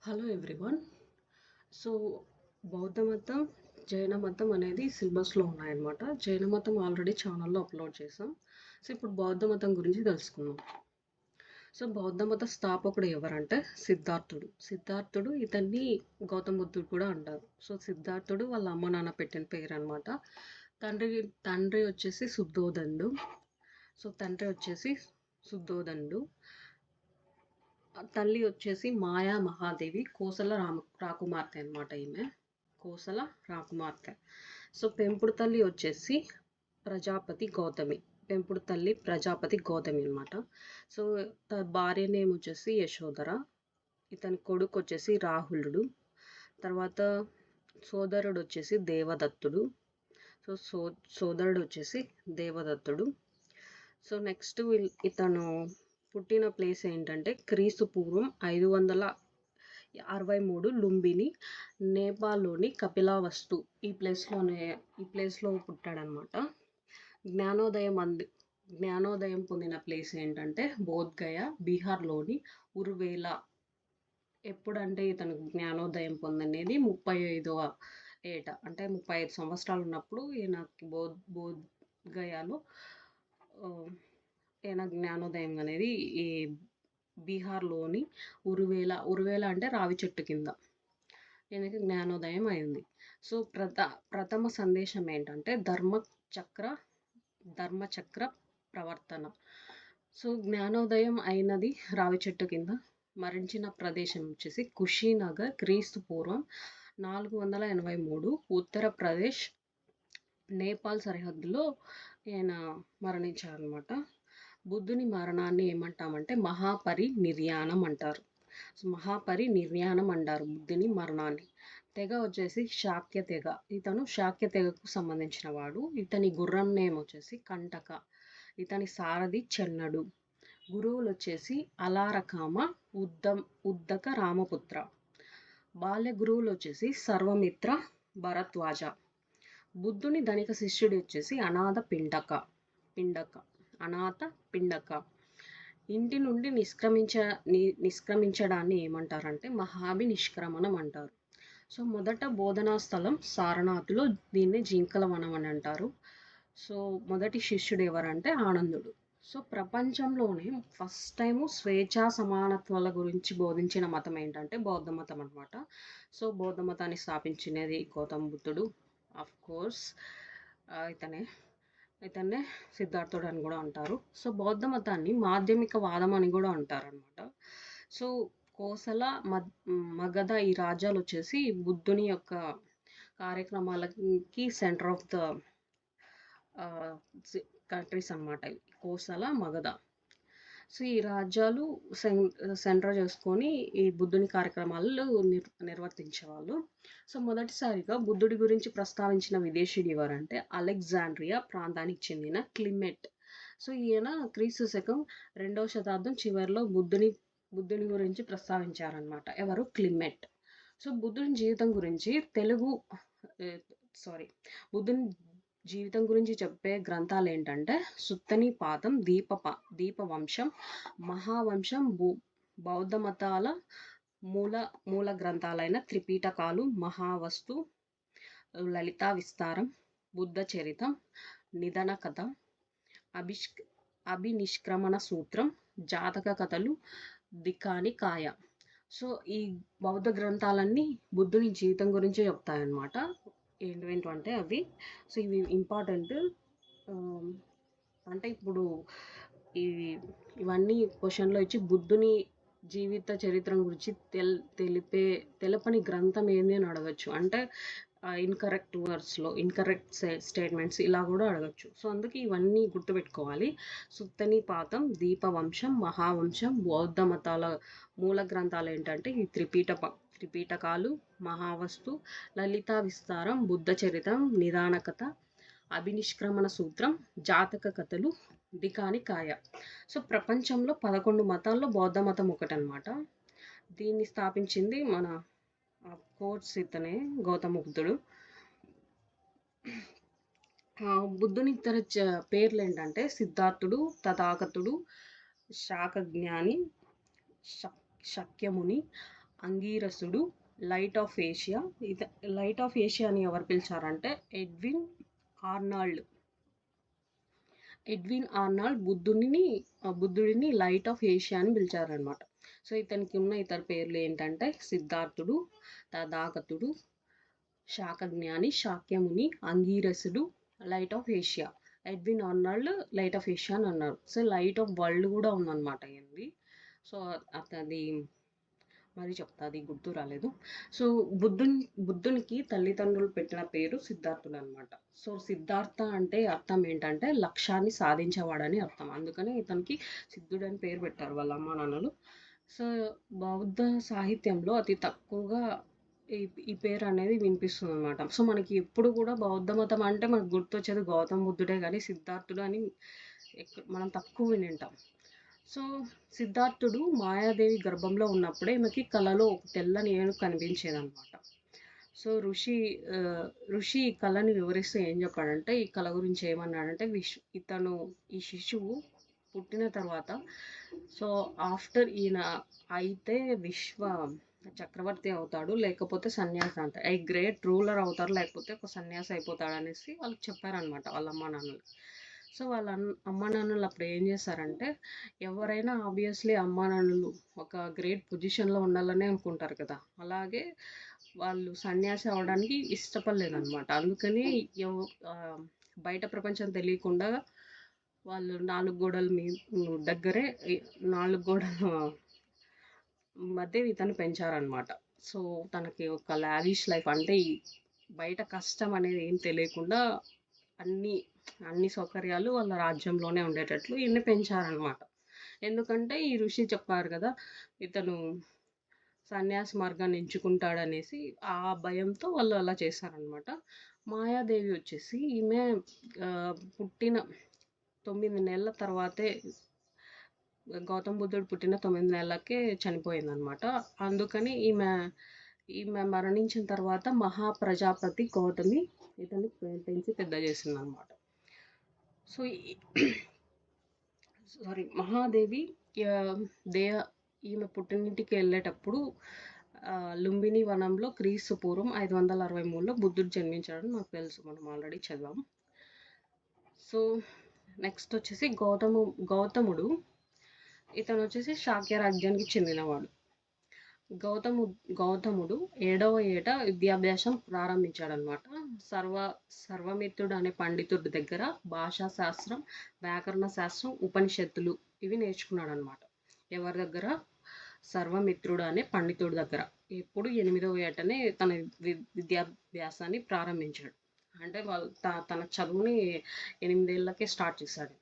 Hello everyone. So బౌద్ధ మతం, జైన మతం అనేది సిలబస్లో ఉన్నాయన్నమాట. జైన మతం ఆల్రెడీ ఛానల్లో అప్లోడ్ చేసాం. సో ఇప్పుడు బౌద్ధ మతం గురించి తెలుసుకుందాం. సో బౌద్ధ మత స్థాపకుడు ఎవరంటే సిద్ధార్థుడు ఇతన్ని గౌతమ బుద్ధుడు కూడా అంటారు. సో సిద్ధార్థుడు వాళ్ళ అమ్మ నాన్న పెట్టిన పేరు అనమాట. తండ్రి వచ్చేసి శుద్ధోదనుడు. తల్లి వచ్చేసి మాయా మహాదేవి, కోసల రాకుమార్తె అనమాట. ఈమె కోసల రాకుమార్తె. సో పెంపుడు తల్లి వచ్చేసి ప్రజాపతి గౌతమి అనమాట. సో భార్య నేమ్ వచ్చేసి యశోధర. ఇతని కొడుకు వచ్చేసి రాహులుడు. తర్వాత సోదరుడు వచ్చేసి దేవదత్తుడు. సోదరుడు వచ్చేసి దేవదత్తుడు. సో నెక్స్ట్ ఇతను పుట్టిన ప్లేస్ ఏంటంటే క్రీస్తు పూర్వం 563 లుంబిని, నేపాల్లోని కపిలవస్తు ఈ ప్లేస్లో పుట్టాడనమాట. జ్ఞానోదయం పొందిన ప్లేస్ ఏంటంటే బోధ్గయ, బీహార్లోని ఉరువేల. ఎప్పుడంటే ఇతను జ్ఞానోదయం పొందనేది 35వ ఏట, అంటే 35 సంవత్సరాలు ఉన్నప్పుడు ఈయనకి బోధ్గయాలో ఈయన జ్ఞానోదయం అనేది ఈ బీహార్లోని ఉరువేల అంటే రావి చెట్టు కింద ఈయనకి జ్ఞానోదయం అయింది. సో ప్రథమ సందేశం ఏంటంటే ధర్మచక్ర ప్రవర్తన. సో జ్ఞానోదయం అయినది రావి చెట్టు కింద. మరణించిన ప్రదేశం వచ్చేసి కుషీనగర్, క్రీస్తు పూర్వం 483 ఉత్తరప్రదేశ్ నేపాల్ సరిహద్దులో ఈయన మరణించారనమాట. బుద్ధుని మరణాన్ని ఏమంటామంటే మహాపరినిర్యాణం అంటారు. బుద్ధుని మరణాన్ని. తెగ వచ్చేసి శాక్య తెగ. ఇతను శాక్య తెగకు సంబంధించిన వాడు. ఇతని గుర్రం నేమ్ వచ్చేసి కంటక. ఇతని సారథి చెన్నడు. గురువులు వచ్చేసి అలారకామ, ఉద్దక రామపుత్ర. బాల్య గురువులు వచ్చేసి సర్వమిత్ర, భరద్వాజ. బుద్ధుని ధనిక శిష్యుడు వచ్చేసి అనాథ పిండక. ఇంటి నుండి నిష్క్రమించడాన్ని ఏమంటారంటే మహాభినిష్క్రమణం అంటారు. సో మొదట బోధనా స్థలం సారనాథ్లో, దీన్ని జింకల వనం అని అంటారు. సో మొదటి శిష్యుడు ఎవరంటే ఆనందుడు. సో ప్రపంచంలోనే ఫస్ట్ టైము స్వేచ్ఛా సమానత్వాల గురించి బోధించిన మతం ఏంటంటే బౌద్ధ మతం అనమాట. సో బౌద్ధ మతాన్ని స్థాపించినది గౌతమ బుద్ధుడు. ఆఫ్ కోర్స్ ఇతన్నే సిద్ధార్థుడు అని కూడా అంటారు. సో బౌద్ధ మతాన్ని మాధ్యమిక వాదం అని కూడా అంటారు అనమాట. సో కోసల, మగధ ఈ రాజ్యాలు వచ్చేసి బుద్ధుని యొక్క కార్యక్రమాలకి సెంటర్ ఆఫ్ ద కంట్రీస్ అనమాట. కోసల, మగధ. సో ఈ రాజ్యాలు సెంటర్ చేసుకొని ఈ బుద్ధుని కార్యక్రమాలు నిర్వర్తించేవాళ్ళు. సో మొదటిసారిగా బుద్ధుడి గురించి ప్రస్తావించిన విదేశీయుడు ఎవరంటే అలెగ్జాండ్రియా ప్రాంతానికి చెందిన క్లిమెట్. సో ఈయన క్రీస్తు శకం 2వ శతాబ్దం చివరిలో బుద్ధుని గురించి ప్రస్తావించారనమాట. ఎవరు? క్లిమెట్. సో బుద్ధుని జీవితం గురించి చెప్పే గ్రంథాలు ఏంటంటే సుత్తనిపాతం, దీపవంశం, మహావంశం. బౌద్ధ మతాల మూల గ్రంథాలైన త్రిపీటకాలు, మహావస్తు, లలితా విస్తారం, బుద్ధ చరితం, నిధన కథ, అభినిష్క్రమణ సూత్రం, జాతక కథలు, దికాని కాయ. సో ఈ బౌద్ధ గ్రంథాలన్నీ బుద్ధుని జీవితం గురించే చెప్తాయన్నమాట. ఏంటంటే అవి. సో ఇవి ఇంపార్టెంట్. అంటే ఇప్పుడు ఇవన్నీ క్వశ్చన్లో ఇచ్చి బుద్ధుని జీవిత చరిత్ర గురించి తెలపని గ్రంథం ఏంది అని అడగచ్చు. అంటే ఇన్కరెక్ట్ వర్డ్స్లో ఇన్కరెక్ట్ స్టేట్మెంట్స్ ఇలా కూడా అడగచ్చు. సో అందుకే ఇవన్నీ గుర్తుపెట్టుకోవాలి. సుత్తనిపాతం, దీపవంశం, మహావంశం. బౌద్ధ మతాల మూల గ్రంథాలు ఏంటంటే ఈ త్రిపీటకాలు, మహావస్తు, లలితా విస్తారం, బుద్ధ చరితం, నిదాన కథ, అభినిష్క్రమణ సూత్రం, జాతక కథలు, దికాని కాయ. సో ప్రపంచంలో 11 మతాల్లో బౌద్ధ మతం ఒకటనమాట. దీన్ని స్థాపించింది మన కోర్స్ ఇతనే గౌతమ బుద్ధుడు. బుద్ధుని ఇతర పేర్లు ఏంటంటే సిద్ధార్థుడు, తథాగతుడు, శాకజ్ఞాని, శక్యముని, అంగీరసుడు, light of Asia. Light of Asia అని ఎవరు పిలిచారంటే ఆర్నాల్డ్ ఎడ్విన్ ఆర్నాల్డ్ బుద్ధుడిని లైట్ ఆఫ్ ఏషియా అని పిలిచారనమాట. సో ఇతనికి ఉన్న ఇతర పేర్లు ఏంటంటే సిద్ధార్థుడు, తథాగతుడు, శాకజ్ఞాని, శాక్యముని, అంగీరసుడు, light of Asia. Edwin Arnold light of Asia అని అన్నారు. సో లైట్ ఆఫ్ వరల్డ్ కూడా ఉందన్నమాట ఏంది. సో అది మరి చెప్తా, అది గుర్తు రాలేదు. సో బుద్ధునికి తల్లిదండ్రులు పెట్టిన పేరు సిద్ధార్థుడు అనమాట. సో సిద్ధార్థ అంటే అర్థం ఏంటంటే లక్ష్యాన్ని సాధించేవాడని అర్థం. అందుకని ఇతనికి సిద్ధుడు అని పేరు పెట్టారు వాళ్ళ అమ్మ నాన్నలు. సో బౌద్ధ సాహిత్యంలో అతి తక్కువగా ఈ పేరు అనేది వినిపిస్తుంది అనమాట. సో మనకి ఎప్పుడు కూడా బౌద్ధ మతం అంటే మనకు గుర్తొచ్చేది గౌతమ బుద్ధుడే కానీ సిద్ధార్థుడు అని మనం తక్కువ వినింటాం. సో సిద్ధార్థుడు మాయాదేవి గర్భంలో ఉన్నప్పుడే ఈమెకి కలలో ఒక తెల్లని ఏనుగు కనిపించేదనమాట. సో ఋషి ఈ కళని వివరిస్తూ ఏం చెప్పాడంటే, ఈ కళ గురించి ఏమన్నాడంటే, ఈ శిశువు పుట్టిన తర్వాత సో ఆఫ్టర్ ఈయన అయితే విశ్వ చక్రవర్తి అవుతాడు, లేకపోతే సన్యాసి అంటారు. ఈ గ్రేట్ రూలర్ అవుతారు, లేకపోతే ఒక సన్యాసి అయిపోతాడు అనేసి వాళ్ళకి చెప్పారనమాట వాళ్ళ అమ్మ నాన్నలు. సో వాళ్ళ అమ్మ నాన్నలు అప్పుడు ఏం చేశారంటే, ఎవరైనా ఆబ్వియస్లీ అమ్మ నాన్నలు ఒక గ్రేట్ పొజిషన్లో ఉండాలని అనుకుంటారు కదా, అలాగే వాళ్ళు సన్యాసి అవడానికి ఇష్టపడలేదన్నమాట. అందుకని బయట ప్రపంచం తెలియకుండా వాళ్ళు 4 గోడల దగ్గరే 4 గోడల మధ్య ఇతను పెంచారనమాట. సో తనకి ఒక లావిష్ లైఫ్, అంటే బయట కష్టం అనేది ఏం తెలియకుండా అన్ని సౌకర్యాలు వాళ్ళ రాజ్యంలోనే ఉండేటట్లు ఈయన్ని పెంచారనమాట. ఎందుకంటే ఈ ఋషి చెప్పారు కదా ఇతను సన్యాసి మార్గాన్ని ఎంచుకుంటాడనేసి, ఆ భయంతో వాళ్ళు అలా చేశారనమాట. మాయాదేవి వచ్చేసి ఈమె పుట్టిన 9 నెలల తర్వాతే, గౌతమ బుద్ధుడు పుట్టిన 9 నెలలకే చనిపోయిందనమాట. అందుకని ఈమె మరణించిన తర్వాత మహాప్రజాపతి గౌతమి ఇతన్ని పెంచి పెద్ద చేసిందనమాట. సో మహాదేవి ఈమె పుట్టినింటికి వెళ్ళేటప్పుడు లుంబిని వనంలో క్రీస్తు పూర్వం 563లో బుద్ధుడు జన్మించాడని నాకు తెలుసు, మనం ఆల్రెడీ చదివాం. సో నెక్స్ట్ వచ్చేసి గౌతముడు ఇతను వచ్చేసి శాక్య రాజ్యానికి చెందినవాడు. గౌతముడు 7వ ఏట విద్యాభ్యాసం ప్రారంభించాడనమాట. సర్వమిత్రుడు అనే పండితుడి దగ్గర భాషా శాస్త్రం, వ్యాకరణ శాస్త్రం, ఉపనిషత్తులు ఇవి నేర్చుకున్నాడు అనమాట. ఎవరి దగ్గర? సర్వమిత్రుడు అనే పండితుడి దగ్గర. ఎప్పుడు 8వ ఏటనే తన విద్యాభ్యాసాన్ని ప్రారంభించాడు. అంటే తన చదువుని 8 ఏళ్ళకే స్టార్ట్ చేశాడు.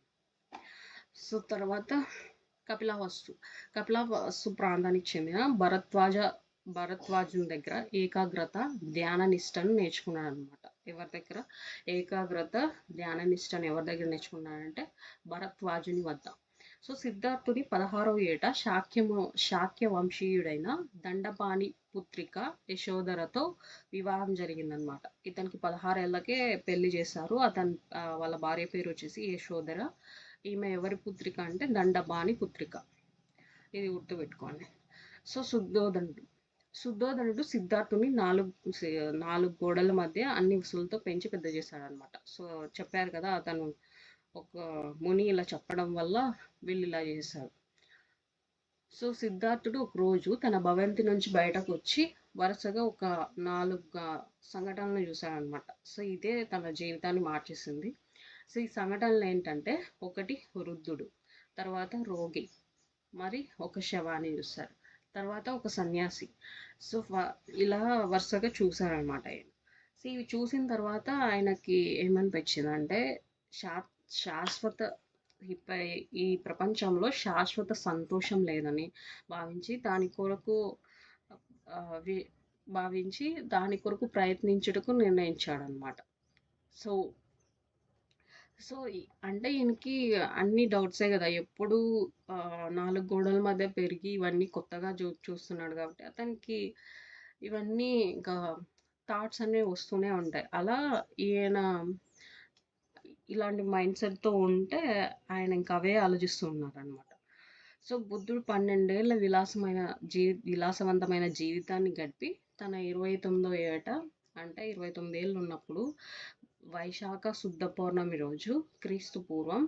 సో తర్వాత కపిలవస్తు ప్రాంతానికి చెందిన భరద్వాజుని దగ్గర ఏకాగ్రత, ధ్యాన నిష్టను నేర్చుకున్నాడు అనమాట. ఎవరి దగ్గర? ఏకాగ్రత, ధ్యాన నిష్టను ఎవరి దగ్గర నేర్చుకున్నాడంటే భరద్వాజుని వద్ద. సో సిద్ధార్థుని 16వ ఏట శాక్య వంశీయుడైన దండపాణి పుత్రిక యశోధరతో వివాహం జరిగిందనమాట. ఇతనికి 16 ఏళ్ళకే పెళ్లి చేశారు. వాళ్ళ భార్య పేరు వచ్చేసి యశోధర. ఈమె ఎవరి పుత్రిక అంటే దండపాణి పుత్రిక. ఇది గుర్తుపెట్టుకోండి. సో శుద్ధోదనుడు సిద్ధార్థుని 4 గోడల మధ్య అన్ని వసూలతో పెంచి పెద్ద చేశాడనమాట. సో చెప్పారు కదా, అతను ఒక ముని ఇలా చెప్పడం వల్ల వీళ్ళు ఇలా చేశారు. సో సిద్ధార్థుడు ఒక రోజు తన భవంతి నుంచి బయటకు వచ్చి వరుసగా ఒక 4 సంఘటనలు చూశాడనమాట. సో ఇదే తన జీవితాన్ని మార్చేసింది. సో ఈ సంఘటనలు ఏంటంటే, ఒకటి వృద్ధుడు, తర్వాత రోగి, మరి ఒక శవాన్ని చూస్తారు, తర్వాత ఒక సన్యాసి. సో ఇలా వరుసగా చూశారనమాట ఆయన. సో ఇవి చూసిన తర్వాత ఆయనకి ఏమనిపించిందంటే, ఈ ప్రపంచంలో శాశ్వత సంతోషం లేదని భావించి దాని కొరకు ప్రయత్నించుటకు నిర్ణయించాడనమాట. సో అంటే ఈయనకి అన్ని డౌట్సే కదా, ఎప్పుడు 4 గోడల మధ్య పెరిగి ఇవన్నీ కొత్తగా చూస్తున్నాడు కాబట్టి అతనికి ఇవన్నీ ఇంకా థాట్స్ అనేవి వస్తూనే ఉంటాయి. అలా ఈయన ఇలాంటి మైండ్ సెట్తో ఉంటే ఆయన ఇంకా అవే ఆలోచిస్తూ ఉన్నారనమాట. సో బుద్ధుడు 12 ఏళ్ల విలాసవంతమైన జీవితాన్ని గడిపి తన 29వ ఏట, అంటే 29 ఏళ్ళు ఉన్నప్పుడు, వైశాఖ శుద్ధ పౌర్ణమి రోజు క్రీస్తు పూర్వం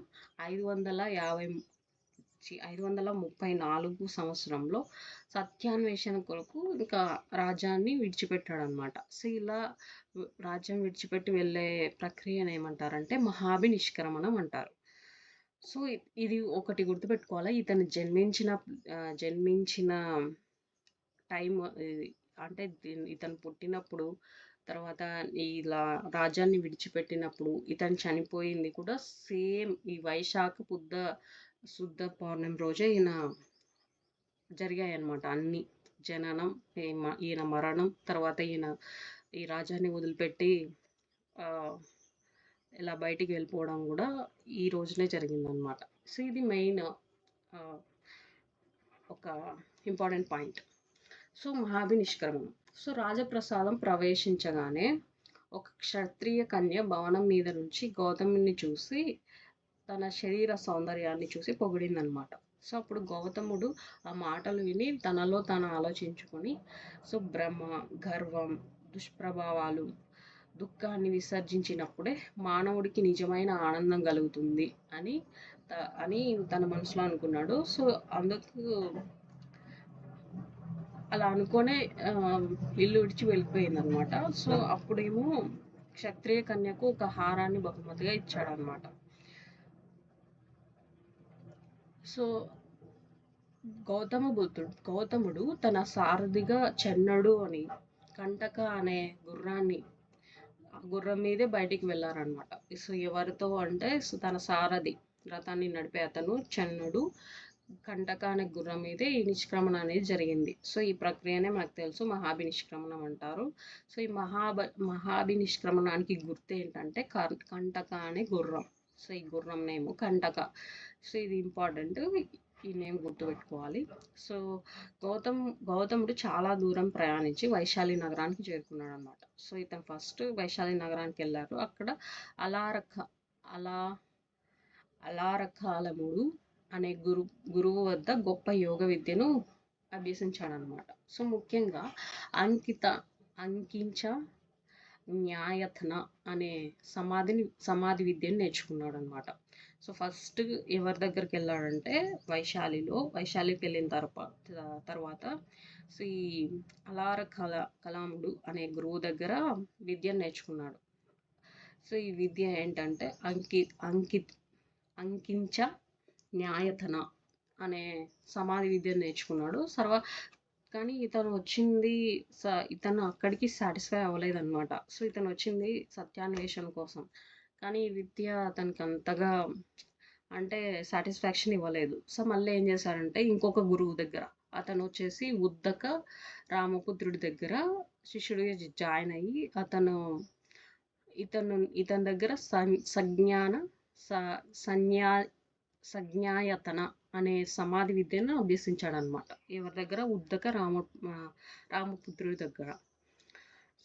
534 సంవత్సరంలో సత్యాన్వేషణ కొరకు ఇంకా రాజ్యాన్ని విడిచిపెట్టాడనమాట. సో ఇలా రాజ్యం విడిచిపెట్టి వెళ్ళే ప్రక్రియను ఏమంటారంటే మహాభినిష్క్రమణం అంటారు. సో ఇది ఒకటి గుర్తుపెట్టుకోవాలి. ఇతను జన్మించిన టైం ఇది, అంటే ఇతను పుట్టినప్పుడు, తర్వాత ఇలా రాజ్యాన్ని విడిచిపెట్టినప్పుడు, ఇతను చనిపోయింది కూడా సేమ్ ఈ వైశాఖ శుద్ధ పౌర్ణమి రోజే జరిగాయన్నమాట అన్ని. జననం, ఈయన మరణం, తర్వాత ఈయన ఈ రాజ్యాన్ని వదిలిపెట్టి ఇలా బయటికి వెళ్ళిపోవడం కూడా ఈ రోజునే జరిగిందనమాట. సో ఇది మెయిన్ ఒక ఇంపార్టెంట్ పాయింట్. సో మహాభినిష్క్రమణం. సో రాజప్రసాదం ప్రవేశించగానే ఒక క్షత్రియ కన్య భవనం మీద నుంచి గౌతముని చూసి తన శరీర సౌందర్యాన్ని చూసి పొగిడిందనమాట. సో అప్పుడు గౌతముడు ఆ మాటలు విని తనలో తాను ఆలోచించుకొని, సో భ్రమ, గర్వం, దుష్ప్రభావాలు, దుఃఖాన్ని విసర్జించినప్పుడే మానవుడికి నిజమైన ఆనందం కలుగుతుంది అని తన మనసులో అనుకున్నాడు. సో అందుకు అలా అనుకోనే ఇల్లు విడిచి వెళ్ళిపోయింది అనమాట. సో అప్పుడేమో క్షత్రియ కన్యకు ఒక హారాన్ని బహుమతిగా ఇచ్చాడనమాట. సో గౌతముడు తన సారథిగా చెన్నడు అని కంటక అనే గుర్రం మీదే బయటికి వెళ్ళారనమాట. సో ఎవరితో అంటే, సో తన సారథి, రథాన్ని నడిపే అతను చెన్నడు, కంటక అనే గుర్రం మీదే ఈ నిష్క్రమణ అనేది జరిగింది. సో ఈ ప్రక్రియనే మనకు తెలుసు మహాభినిష్క్రమణం అంటారు. సో ఈ మహాభినిష్క్రమణానికి గుర్తు ఏంటంటే కంటక అనే గుర్రం. సో ఈ గుర్రం నేమ్ కంటక. సో ఇది ఇంపార్టెంట్, ఈ నేమ్ గుర్తుపెట్టుకోవాలి. సో గౌతముడు చాలా దూరం ప్రయాణించి వైశాలి నగరానికి చేరుకున్నాడు అనమాట. సో ఇతను ఫస్ట్ వైశాలి నగరానికి వెళ్ళారు. అక్కడ అలారకాలముడు అనే గురువు వద్ద గొప్ప యోగ విద్యను అభ్యసించాడనమాట. సో ముఖ్యంగా అంకించ న్యాయతన అనే సమాధి విద్యను నేర్చుకున్నాడు అనమాట. సో ఫస్ట్ ఎవరి దగ్గరికి వెళ్ళాడంటే వైశాలికి వెళ్ళిన తర్వాత సో ఈ కలాముడు అనే గురువు దగ్గర విద్యను నేర్చుకున్నాడు. సో ఈ విద్య ఏంటంటే అంకించ న్యాయతన అనే సమాధి విద్యను నేర్చుకున్నాడు. కానీ ఇతను అక్కడికి సాటిస్ఫై అవ్వలేదు అనమాట. సో ఇతను వచ్చింది సత్యాన్వేషణ కోసం, కానీ ఈ విద్య అతనికి అంతగా అంటే సాటిస్ఫాక్షన్ ఇవ్వలేదు. సో మళ్ళీ ఏం చేశారంటే ఇంకొక గురువు దగ్గర, అతను వచ్చేసి ఉద్దక రామపుత్రుడి దగ్గర శిష్యుడిగా జాయిన్ అయ్యి ఇతని దగ్గర సంజ్ఞాయతన అనే సమాధి విద్యను అభ్యసించాడు అనమాట. ఎవరి దగ్గర? ఉద్దక రామపుత్రుడి దగ్గర.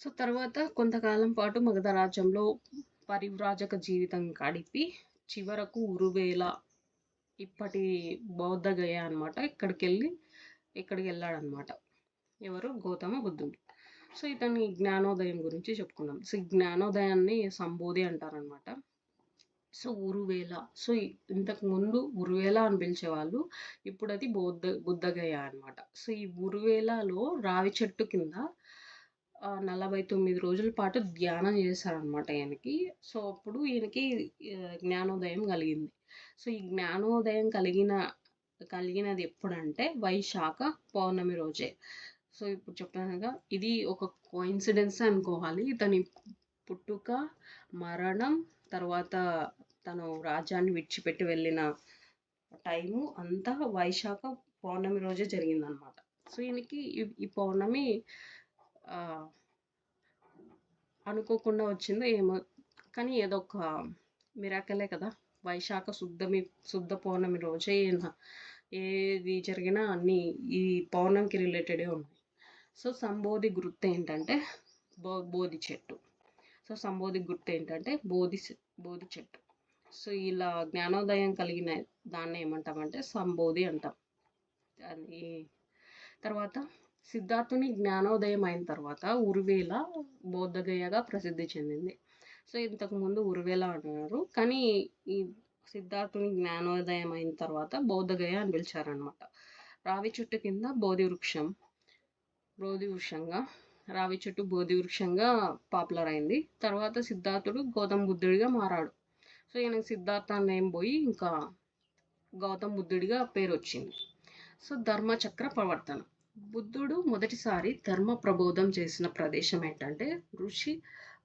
సో తర్వాత కొంతకాలం పాటు మగధ రాజ్యంలో పరివ్రాజక జీవితం గడిపి చివరకు ఉరువేల, ఇప్పటి బౌద్ధగయ అనమాట, ఇక్కడికి వెళ్ళాడనమాట. ఎవరు? గౌతమ బుద్ధుడు. సో ఇతని జ్ఞానోదయం గురించి చెప్పుకున్నాం. సో జ్ఞానోదయాన్ని సంబోధి అంటారనమాట. సో ఉరువేల, సో ఇంతకు ముందు ఉరువేల అని పిలిచేవాళ్ళు, ఇప్పుడు అది బుద్ధగయ అనమాట. సో ఈ ఉరువేలలో రావి చెట్టు కింద 49 రోజుల పాటు ధ్యానం చేశారనమాట ఈయనకి. సో అప్పుడు ఈయనకి జ్ఞానోదయం కలిగింది. సో ఈ జ్ఞానోదయం కలిగినది ఎప్పుడంటే వైశాఖ పౌర్ణమి రోజే. సో ఇప్పుడు చెప్పానుగా, ఇది ఒక కోఇన్సిడెన్స్ అనుకోవాలి. ఇతని పుట్టుక, మరణం, తర్వాత తను రాజ్యాన్ని విడిచిపెట్టి వెళ్ళిన టైము అంతా వైశాఖ పౌర్ణమి రోజే జరిగిందనమాట. సో ఈయనకి ఈ పౌర్ణమి అనుకోకుండా వచ్చిందో ఏమో, కానీ ఏదో ఒక మిరాకలే కదా. వైశాఖ శుద్ధ పౌర్ణమి రోజే ఏది జరిగినా అన్నీ ఈ పౌర్ణమికి రిలేటెడే ఉన్నాయి. సో సంబోధి గుర్తు ఏంటంటే బోధి చెట్టు. సో సంబోధి గుర్తు ఏంటంటే బోధి చెట్టు. సో ఇలా జ్ఞానోదయం కలిగిన దాన్ని ఏమంటామంటే సంబోధి అంటాం. అది తర్వాత సిద్ధార్థుని జ్ఞానోదయం అయిన తర్వాత ఉరువేల బౌద్ధగయగా ప్రసిద్ధి చెందింది. సో ఇంతకుముందు ఉరువేల అన్నారు, కానీ ఈ సిద్ధార్థుని జ్ఞానోదయం అయిన తర్వాత బౌద్ధగయ అని పిలిచారనమాట. రావి చెట్టు కింద బోధి వృక్షంగా రావి చెట్టు బోధి వృక్షంగా పాపులర్ అయింది. తర్వాత సిద్ధార్థుడు గౌతమ బుద్ధుడిగా మారాడు. సో ఈయనకి సిద్ధార్థ నేమ్ పోయి ఇంకా గౌతమ బుద్ధుడిగా పేరు వచ్చింది. సో ధర్మచక్ర ప్రవర్తన. బుద్ధుడు మొదటిసారి ధర్మ ప్రబోధం చేసిన ప్రదేశం ఏంటంటే ఋషి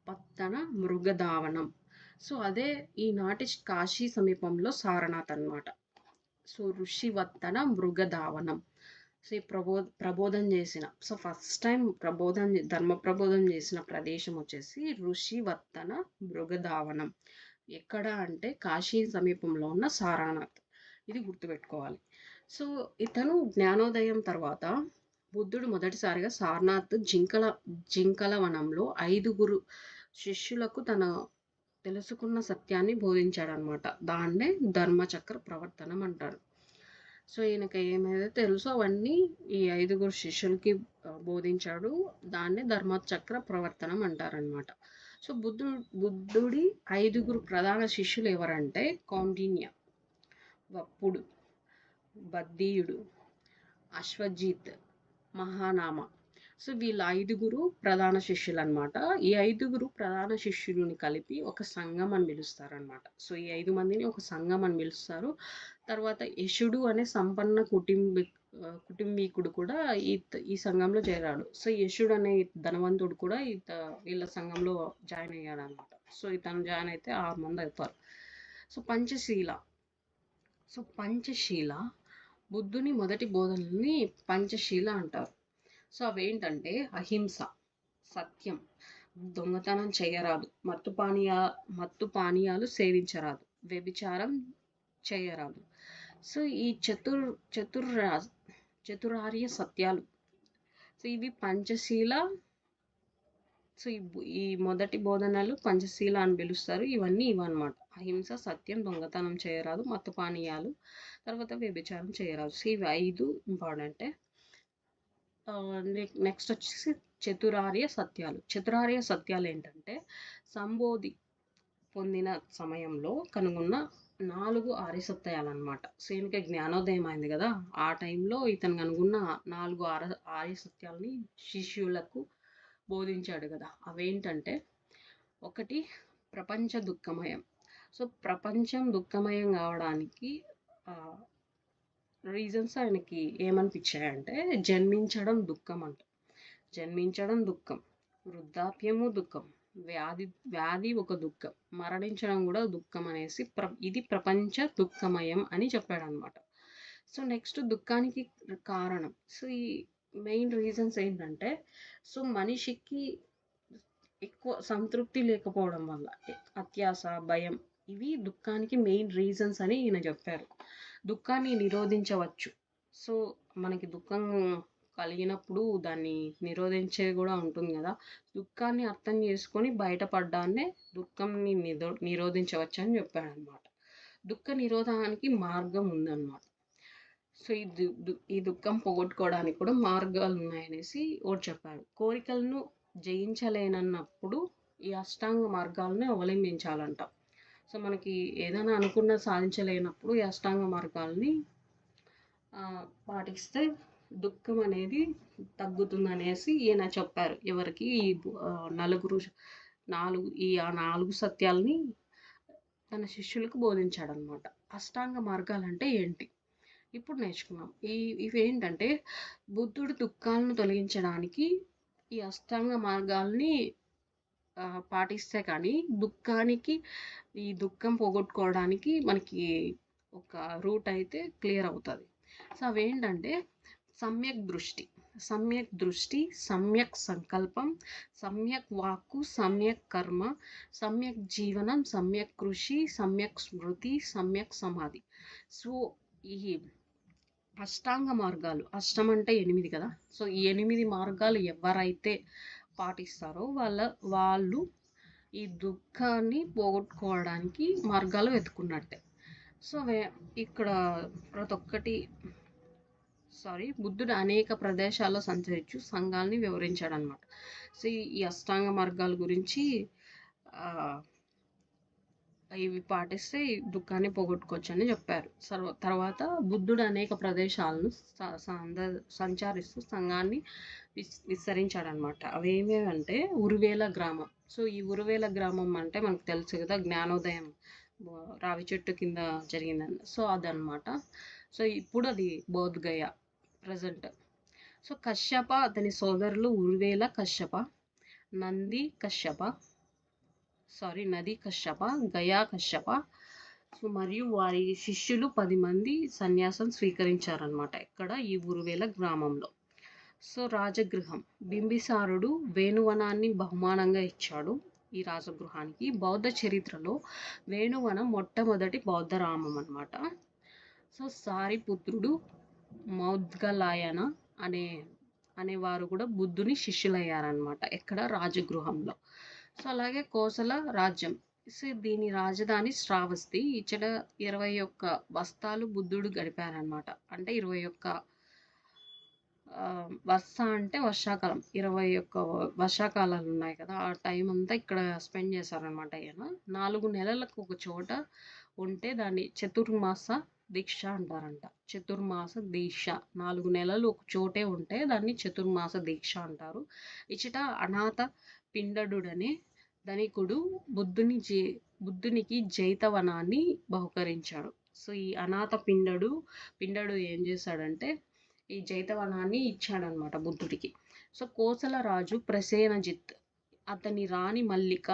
పత్తన మృగధావనం. సో అదే ఈనాటి కాశీ సమీపంలో సారనాథ్ అన్నమాట. సో ఋషివత్తన మృగధావనం. సో ఈ ప్రబోధం చేసిన ఫస్ట్ టైం ధర్మ ప్రబోధం చేసిన ప్రదేశం వచ్చేసి ఋషివత్తన మృగధావనం. ఎక్కడ అంటే కాశీ సమీపంలో ఉన్న సారనాథ్. ఇది గుర్తుపెట్టుకోవాలి. సో ఇతను జ్ఞానోదయం తర్వాత బుద్ధుడు మొదటిసారిగా సారనాథ్ జింకల వనంలో 5 శిష్యులకు తన తెలుసుకున్న సత్యాన్ని బోధించాడనమాట. దాన్నే ధర్మచక్ర ప్రవర్తనం అంటారు. సో ఈయనకి ఏమైతే తెలుసో అవన్నీ ఈ 5 శిష్యులకి బోధించాడు. దాన్నే ధర్మచక్ర ప్రవర్తనం అంటారనమాట. సో బుద్ధుడి 5 ప్రధాన శిష్యులు ఎవరంటే కౌండిన్య, వప్పుడు, బద్దీయుడు, అశ్వజిత్, మహానామ. సో వీళ్ళ 5 ప్రధాన శిష్యులు అనమాట. ఈ 5 ప్రధాన శిష్యులని కలిపి ఒక సంఘం అని పిలుస్తారనమాట. సో ఈ 5 మందిని ఒక సంఘం అని పిలుస్తారు. తర్వాత యశుడు అనే సంపన్న కుటుంబీకుడు కూడా ఈ సంఘంలో చేరాడు. సో యశుడు అనే ధనవంతుడు కూడా వీళ్ళ సంఘంలో జాయిన్ అయ్యాడు అనమాట. సో ఇతను జాయిన్ అయితే 6 మంది అవుతారు. సో పంచశీల బుద్ధుని మొదటి బోధనల్ని పంచశీల అంటారు. సో అవేంటంటే అహింస, సత్యం, దొంగతనం చేయరాదు, మత్తు పానీయాలు సేవించరాదు, వ్యభిచారం చేయరాదు. సో ఈ చతురార్య సత్యాలు. సో ఇవి పంచశీల. సో ఈ మొదటి బోధనలు పంచశీల అని పిలుస్తారు. ఇవన్నీ ఇవన్నమాట. అహింస, సత్యం, దొంగతనం చేయరాదు, మత్తు పానీయాలు, తర్వాత వ్యభిచారం చేయరాదు. సో ఇవి 5 ఇంపార్టెంటే. నెక్స్ట్ వచ్చేసి చతురార్య సత్యాలు ఏంటంటే సంబోధి పొందిన సమయంలో కనుగొన్న 4 ఆర్య సత్యాలు అనమాట. సో ఈయనకి జ్ఞానోదయం అయింది కదా, ఆ టైంలో ఇతను కనుగొన్న 4 ఆర్య సత్యాలని శిష్యులకు బోధించాడు కదా. అవేంటంటే 1 ప్రపంచ దుఃఖమయం. సో ప్రపంచం దుఃఖమయం కావడానికి రీజన్స్ ఆయనకి ఏమనిపించాయంటే జన్మించడం దుఃఖం, వృద్ధాప్యము దుఃఖం, వ్యాధి ఒక దుఃఖం, మరణించడం కూడా దుఃఖం అనేసి ఇది ప్రపంచ దుఃఖమయం అని చెప్పాడు అనమాట. సో నెక్స్ట్ దుఃఖానికి కారణం. సో ఈ మెయిన్ రీజన్స్ ఏంటంటే సో మనిషికి ఎక్కువ సంతృప్తి లేకపోవడం వల్ల అత్యాస, భయం, ఇవి దుఃఖానికి మెయిన్ రీజన్స్ అని ఈయన చెప్పారు. దుఃఖాన్ని నిరోధించవచ్చు. సో మనకి దుఃఖం కలిగినప్పుడు దాన్ని నిరోధించేది కూడా ఉంటుంది కదా. దుఃఖాన్ని అర్థం చేసుకొని బయటపడ్డాన్నే దుఃఖంని నిరోధించవచ్చు అని చెప్పాడు అనమాట. దుఃఖ నిరోధానికి మార్గం ఉందన్నమాట. సో ఈ దుఃఖం పోగొట్టుకోవడానికి కూడా మార్గాలు ఉన్నాయనేసి ఒకటి చెప్పాడు. కోరికలను జయించలేనన్నప్పుడు ఈ అష్టాంగ మార్గాలను అవలంబించాలంట. సో మనకి ఏదైనా అనుకున్న సాధించలేనప్పుడు ఈ అష్టాంగ మార్గాల్ని పాటిస్తే దుఃఖం అనేది తగ్గుతుందనేసి ఈయన చెప్పారు. ఎవరికి ఈ 4 సత్యాల్ని తన శిష్యులకు బోధించాడనమాట. అష్టాంగ మార్గాలు అంటే ఏంటి ఇప్పుడు నేర్చుకున్నాం. ఇవేంటంటే బుద్ధుడు దుఃఖాలను తొలగించడానికి ఈ అష్టాంగ మార్గాల్ని పాటిస్తే కానీ ఈ దుఃఖం పోగొట్టుకోవడానికి మనకి ఒక రూట్ అయితే క్లియర్ అవుతుంది. సో అవేంటంటే సమ్యక్ దృష్టి, సమ్యక్ సంకల్పం, సమ్యక్ వాక్కు, సమ్యక్ కర్మ, సమ్యక్ జీవనం, సమ్యక్ కృషి, సమ్యక్ స్మృతి, సమ్యక్ సమాధి. సో ఈ అష్టాంగ మార్గాలు, అష్టం అంటే 8 కదా. సో ఈ 8 మార్గాలు ఎవరైతే పాటిస్తారో వాళ్ళు ఈ దుఃఖాన్ని పోగొట్టుకోవడానికి మార్గాలు వెతుకున్నట్టే. సో ఇక్కడ ప్రతి ఒక్కటి బుద్ధుడు అనేక ప్రదేశాల్లో సంచరించు సంఘాల్ని వివరించాడనమాట. సో, ఈ అష్టాంగ మార్గాల గురించి ఇవి పాటిస్తే ఈ దుఃఖాన్ని పోగొట్టుకోవచ్చని చెప్పారు. తర్వాత బుద్ధుడు అనేక ప్రదేశాలను సంచరిస్తూ సంఘాన్ని విస్తరించాడనమాట. అవేమేవంటే ఉరువేల గ్రామం. సో, ఈ ఉరువేల గ్రామం అంటే మనకు తెలుసు కదా, జ్ఞానోదయం రావి చెట్టు కింద జరిగిందని. సో, అదనమాట. సో, ఇప్పుడు అది బోధ్గయ ప్రజెంట్. సో, కశ్యప అతని సోదరులు ఉరువేల కశ్యప, నది కశ్యప, గయా కశ్యప, సో మరియు వారి శిష్యులు 10 మంది సన్యాసం స్వీకరించారనమాట ఇక్కడ ఈ ఉరువేల గ్రామంలో. సో, రాజగృహం. బింబిసారుడు వేణువనాన్ని బహుమానంగా ఇచ్చాడు ఈ రాజగృహానికి. బౌద్ధ చరిత్రలో వేణువనం మొట్టమొదటి బౌద్ధ రామం అనమాట. సో, సారిపుత్రుడు మౌద్గలాయన అనేవారు కూడా బుద్ధుని శిష్యులయ్యారనమాట ఎక్కడ రాజగృహంలో. సో, అలాగే కోసల రాజ్యం. సో, దీని రాజధాని శ్రావస్తి. ఇచ్చట 21 వస్తాలు బుద్ధుడు గడిపారనమాట. అంటే 21 వస్త అంటే వర్షాకాలం. 21 వర్షాకాలాలు ఉన్నాయి కదా, ఆ టైం అంతా ఇక్కడ స్పెండ్ చేశారనమాట ఆయన. 4 నెలలకు ఒక చోట ఉంటే దాన్ని చతుర్మాస దీక్ష అంటారంట. చతుర్మాస దీక్ష. 4 నెలలు ఒక చోటే ఉంటే దాన్ని చతుర్మాస దీక్ష అంటారు. ఇచ్చట అనాథ పిండడుడనే ధనికుడు బుద్ధునికి జైతవనాన్ని బహుకరించాడు. సో, ఈ అనాథ పిండడు ఏం చేశాడంటే ఈ జైతవనాన్ని ఇచ్చాడనమాట బుద్ధుడికి. సో, కోసల రాజు ప్రసేనజిత్, అతని రాణి మల్లిక,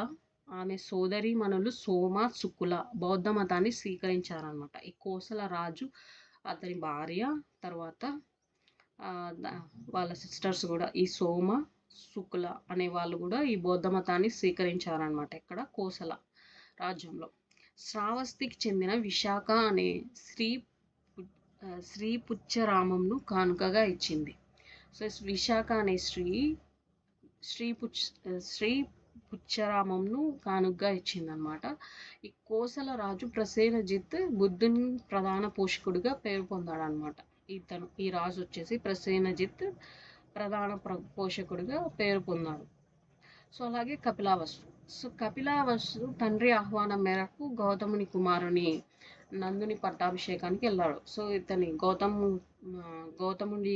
ఆమె సోదరి మనులు సోమ, శుకుల బౌద్ధ మతాన్ని స్వీకరించారనమాట. ఈ కోసల రాజు, అతని భార్య, తర్వాత వాళ్ళ సిస్టర్స్ కూడా ఈ సోమ, శుకుల అనే వాళ్ళు కూడా ఈ బౌద్ధ మతాన్ని స్వీకరించారనమాట ఇక్కడ కోసల రాజ్యంలో. శ్రావస్తికి చెందిన విశాఖ అనే శ్రీ పుచ్చరామంను కానుకగా ఇచ్చింది. సో, విశాఖ అనే శ్రీ పుచ్చరామంను కానుకగా ఇచ్చిందనమాట. ఈ కోసల రాజు ప్రసేనజిత్ బుద్ధుని ప్రధాన పోషకుడిగా పేరు పొందాడనమాట. ఈ రాజు వచ్చేసి ప్రసేనజిత్ ప్రధాన పోషకుడిగా పేరు పొందాడు. సో, అలాగే కపిలావస్తు. సో, కపిలావస్తు తండ్రి ఆహ్వానం మేరకు గౌతముని కుమారుని నందుని పట్టాభిషేకానికి వెళ్ళాడు. సో, ఇతని గౌతముడి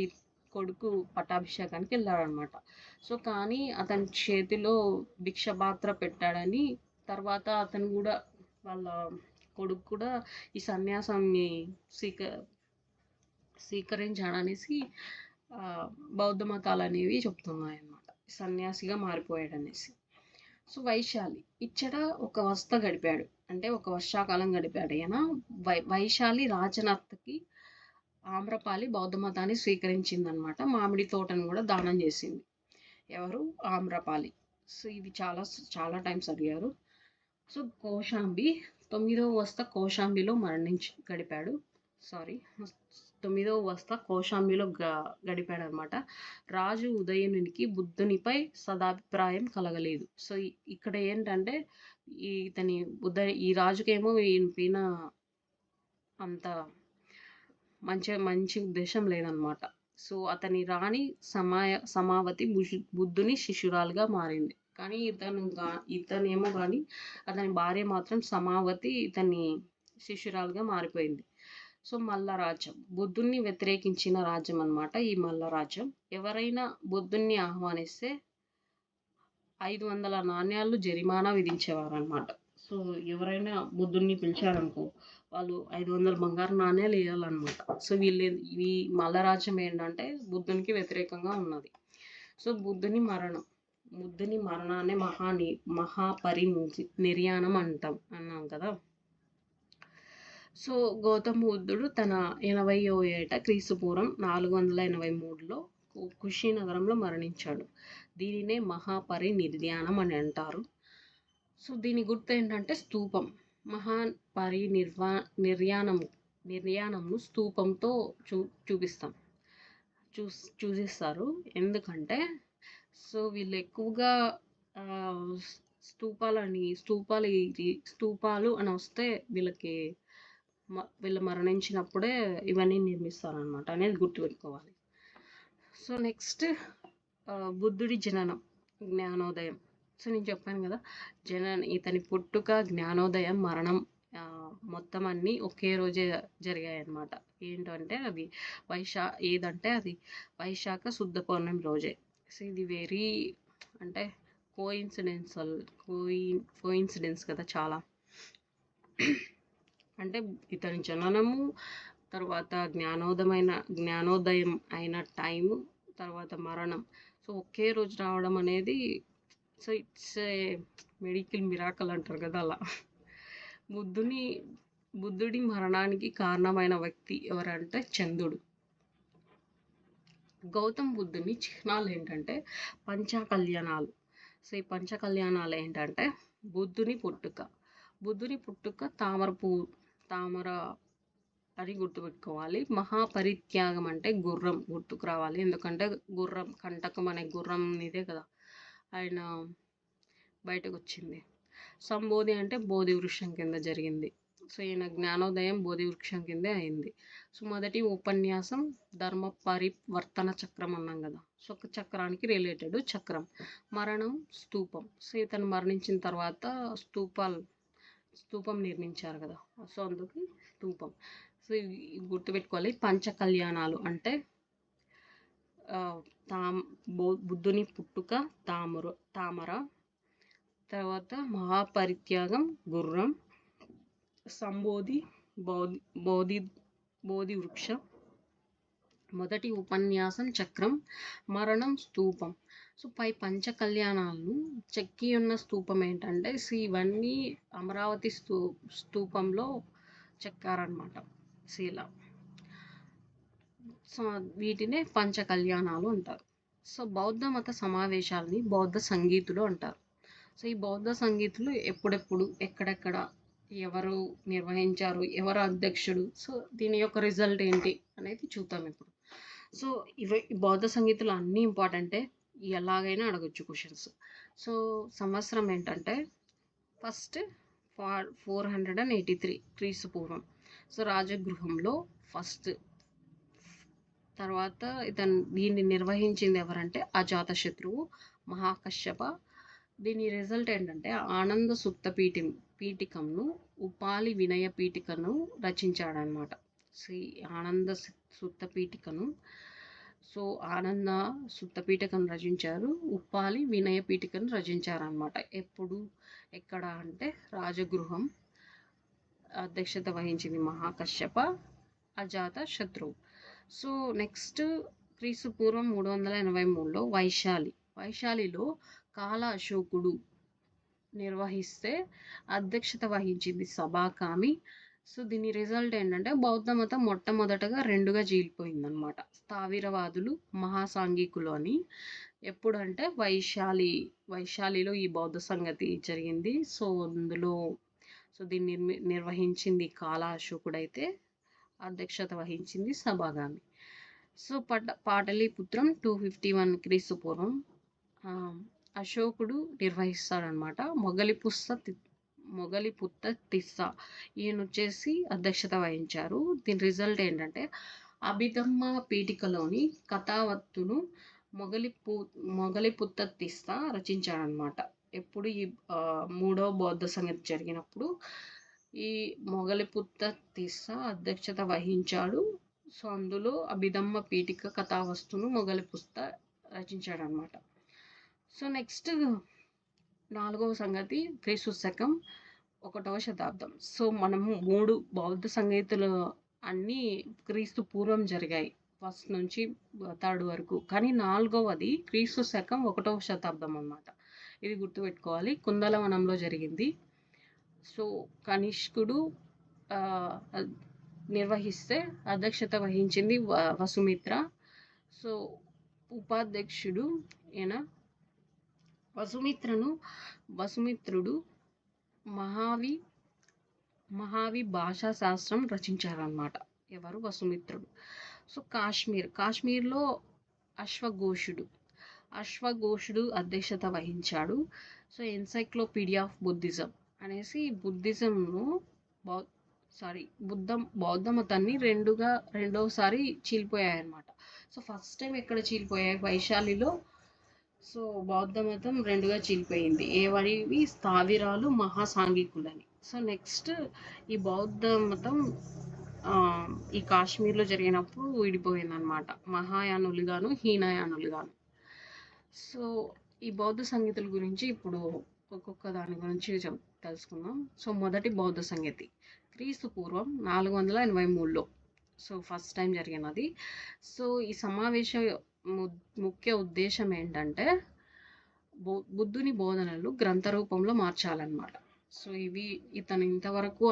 కొడుకు పట్టాభిషేకానికి వెళ్ళాడు అనమాట. సో, కానీ అతని చేతిలో భిక్షపాత్ర పెట్టాడని, తర్వాత అతను కూడా వాళ్ళ కొడుకు కూడా ఈ సన్యాసాన్ని స్వీకరించాడనేసి బౌద్ధ మతాలు అనేవి చెప్తున్నాయి అన్నమాట. సన్యాసిగా మారిపోయాడనేసి. సో, వైశాలి ఇచ్చట ఒక వస్త గడిపాడు, అంటే ఒక వర్షాకాలం గడిపాడు ఈయన. వైశాలి రాజనర్తకి ఆమ్రపాలి బౌద్ధ మతాన్ని స్వీకరించిందనమాట. మామిడి తోటను కూడా దానం చేసింది. ఎవరు? ఆమ్రపాలి. సో, ఇది చాలా టైమ్స్ అడిగారు. సో, కౌశాంబి 9వ వస్త కౌశాంబిలో గడిపాడు. 9వ వస్త కౌశాంబిలో గడిపాడనమాట. రాజు ఉదయనునికి బుద్ధునిపై సదాభిప్రాయం కలగలేదు. సో, ఇక్కడ ఏంటంటే ఈ రాజుకేమో ఈయన అంత మంచి ఉద్దేశం లేదనమాట. సో, అతని రాణి సమావతి బుద్ధుని శిష్యురాలుగా మారింది. కానీ ఇతనేమో కానీ అతని భార్య మాత్రం సమావతి ఇతని శిష్యురాలుగా మారిపోయింది. సో, మల్ల రాజ్యం బుద్ధుణ్ణి వ్యతిరేకించిన రాజ్యం అన్నమాట ఈ మల్ల రాజ్యం. ఎవరైనా బుద్ధుణ్ణి ఆహ్వానిస్తే 500 నాణ్యాలు జరిమానా విధించేవారు అనమాట. సో, ఎవరైనా బుద్ధుణ్ణి పిలిచారనుకో వాళ్ళు 500 బంగారు నాణ్యాలు వేయాలన్నమాట. సో, ఈ మల్ల రాజ్యం ఏంటంటే బుద్ధునికి వ్యతిరేకంగా ఉన్నది. సో, బుద్ధుని మరణాన్ని మహాపరినిర్యాణం అన్నాం కదా. సో, గౌతమ బుద్ధుడు తన 80వ ఏట క్రీస్తుపూర్వం 483లో కుషినగరంలో మరణించాడు. దీనినే మహాపరినిర్యాణం అని అంటారు. సో, దీని గుర్తు ఏంటంటే స్తూపం. నిర్యాణంను స్తూపంతో చూపిస్తారు. ఎందుకంటే సో, వీళ్ళు ఎక్కువగా స్తూపాలు అని వస్తే వీళ్ళకి వీళ్ళు మరణించినప్పుడే ఇవన్నీ నిర్మిస్తారనమాట అనేది గుర్తుపెట్టుకోవాలి. సో నెక్స్ట్ బుద్ధుడి జననం, జ్ఞానోదయం. సో నేను చెప్పాను కదా, ఇతని పుట్టుక, జ్ఞానోదయం, మరణం మొత్తం అన్నీ ఒకే రోజే జరిగాయి అన్నమాట. ఏంటంటే అది అది వైశాఖ శుద్ధ పౌర్ణమి రోజే. సో ఇది వెరీ అంటే కోయిన్సిడెన్స్ కదా చాలా. అంటే ఇతని జననము, తర్వాత జ్ఞానోదయం అయిన టైము, తర్వాత మరణం సో ఒకే రోజు రావడం అనేది so it's a medical miracle అంటారు కదా అలా. బుద్ధుడి మరణానికి కారణమైన వ్యక్తి ఎవరంటే చందుడు. గౌతమ్ బుద్ధుని చిహ్నాలు ఏంటంటే పంచకళ్యాణాలు. సో ఈ పంచకళ్యాణాలు ఏంటంటే బుద్ధుని పుట్టుక తామర అని గుర్తుపెట్టుకోవాలి. మహాపరిత్యాగం అంటే గుర్రం గుర్తుకు రావాలి, ఎందుకంటే గుర్రం కంటకం అనే గుర్రం ఇదే కదా ఆయన బయటకు వచ్చింది. సంబోధి అంటే బోధి వృక్షం కింద జరిగింది. సో ఈయన జ్ఞానోదయం బోధి వృక్షం కిందే అయింది. సో మొదటి ఉపన్యాసం ధర్మ పరివర్తన చక్రం అన్నాం కదా, సో ఒక చక్రానికి రిలేటెడ్ చక్రం. మరణం స్తూపం. సో ఇతను మరణించిన తర్వాత స్తూపం నిర్మించారు కదా, సో అందుకు స్తూపం. సో గుర్తుపెట్టుకోవాలి. పంచకళ్యాణాలు అంటే బుద్ధుని పుట్టుక తామర, తర్వాత మహాపరిత్యాగం గుర్రం, సంబోధి బోధి వృక్షం, మొదటి ఉపన్యాసం చక్రం, మరణం స్తూపం. సో పై పంచకళ్యాణాలను చెక్కి ఉన్న స్తూపం ఏంటంటే ఇవన్నీ అమరావతి స్తూపంలో చెక్కారనమాట. ఇలా సో వీటినే పంచకళ్యాణాలు అంటారు. సో బౌద్ధ మత సమావేశాలని బౌద్ధ సంగీతులు అంటారు. సో ఈ బౌద్ధ సంగీతులు ఎప్పుడెప్పుడు ఎక్కడెక్కడ ఎవరు నిర్వహించారు, ఎవరు అధ్యక్షుడు, సో దీని యొక్క రిజల్ట్ ఏంటి అనేది చూద్దాం ఇప్పుడు. సో ఈ బౌద్ధ సంగీతులు అన్నీ ఇంపార్టెంటే, ఎలాగైనా అడగొచ్చు క్వశ్చన్స్. సో సంవత్సరం ఏంటంటే ఫస్ట్ 483 క్రీస్తు పూర్వం. సో రాజగృహంలో ఫస్ట్. తర్వాత దీన్ని నిర్వహించింది ఎవరంటే అజాతశత్రువు, మహాకశ్యప. దీని రిజల్ట్ ఏంటంటే ఆనంద సుత్త పీఠికంను, ఉపాలి వినయ పీఠికను రచించాడనమాట. సో ఆనంద సుత్త పీఠికను రచించారు, ఉపాలి వినయ పీఠికను రచించారనమాట. ఎక్కడ అంటే రాజగృహం. అధ్యక్షత వహించింది మహాకశ్యప, అజాత శత్రువు. సో నెక్స్ట్ క్రీస్తు పూర్వం 383లో వైశాలిలో కాల అశోకుడు నిర్వహిస్తే అధ్యక్షత వహించింది సభాకామి. సో దీని రిజల్ట్ ఏంటంటే బౌద్ధ మతం మొట్టమొదటగా రెండుగా చీలిపోయిందనమాట. స్థావిరవాదులు, మహాసాంఘికులు అని. ఎప్పుడంటే వైశాలిలో ఈ బౌద్ధ సంగతి జరిగింది. సో దీన్ని నిర్వహించింది కాల అశోకుడైతే అధ్యక్షత వహించింది సభాగామి. సో పాటలీపుత్రం 251 క్రీస్తు పూర్వం అశోకుడు నిర్వహిస్తాడనమాట. మొగలిపుత్త తిస్స ఈయన వచ్చేసి అధ్యక్షత వహించారు. దీని రిజల్ట్ ఏంటంటే అభిధమ్మ పీఠికలోని కథావత్తును మొగలిపుత్త తిస్స రచించాడనమాట. ఎప్పుడు ఈ మూడవ బౌద్ధ సంగతి జరిగినప్పుడు ఈ మొగలిపుత్త తిస్స అధ్యక్షత వహించాడు. సో అందులో అభిధమ్మ పీఠిక కథావస్తును మొగలిపుత్త రచించాడనమాట. సో నెక్స్ట్ 4వ సంగతి క్రీస్తు శకం 1వ శతాబ్దం. సో మనము 3 బౌద్ధ సంగీతులు అన్నీ క్రీస్తు పూర్వం జరిగాయి, ఫస్ట్ నుంచి 3rd వరకు. కానీ 4వది క్రీస్తు శకం 1వ శతాబ్దం అన్నమాట. ఇది గుర్తుపెట్టుకోవాలి. కుందలవనంలో జరిగింది. సో కనిష్కుడు నిర్వహిస్తే అధ్యక్షత వహించింది వసుమిత్ర. సో ఉపాధ్యక్షుడు ఈయన వసుమిత్రుడు మహావి భాషా శాస్త్రం రచించారనమాట. ఎవరు? వసుమిత్రుడు. సో కాశ్మీర్లో అశ్వఘోషుడు అధ్యక్షత వహించాడు. సో ఎన్సైక్లోపీడియా ఆఫ్ బుద్ధిజం అనేసి బుద్ధిజంను సారీ బౌద్ధ మతాన్ని రెండోసారి చీలిపోయాయన్నమాట. సో ఫస్ట్ టైం ఎక్కడ చీలిపోయాయి? వైశాలిలో. సో బౌద్ధ మతం రెండుగా చీలిపోయింది. ఏవడివి? స్థావిరాలు, మహాసాంఘికులని. సో నెక్స్ట్ ఈ బౌద్ధ మతం ఈ కాశ్మీర్లో జరిగినప్పుడు విడిపోయిందనమాట, మహాయానులుగాను హీనయానులుగాను. సో ఈ బౌద్ధ సంగీతుల గురించి ఇప్పుడు ఒక్కొక్క దాని గురించి తెలుసుకుందాం. సో మొదటి బౌద్ధ సంగతి క్రీస్తు పూర్వం 483లో సో ఫస్ట్ టైం జరిగినది. సో ఈ సమావేశం ముఖ్య ఉద్దేశం ఏంటంటే బుద్ధుని బోధనలు గ్రంథ రూపంలో మార్చాలన్నమాట. సో ఇవి ఇతను ఇంతవరకు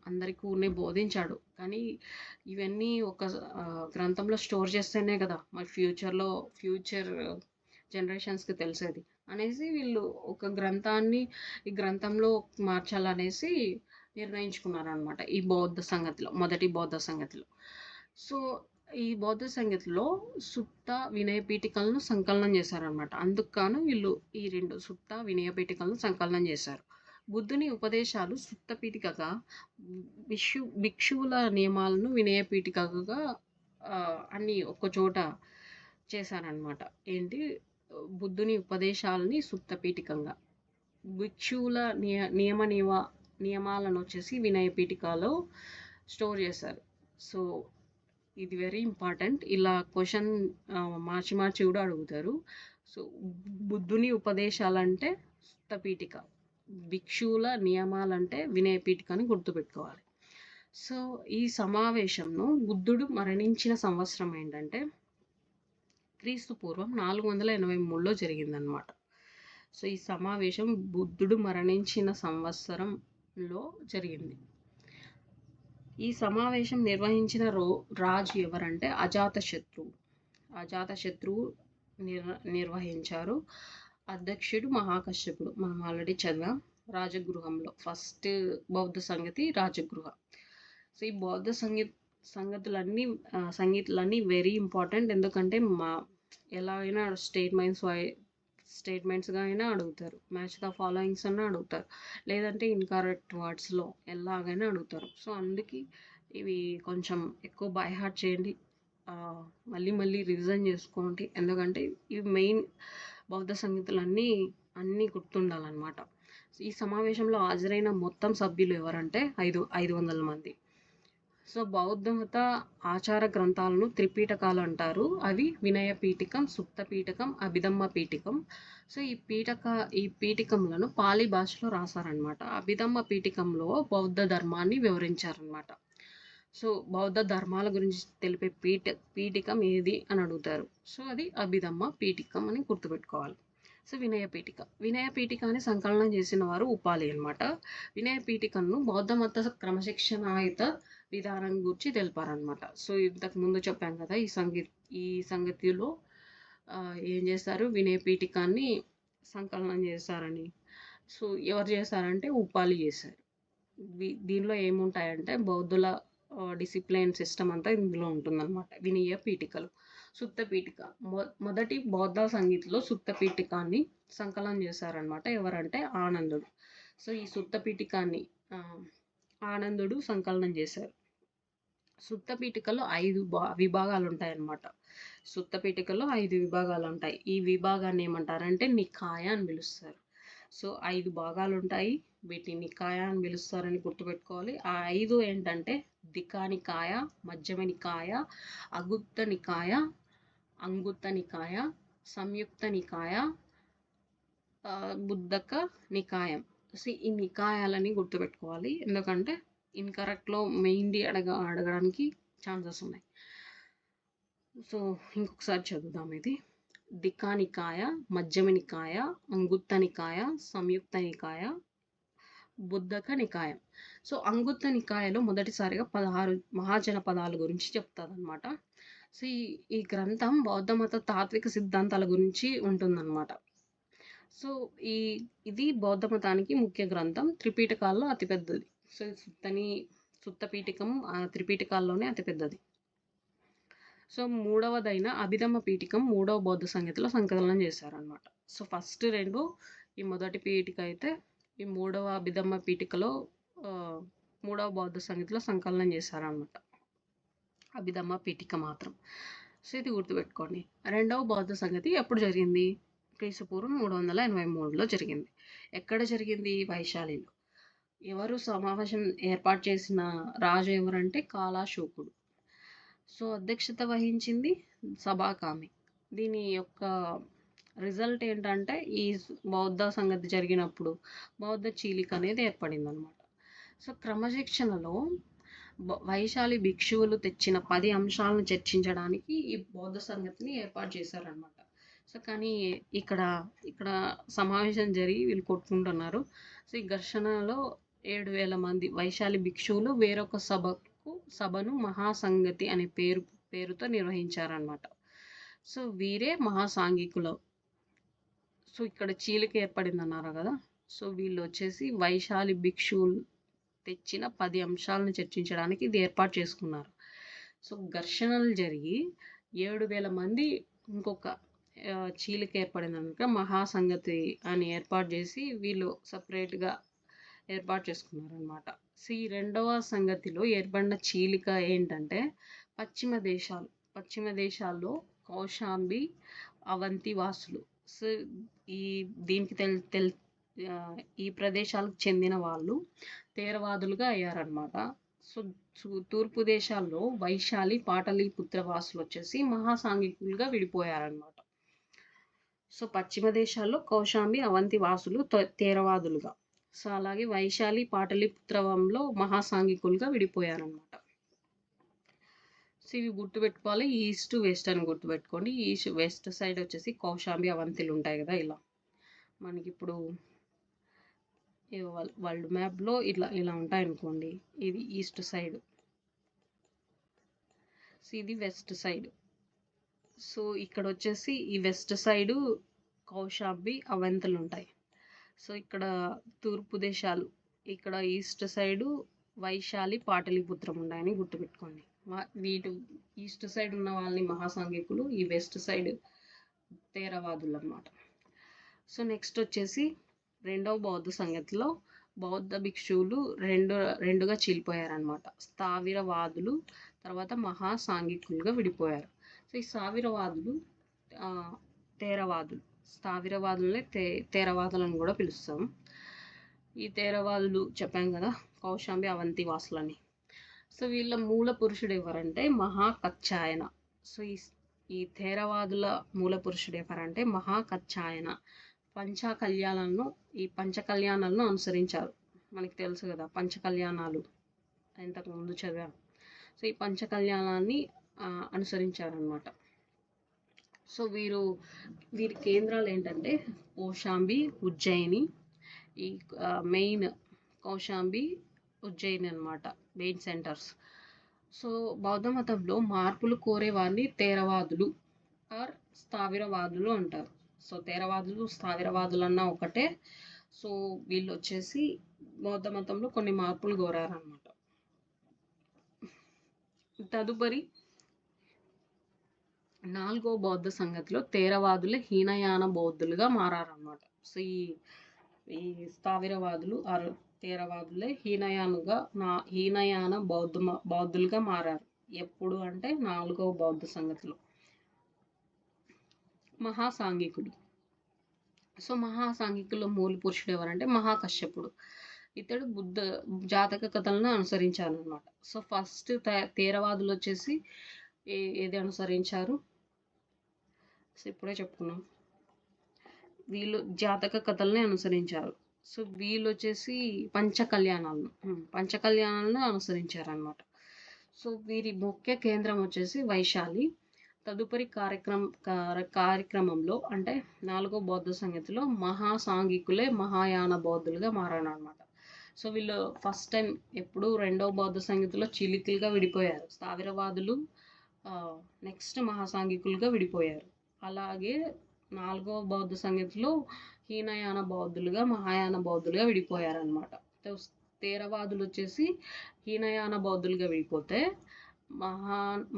అందరికీ బోధించాడు, కానీ ఇవన్నీ ఒక గ్రంథంలో స్టోర్ చేస్తేనే కదా మరి ఫ్యూచర్ జనరేషన్స్కి తెలిసేది అనేసి వీళ్ళు ఒక ఈ గ్రంథంలో మార్చాలనేసి నిర్ణయించుకున్నారనమాట ఈ మొదటి బౌద్ధ సంగతిలో. సో ఈ బౌద్ధ సంగతిలో సుత్త వినయ పీఠికలను సంకలనం చేశారనమాట. అందుకు గాను వీళ్ళు ఈ 2 సుత్త వినయ పీఠికలను సంకలనం చేశారు. బుద్ధుని ఉపదేశాలు సుత్త పీఠికగా, భిక్షువుల నియమాలను వినయ పీఠికగా అన్ని ఒక్కచోట చేశారనమాట. ఏంటి? బుద్ధుని ఉపదేశాలని సుత్త పీఠికంగా, భిక్షువుల నియమాలను వచ్చేసి వినయ పీఠికలో స్టోర్ చేశారు. సో ఇది వెరీ ఇంపార్టెంట్. ఇలా క్వశ్చన్ మార్చి కూడా అడుగుతారు. సో బుద్ధుని ఉపదేశాలంటే సుత్త పీఠిక, భిక్షువుల నియమాలంటే వినయ పీఠిక అని గుర్తుపెట్టుకోవాలి. సో ఈ సమావేశంను బుద్ధుడు మరణించిన సంవత్సరం ఏంటంటే క్రీస్తు పూర్వం 483లో జరిగిందనమాట. సో ఈ సమావేశం బుద్ధుడు మరణించిన సంవత్సరంలో జరిగింది. ఈ సమావేశం నిర్వహించిన రాజు ఎవరంటే అజాతశత్రువు నిర్వహించారు. అధ్యక్షుడు మహాకశ్యపుడు. మనం ఆల్రెడీ చదివాం రాజగృహంలో. ఫస్ట్ బౌద్ధ సంగతి రాజగృహం. సో ఈ బౌద్ధ సంగీతులన్నీ వెరీ ఇంపార్టెంట్. ఎందుకంటే ఎలాగైనా స్టేట్మెంట్స్గా అయినా అడుగుతారు, మ్యాచ్ ద ఫాలోయింగ్స్ అన్నా అడుగుతారు, లేదంటే ఇన్కరెక్ట్ వర్డ్స్లో ఎలాగైనా అడుగుతారు. సో అందుకే ఇవి కొంచెం ఎక్కువ బై హార్ట్ చేయండి, మళ్ళీ రివిజన్ చేసుకోండి. ఎందుకంటే ఇవి మెయిన్ బౌద్ధ సంగీతులన్నీ గుర్తుండాలన్నమాట. ఈ సమావేశంలో హాజరైన మొత్తం సభ్యులు ఎవరంటే 500 మంది. సో బౌద్ధ మత ఆచార గ్రంథాలను త్రిపీఠకాలు అంటారు. అవి వినయ పీఠికం, సుత్త పీఠకం, అభిధమ్మ పీఠికం. సో ఈ పీఠికములను పాలి భాషలో రాశారనమాట. అభిధమ్మ పీఠికంలో బౌద్ధ ధర్మాన్ని వివరించారనమాట. సో బౌద్ధ ధర్మాల గురించి తెలిపే పీఠికం ఏది అని అడుగుతారు. సో అది అభిధమ్మ పీఠికం అని గుర్తుపెట్టుకోవాలి. సో వినయ పీఠికాన్ని సంకలనం చేసిన వారు ఉపాలి అనమాట. వినయ పీఠికను బౌద్ధ మత క్రమశిక్షణాయుత విధానం గురించి తెలిపారనమాట. సో ఇంతకు ముందు చెప్పాను కదా ఈ సంగతిలో ఏం చేస్తారు, వినయ పీఠికాన్ని సంకలనం చేశారని. సో ఎవరు చేశారంటే ఉపాలి చేశారు. దీనిలో ఏముంటాయంటే బౌద్ధుల డిసిప్లైన్ సిస్టమ్ అంతా ఇందులో ఉంటుందన్నమాట. వినయ పీఠికలు. సుత్త పీఠిక మొదటి బౌద్ధ సంగీతంలో సుత్త పీఠికాన్ని సంకలనం చేశారనమాట. ఎవరంటే ఆనందుడు. సో ఈ సుత్త పీఠికాన్ని ఆనందుడు సంకలనం చేశారు. సుత్త పీఠికలో 5 విభాగాలు ఉంటాయన్నమాట. సుత్త పీఠికలో 5 విభాగాలు ఉంటాయి. ఈ విభాగాన్ని ఏమంటారంటే నికాయ అని పిలుస్తారు. సో 5 భాగాలు ఉంటాయి, వీటిని నికాయ అని పిలుస్తారని గుర్తుపెట్టుకోవాలి. ఆ 5 ఏంటంటే దికా నికాయ, మధ్యమ నికాయ, అగుత్త నికాయ, అంగుత్త నికాయ, సంయుక్త నికాయ, బుద్ధక నికాయం. సో ఈ నికాయాలని గుర్తుపెట్టుకోవాలి, ఎందుకంటే ఇన్కరెక్ట్లో మెయిన్లీ అడగడానికి ఛాన్సెస్ ఉన్నాయి. సో ఇంకొకసారి చదువుదాం. ఇది దికా నికాయ, మధ్యమ నికాయ, అంగుత్త నికాయ, సంయుక్త నికాయ, బుద్ధక నికాయం. సో అంగుత్త నికాయలో మొదటిసారిగా 16 మహాజనపదాల గురించి చెప్తారనమాట. సో ఈ గ్రంథం బౌద్ధ మత తాత్విక సిద్ధాంతాల గురించి ఉంటుందన్నమాట. సో ఇది బౌద్ధ మతానికి ముఖ్య గ్రంథం, త్రిపీఠకాల్లో అతిపెద్దది. సో సుత్త పీఠికం త్రిపీఠకాల్లోనే అతిపెద్దది. సో మూడవదైన అభిధమ్మ పీఠికం 3వ బౌద్ధ సంగతిలో సంకలనం చేశారనమాట. సో ఫస్ట్ 2 ఈ మొదటి పీఠిక అయితే, ఈ 3వ అభిధమ్మ పీఠికలో మూడవ బౌద్ధ సంగతిలో సంకలనం చేశారనమాట, అభిధమ్మ పీఠిక మాత్రం. సో ఇది గుర్తుపెట్టుకోండి. రెండవ బౌద్ధ సంగతి ఎప్పుడు జరిగింది? క్రీస్తుపూర్వం 383లో జరిగింది. ఎక్కడ జరిగింది? వైశాలిలో. ఎవరు సమావేశం ఏర్పాటు చేసిన రాజు ఎవరంటే కాలాశోకుడు. సో అధ్యక్షత వహించింది సభాకామి. దీని యొక్క రిజల్ట్ ఏంటంటే ఈ బౌద్ధ సంగతి జరిగినప్పుడు బౌద్ధ చీలిక అనేది ఏర్పడింది అనమాట. సో క్రమశిక్షణలో వైశాలి భిక్షువులు తెచ్చిన 10 అంశాలను చర్చించడానికి ఈ బౌద్ధ సంగతిని ఏర్పాటు చేశారనమాట. సో కానీ ఇక్కడ సమావేశం జరిగి వీళ్ళు కొట్టుకుంటున్నారు. సో ఈ ఘర్షణలో 7,000 మంది వైశాలి భిక్షువులు వేరొక సభను మహాసంగతి అనే పేరుతో నిర్వహించారనమాట. సో వీరే మహాసాంఘికులు. సో ఇక్కడ చీలిక ఏర్పడింది అన్నారు కదా. సో వీళ్ళు వచ్చేసి వైశాలి భిక్షువులు తెచ్చిన 10 అంశాలను చర్చించడానికి ఇది ఏర్పాటు చేసుకున్నారు. సో ఘర్షణలు జరిగి 7,000 మంది ఇంకొక చీలిక ఏర్పడింది అనమాట. మహాసంగతి అని ఏర్పాటు చేసి వీళ్ళు సపరేట్గా ఏర్పాటు చేసుకున్నారు అనమాట. సో ఈ రెండవ సంగతిలో ఏర్పడిన చీలిక ఏంటంటే పశ్చిమ దేశాల్లో కౌశాంబి అవంతి వాసులు. సో దీనికి ఈ ప్రదేశాలకు చెందిన వాళ్ళు తేరవాదులుగా అయ్యారనమాట. సో తూర్పు దేశాల్లో వైశాలి పాటలీపుత్ర వాసులు వచ్చేసి మహాసాంఘికులుగా విడిపోయారనమాట. సో పశ్చిమ దేశాల్లో కౌశాంబి అవంతి వాసులు తేరవాదులుగా, సో అలాగే వైశాలి పాటలీపుత్రవంలో మహాసాంఘికులుగా విడిపోయారనమాట. సో ఇవి గుర్తుపెట్టుకోవాలి. ఈస్ట్ వెస్ట్ అని గుర్తుపెట్టుకోండి. ఈస్ట్ వెస్ట్ సైడ్ వచ్చేసి కౌశాంబి అవంతిలు ఉంటాయి కదా. ఇలా మనకి ఇప్పుడు వరల్డ్ మ్యాప్లో ఇలా ఉంటాయి అనుకోండి. ఇది ఈస్ట్ సైడ్, సో ఇది వెస్ట్ సైడ్. సో ఇక్కడ వచ్చేసి ఈ వెస్ట్ సైడు కౌశాంబి అవంతులు ఉంటాయి. సో ఇక్కడ తూర్పు దేశాలు, ఇక్కడ ఈస్ట్ సైడు వైశాలి పాటలీపుత్రం ఉన్నాయని గుర్తుపెట్టుకోండి. వీటి ఈస్ట్ సైడ్ ఉన్న వాళ్ళని మహాసాంఘికులు, ఈ వెస్ట్ సైడ్ తేరవాదులు అన్నమాట. సో నెక్స్ట్ వచ్చేసి రెండవ బౌద్ధ సంగతిలో బౌద్ధ భిక్షువులు రెండుగా చీలిపోయారనమాట. స్థావిరవాదులు తర్వాత మహాసాంఘికులుగా విడిపోయారు. సో ఈ స్థావిరవాదులు తేరవాదులు, స్థావిరవాదులనే తేరవాదులను కూడా పిలుస్తాం. ఈ తేరవాదులు చెప్పాం కదా కౌశాంబి అవంతి వాసులని. సో వీళ్ళ మూల పురుషుడు ఎవరంటే మహాకచ్చాయన. సో ఈ తేరవాదుల మూల పురుషుడు ఎవరంటే మహాకచ్చాయన. ఈ పంచకళ్యాణాలను అనుసరించారు. మనకి తెలుసు కదా పంచకళ్యాణాలు, ఇంతకుముందు చదివాం. సో ఈ పంచకళ్యాణాన్ని అనుసరించారనమాట. సో వీరి కేంద్రాలు ఏంటంటే కౌశాంబి, ఉజ్జయిని. ఈ మెయిన్ కౌశాంబి, ఉజ్జయిని అనమాట మెయిన్ సెంటర్స్. సో బౌద్ధ మతంలో మార్పులు కోరే వారిని తేరవాదులు ఆర్ స్థావిరవాదులు అంటారు. సో తేరవాదులు స్థావిరవాదులు అన్న ఒకటే. సో వీళ్ళు వచ్చేసి బౌద్ధ మతంలో కొన్ని మార్పులు కోరారనమాట. తదుపరి 4వ బౌద్ధ సంగతిలో తేరవాదులే హీనయాన బౌద్ధులుగా మారారనమాట. సో ఈ స్థావిరవాదులు తేరవాదులే హీనయాన బౌద్ధులుగా మారారు. ఎప్పుడు అంటే 4వ బౌద్ధ సంగతిలో. మహాసాంఘికుడు. సో మహాసాంఘికుల మూల పురుషుడు ఎవరంటే మహాకశ్యపుడు. ఇతడు బుద్ధ జాతక కథలను అనుసరించారనమాట. సో ఫస్ట్ తేరవాదులు వచ్చేసి ఏది అనుసరించారు? సో ఇప్పుడే చెప్పుకున్నాం, వీళ్ళు జాతక కథల్ని అనుసరించారు. సో వీళ్ళు వచ్చేసి పంచకళ్యాణాలను అనుసరించారనమాట. సో వీరి ముఖ్య కేంద్రం వచ్చేసి వైశాలి. తదుపరి కార్యక్రమంలో అంటే 4వ బౌద్ధ సంగతిలో మహాసాంఘికులే మహాయాన బౌద్ధులుగా మారారనమాట. సో వీళ్ళు ఫస్ట్ టైం ఎప్పుడు 2వ బౌద్ధ సంగతిలో చీలికలుగా విడిపోయారు. స్థావిరవాదులు నెక్స్ట్ మహాసాంఘికులుగా విడిపోయారు. అలాగే 4వ బౌద్ధ సంగతిలో హీనయాన బౌద్ధులుగా మహాయాన బౌద్ధులుగా విడిపోయారనమాట. తేరవాదులు వచ్చేసి హీనయాన బౌద్ధులుగా విడిపోతే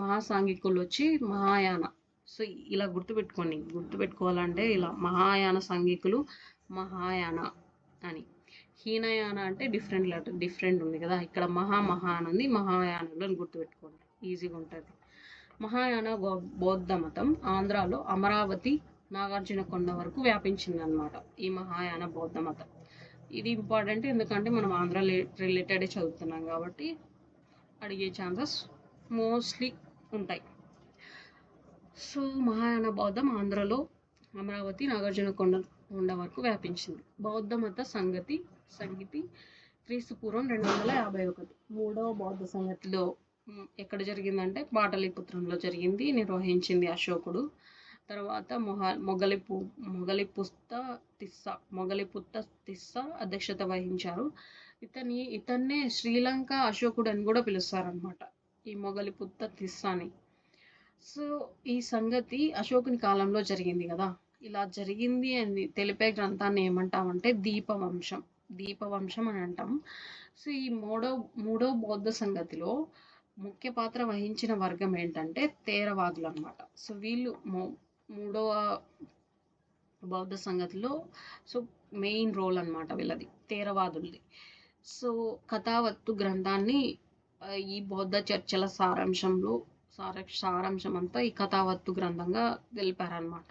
మహాసాంఘికులు వచ్చి మహాయాన. సో ఇలా గుర్తుపెట్టుకోవాలంటే ఇలా మహాయాన సాంఘికులు, మహాయాన అని. హీనయాన అంటే డిఫరెంట్ లెటర్, డిఫరెంట్ ఉంది కదా, ఇక్కడ మహా అని ఉంది, మహాయానులు అని గుర్తుపెట్టుకోండి, ఈజీగా ఉంటుంది. మహాయాన బౌద్ధ మతం ఆంధ్రాలో అమరావతి, నాగార్జున కొండ వరకు వ్యాపించింది అనమాట ఈ మహాయాన బౌద్ధ మతం. ఇది ఇంపార్టెంట్, ఎందుకంటే మనం ఆంధ్ర రిలేటెడే చదువుతున్నాం కాబట్టి అడిగే ఛాన్సెస్ మోస్ట్లీ ఉంటాయి. సో మహాయాన బౌద్ధం ఆంధ్రలో అమరావతి, నాగార్జున కొండ వరకు వ్యాపించింది. బౌద్ధ మత సంగతి క్రీస్తు పూర్వం 251. మూడవ బౌద్ధ సంగతిలో ఎక్కడ జరిగిందంటే పాటలీపుత్రంలో జరిగింది, నిర్వహించింది అశోకుడు. తర్వాత మొగలిపుత్త తిస్స అధ్యక్షత వహించారు. ఇతన్నే శ్రీలంక అశోకుడు అని కూడా పిలుస్తారనమాట, ఈ మొగలిపుత్త తిస్సాని. సో ఈ సంగతి అశోకుని కాలంలో జరిగింది కదా. ఇలా జరిగింది అని తెలిపే గ్రంథాన్ని ఏమంటామంటే దీపవంశం అని అంటాం. సో ఈ మూడో బౌద్ధ సంగతిలో ముఖ్య పాత్ర వహించిన వర్గం ఏంటంటే తేరవాదులు అనమాట. సో వీళ్ళు మూడవ బౌద్ధ సంగతిలో సో మెయిన్ రోల్ అనమాట వీళ్ళది, తేరవాదులది. సో కథావత్తు గ్రంథాన్ని ఈ బౌద్ధ చర్చల సారాంశం అంతా ఈ కథావత్తు గ్రంథంగా తెలిపారనమాట.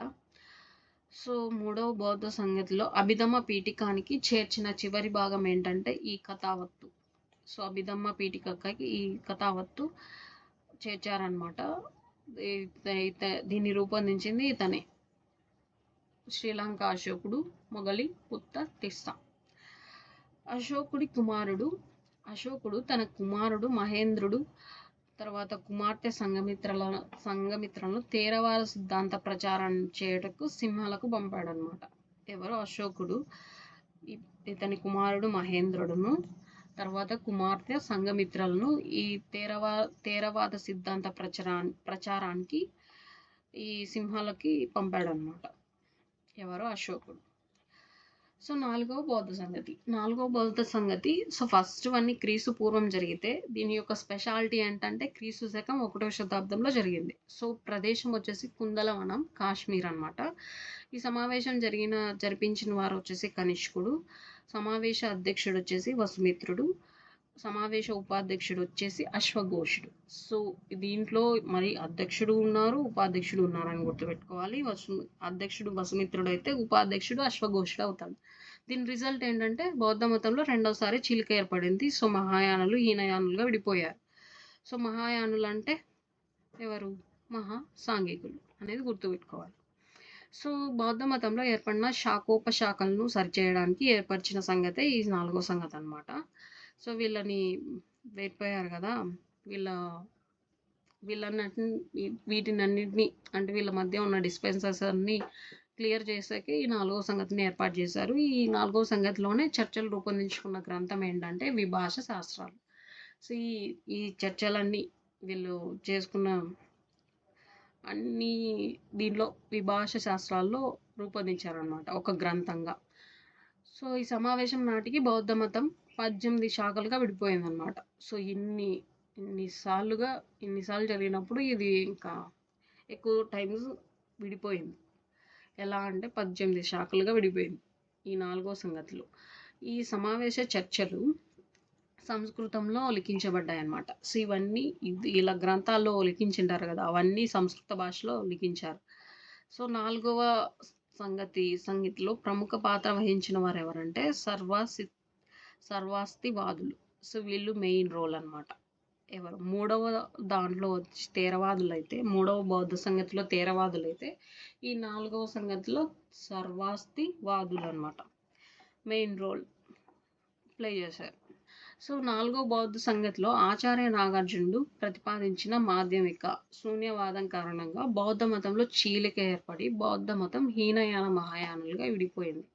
సో మూడవ బౌద్ధ సంగతిలో అభిధమ్మ పీఠికానికి చేర్చిన చివరి భాగం ఏంటంటే ఈ కథావత్తు. సో అభిధమ్మ పీఠికకి ఈ కథావత్తు చేర్చారనమాట. దీన్ని రూపొందించింది ఇతనే, శ్రీలంక అశోకుడు మొగలిపుత్త తిస్స. అశోకుడు తన కుమారుడు మహేంద్రుడు తర్వాత కుమార్తె సంఘమిత్రలను తేరవాద సిద్ధాంత ప్రచారం చేయటకు సింహాలకు పంపాడనమాట. ఎవరు? అశోకుడు. ఇతని కుమారుడు మహేంద్రుడును తర్వాత కుమార్తె సంఘమిత్రలను ఈ తేరవాద సిద్ధాంత ప్రచారానికి ఈ సింహాలకి పంపాడనమాట. ఎవరు? అశోకుడు. సో నాలుగవ బౌద్ధ సంగతి సో ఫస్ట్ వన్నీ క్రీస్తు పూర్వం జరిగితే దీని యొక్క స్పెషాలిటీ ఏంటంటే క్రీస్తు శకం 1వ శతాబ్దంలో జరిగింది. సో ప్రదేశం వచ్చేసి కుందలవనం, కాశ్మీర్ అనమాట. ఈ సమావేశం జరిపించిన వారు వచ్చేసి కనిష్కుడు, సమావేశ అధ్యక్షుడు వచ్చేసి వసుమిత్రుడు, సమావేశ ఉపాధ్యక్షుడు వచ్చేసి అశ్వఘోషుడు. సో దీంట్లో మరి అధ్యక్షుడు ఉన్నారు, ఉపాధ్యక్షుడు ఉన్నారని గుర్తుపెట్టుకోవాలి. అధ్యక్షుడు వసుమిత్రుడు అయితే ఉపాధ్యక్షుడు అశ్వఘోషుడు అవుతాడు. దీని రిజల్ట్ ఏంటంటే బౌద్ధ మతంలో రెండోసారి చీలిక ఏర్పడింది. సో మహాయానులు హీనయానులుగా విడిపోయారు. సో మహాయానులు అంటే ఎవరు? సాంఘికులు అనేది గుర్తుపెట్టుకోవాలి. సో బౌద్ధ మతంలో ఏర్పడిన శాఖోపశాఖలను సరిచేయడానికి ఏర్పరిచిన సంగతే ఈ 4వ సంగతి అనమాట. సో వీళ్ళని వేడిపోయారు కదా, వీటినన్నింటినీ అంటే వీళ్ళ మధ్య ఉన్న డిస్పెన్సెస్ అన్ని క్లియర్ చేసాకే ఈ 4వ సంగతిని ఏర్పాటు చేశారు. ఈ 4వ సంగతిలోనే చర్చలు రూపొందించుకున్న గ్రంథం ఏంటంటే విభాష శాస్త్రాలు. సో ఈ చర్చలన్నీ వీళ్ళు చేసుకున్న అన్ని దీంట్లో విభాష శాస్త్రాల్లో రూపొందించారనమాట ఒక గ్రంథంగా. సో ఈ సమావేశం నాటికి బౌద్ధ మతం 18 శాఖలుగా విడిపోయిందనమాట. సో ఇన్నిసార్లు జరిగినప్పుడు ఇది ఇంకా ఎక్కువ టైమ్స్ విడిపోయింది. ఎలా అంటే 18 శాఖలుగా విడిపోయింది ఈ 4వ సంగతిలో. ఈ సమావేశ చర్చలు సంస్కృతంలో లిఖించబడ్డాయి అన్నమాట. సో ఇవన్నీ ఇలా గ్రంథాల్లో లిఖించింటారు కదా, అవన్నీ సంస్కృత భాషలో లిఖించారు. సో 4వ సంగతిలో ప్రముఖ పాత్ర వహించిన వారు ఎవరంటే సర్వాస్తివాదులు. సో వీళ్ళు మెయిన్ రోల్ అనమాట. ఎవరు? 3వ దాంట్లో వచ్చి తేరవాదులు అయితే, 3వ బౌద్ధ సంగతిలో తేరవాదులు అయితే, ఈ 4వ సంగతిలో సర్వాస్తివాదులు అనమాట మెయిన్ రోల్ ప్లే చేశారు. సో 4వ బౌద్ధ సంగతిలో ఆచార్య నాగార్జునుడు ప్రతిపాదించిన మాధ్యమిక శూన్యవాదం కారణంగా బౌద్ధ మతంలో చీలిక ఏర్పడి బౌద్ధ మతం హీనయాన మహాయానులుగా విడిపోయింది.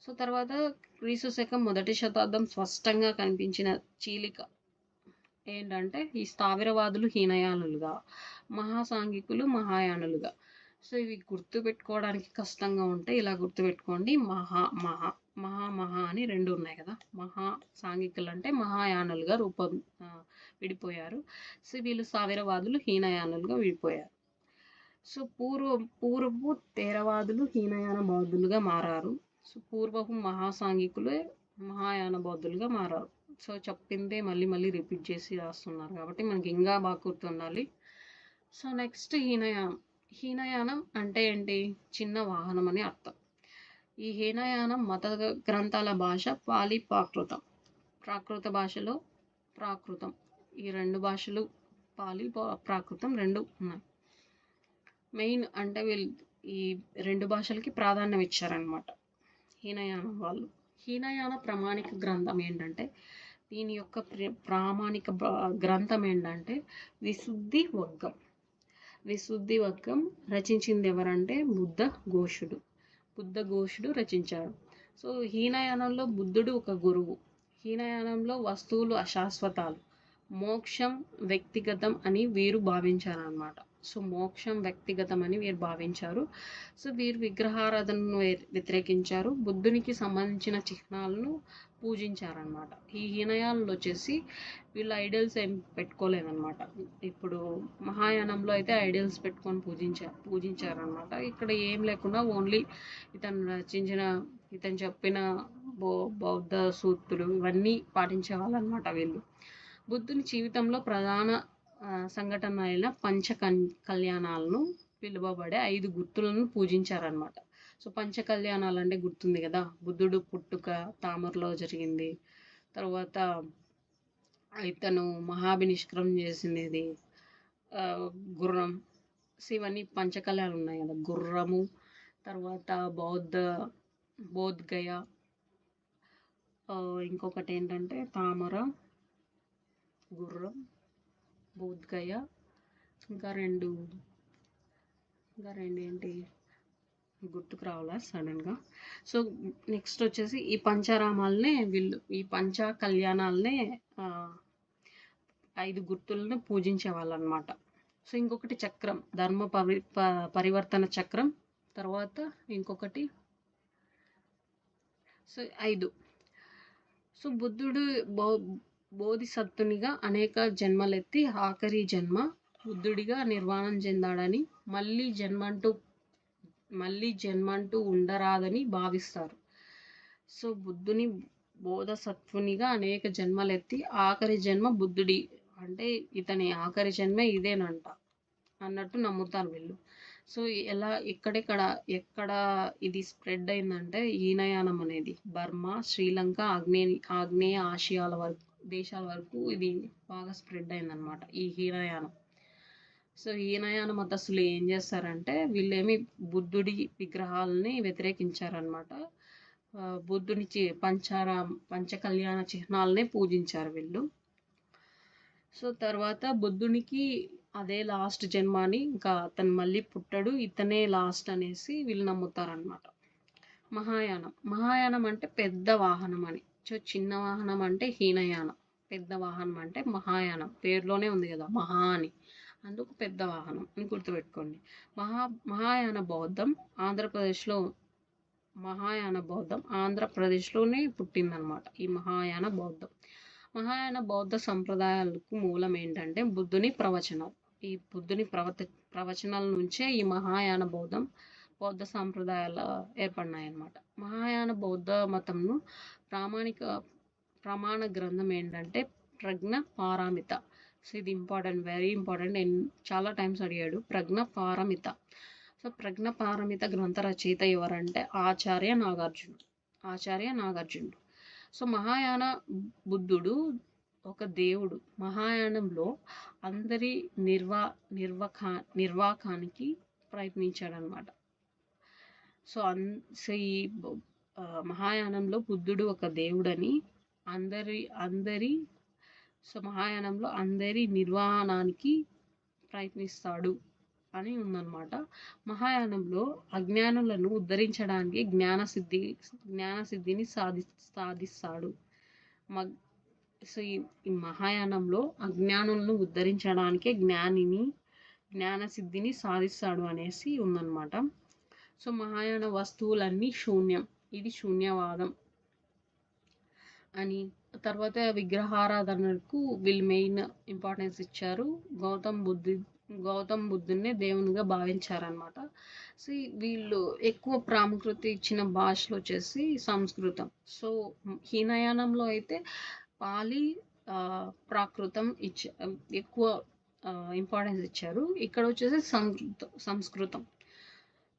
సో తర్వాత క్రీస్తు శకం 1వ శతాబ్దం స్పష్టంగా కనిపించిన చీలిక ఏంటంటే ఈ స్థావిరవాదులు హీనయానులుగా, మహాసాంఘికులు మహాయానులుగా. సో ఇవి గుర్తుపెట్టుకోవడానికి కష్టంగా ఉంటే ఇలా గుర్తుపెట్టుకోండి. మహా అని 2 ఉన్నాయి కదా. సాంఘికులు అంటే మహాయానులుగా విడిపోయారు. సో వీళ్ళు స్థావిరవాదులు హీనయానులుగా విడిపోయారు. సో పూర్వపు తేరవాదులు హీనయాన బౌద్ధులుగా మారారు. సో పూర్వపు మహాసాంఘికులే మహాయాన బౌద్ధులుగా మారారు. సో చెప్పిందే మళ్ళీ మళ్ళీ రిపీట్ చేసి రాస్తున్నారు కాబట్టి మనకి ఇంకా బాగా గుర్తుండాలి. So next హీనయానం. హీనయానం అంటే ఏంటి? చిన్న వాహనం అని అర్థం. ఈ హీనయానం మత గ్రంథాల భాష పాలి ప్రాకృతం. ప్రాకృత భాషలో ప్రాకృతం ఈ రెండు భాషలు పాలి ప్రాకృతం రెండు ఉన్నాయి. మెయిన్ అంటే వీళ్ళు ఈ రెండు భాషలకి ప్రాధాన్యం ఇచ్చారనమాట హీనయానం వాళ్ళు. హీనయాన ప్రామాణిక గ్రంథం ఏంటంటే దీని యొక్క ప్రామాణిక గ్రంథం ఏంటంటే విశుద్ధి వర్గం. విశుద్ధి వర్గం రచించింది ఎవరంటే బుద్ధ ఘోషుడు రచించాడు. సో హీనయానంలో బుద్ధుడు ఒక గురువు. హీనయానంలో వస్తువులు అశాశ్వతాలు, మోక్షం వ్యక్తిగతం అని వీరు భావించారనమాట. సో మోక్షం వ్యక్తిగతం అని వీరు భావించారు. సో వీరు విగ్రహారాధనను వ్యతిరేకించారు. బుద్ధునికి సంబంధించిన చిహ్నాలను పూజించారనమాట. ఈ హీనయానంలో వచ్చేసి వీళ్ళు ఐడల్స్ ఏం పెట్టుకోలేదన్నమాట. ఇప్పుడు మహాయానంలో అయితే ఐడల్స్ పెట్టుకొని పూజించారనమాట. ఇక్కడ ఏం లేకుండా ఓన్లీ ఇతను చెప్పిన బౌద్ధ సూక్తులు ఇవన్నీ పాటించే వాళ్ళనమాట వీళ్ళు. బుద్ధుని జీవితంలో ప్రధాన సంఘటన అయిన కళ్యాణాలను పిలువబడే 5 గుర్తులను పూజించారనమాట. సో కళ్యాణాలు అంటే గుర్తుంది కదా, బుద్ధుడు పుట్టుక తామరలో జరిగింది, తర్వాత ఇతను మహాభినిష్క్రమం చేసినది, గుర్రం. సో ఇవన్నీ పంచకళ్యాణాలు ఉన్నాయి కదా, గుర్రము, తర్వాత బోధ్గయ, ఇంకొకటి ఏంటంటే తామర, గుర్రం, బోధ్గయ, ఇంకా రెండు ఏంటి గుర్తుకు రావాలా సడన్గా. సో నెక్స్ట్ వచ్చేసి ఈ పంచారామాలనే వీళ్ళు ఈ కళ్యాణాలనే 5 గుర్తులను పూజించే వాళ్ళు అనమాట. సో ఇంకొకటి చక్రం, ధర్మ పరివర్తన చక్రం, తర్వాత ఇంకొకటి, సో 5. సో బుద్ధుడు బోధిసత్తునిగా అనేక జన్మలెత్తి ఆఖరి జన్మ బుద్ధుడిగా నిర్వాణం చెందాడని, మళ్ళీ జన్మంటూ ఉండరాదని భావిస్తారు. సో బుద్ధుని బోధసత్వునిగా అనేక జన్మలెత్తి ఆఖరి జన్మ బుద్ధుడి అంటే ఇతని ఆఖరి జన్మ ఇదేనంట అన్నట్టు నమ్ముతారు వీళ్ళు. సో ఎక్కడ ఇది స్ప్రెడ్ అయిందంటే హీనయానం అనేది బర్మా, శ్రీలంక, ఆగ్నేయ ఆసియాల దేశాల వరకు ఇది బాగా స్ప్రెడ్ అయిందనమాట ఈ హీనయానం. సో హీనయాన మతస్థులు ఏం చేస్తారంటే వీళ్ళేమి బుద్ధుడి విగ్రహాలని వ్యతిరేకించారనమాట. బుద్ధుని పంచకళ్యాణ చిహ్నాలనే పూజించారు వీళ్ళు. సో తర్వాత బుద్ధునికి అదే లాస్ట్ జన్మ అని, ఇంకా అతను మళ్ళీ పుట్టడు, ఇతనే లాస్ట్ అనేసి వీళ్ళు నమ్ముతారనమాట. మహాయానం అంటే పెద్ద వాహనం అని. సో చిన్న వాహనం అంటే హీనయానం, పెద్ద వాహనం అంటే మహాయానం. పేరులోనే ఉంది కదా మహా అని, అందుకు పెద్ద వాహనం అని గుర్తుపెట్టుకోండి. మహాయాన బౌద్ధం ఆంధ్రప్రదేశ్లోనే పుట్టిందనమాట. ఈ మహాయాన బౌద్ధ సంప్రదాయాలకు మూలం ఏంటంటే బుద్ధుని ప్రవచనాలు. ఈ బుద్ధుని ప్రవచనాల నుంచే ఈ మహాయాన బౌద్ధ సంప్రదాయాలు ఏర్పడినాయన్నమాట. మహాయాన బౌద్ధ మతంను ప్రమాణ గ్రంథం ఏంటంటే ప్రజ్ఞ పారమిత. సో ఇది ఇంపార్టెంట్, వెరీ ఇంపార్టెంట్. చాలా టైమ్స్ అడిగాడు ప్రజ్ఞ పారమిత. సో ప్రజ్ఞ పారమిత గ్రంథ రచయిత ఎవరంటే ఆచార్య నాగార్జునుడు. సో మహాయాన బుద్ధుడు ఒక దేవుడు. మహాయానంలో అందరి నిర్వాకానికి ప్రయత్నించాడనమాట. సో ఈ మహాయానంలో బుద్ధుడు ఒక దేవుడని, మహాయానంలో అందరి నిర్వాణానికి ప్రయత్నిస్తాడు అని ఉందన్నమాట. మహాయానంలో అజ్ఞానులను ఉద్ధరించడానికి జ్ఞానసిద్ధిని సాధిస్తాడు. సో ఈ మహాయానంలో అజ్ఞానులను ఉద్ధరించడానికి జ్ఞానసిద్ధిని సాధిస్తాడు అనేసి ఉందన్నమాట. సో మహాయాన వస్తువులన్నీ శూన్యం, ఇది శూన్యవాదం అని. తర్వాత విగ్రహారాధనకు వీళ్ళు మెయిన్ ఇంపార్టెన్స్ ఇచ్చారు. గౌతమ్ బుద్ధుడిని దేవునిగా భావించారనమాట. సో, వీళ్ళు ఎక్కువ ప్రాముఖ్యత ఇచ్చిన భాషలు వచ్చేసి సంస్కృతం. సో, హీనయానంలో అయితే పాలి, ప్రాకృతం ఎక్కువ ఇంపార్టెన్స్ ఇచ్చారు. ఇక్కడ వచ్చేసి సంస్కృతం.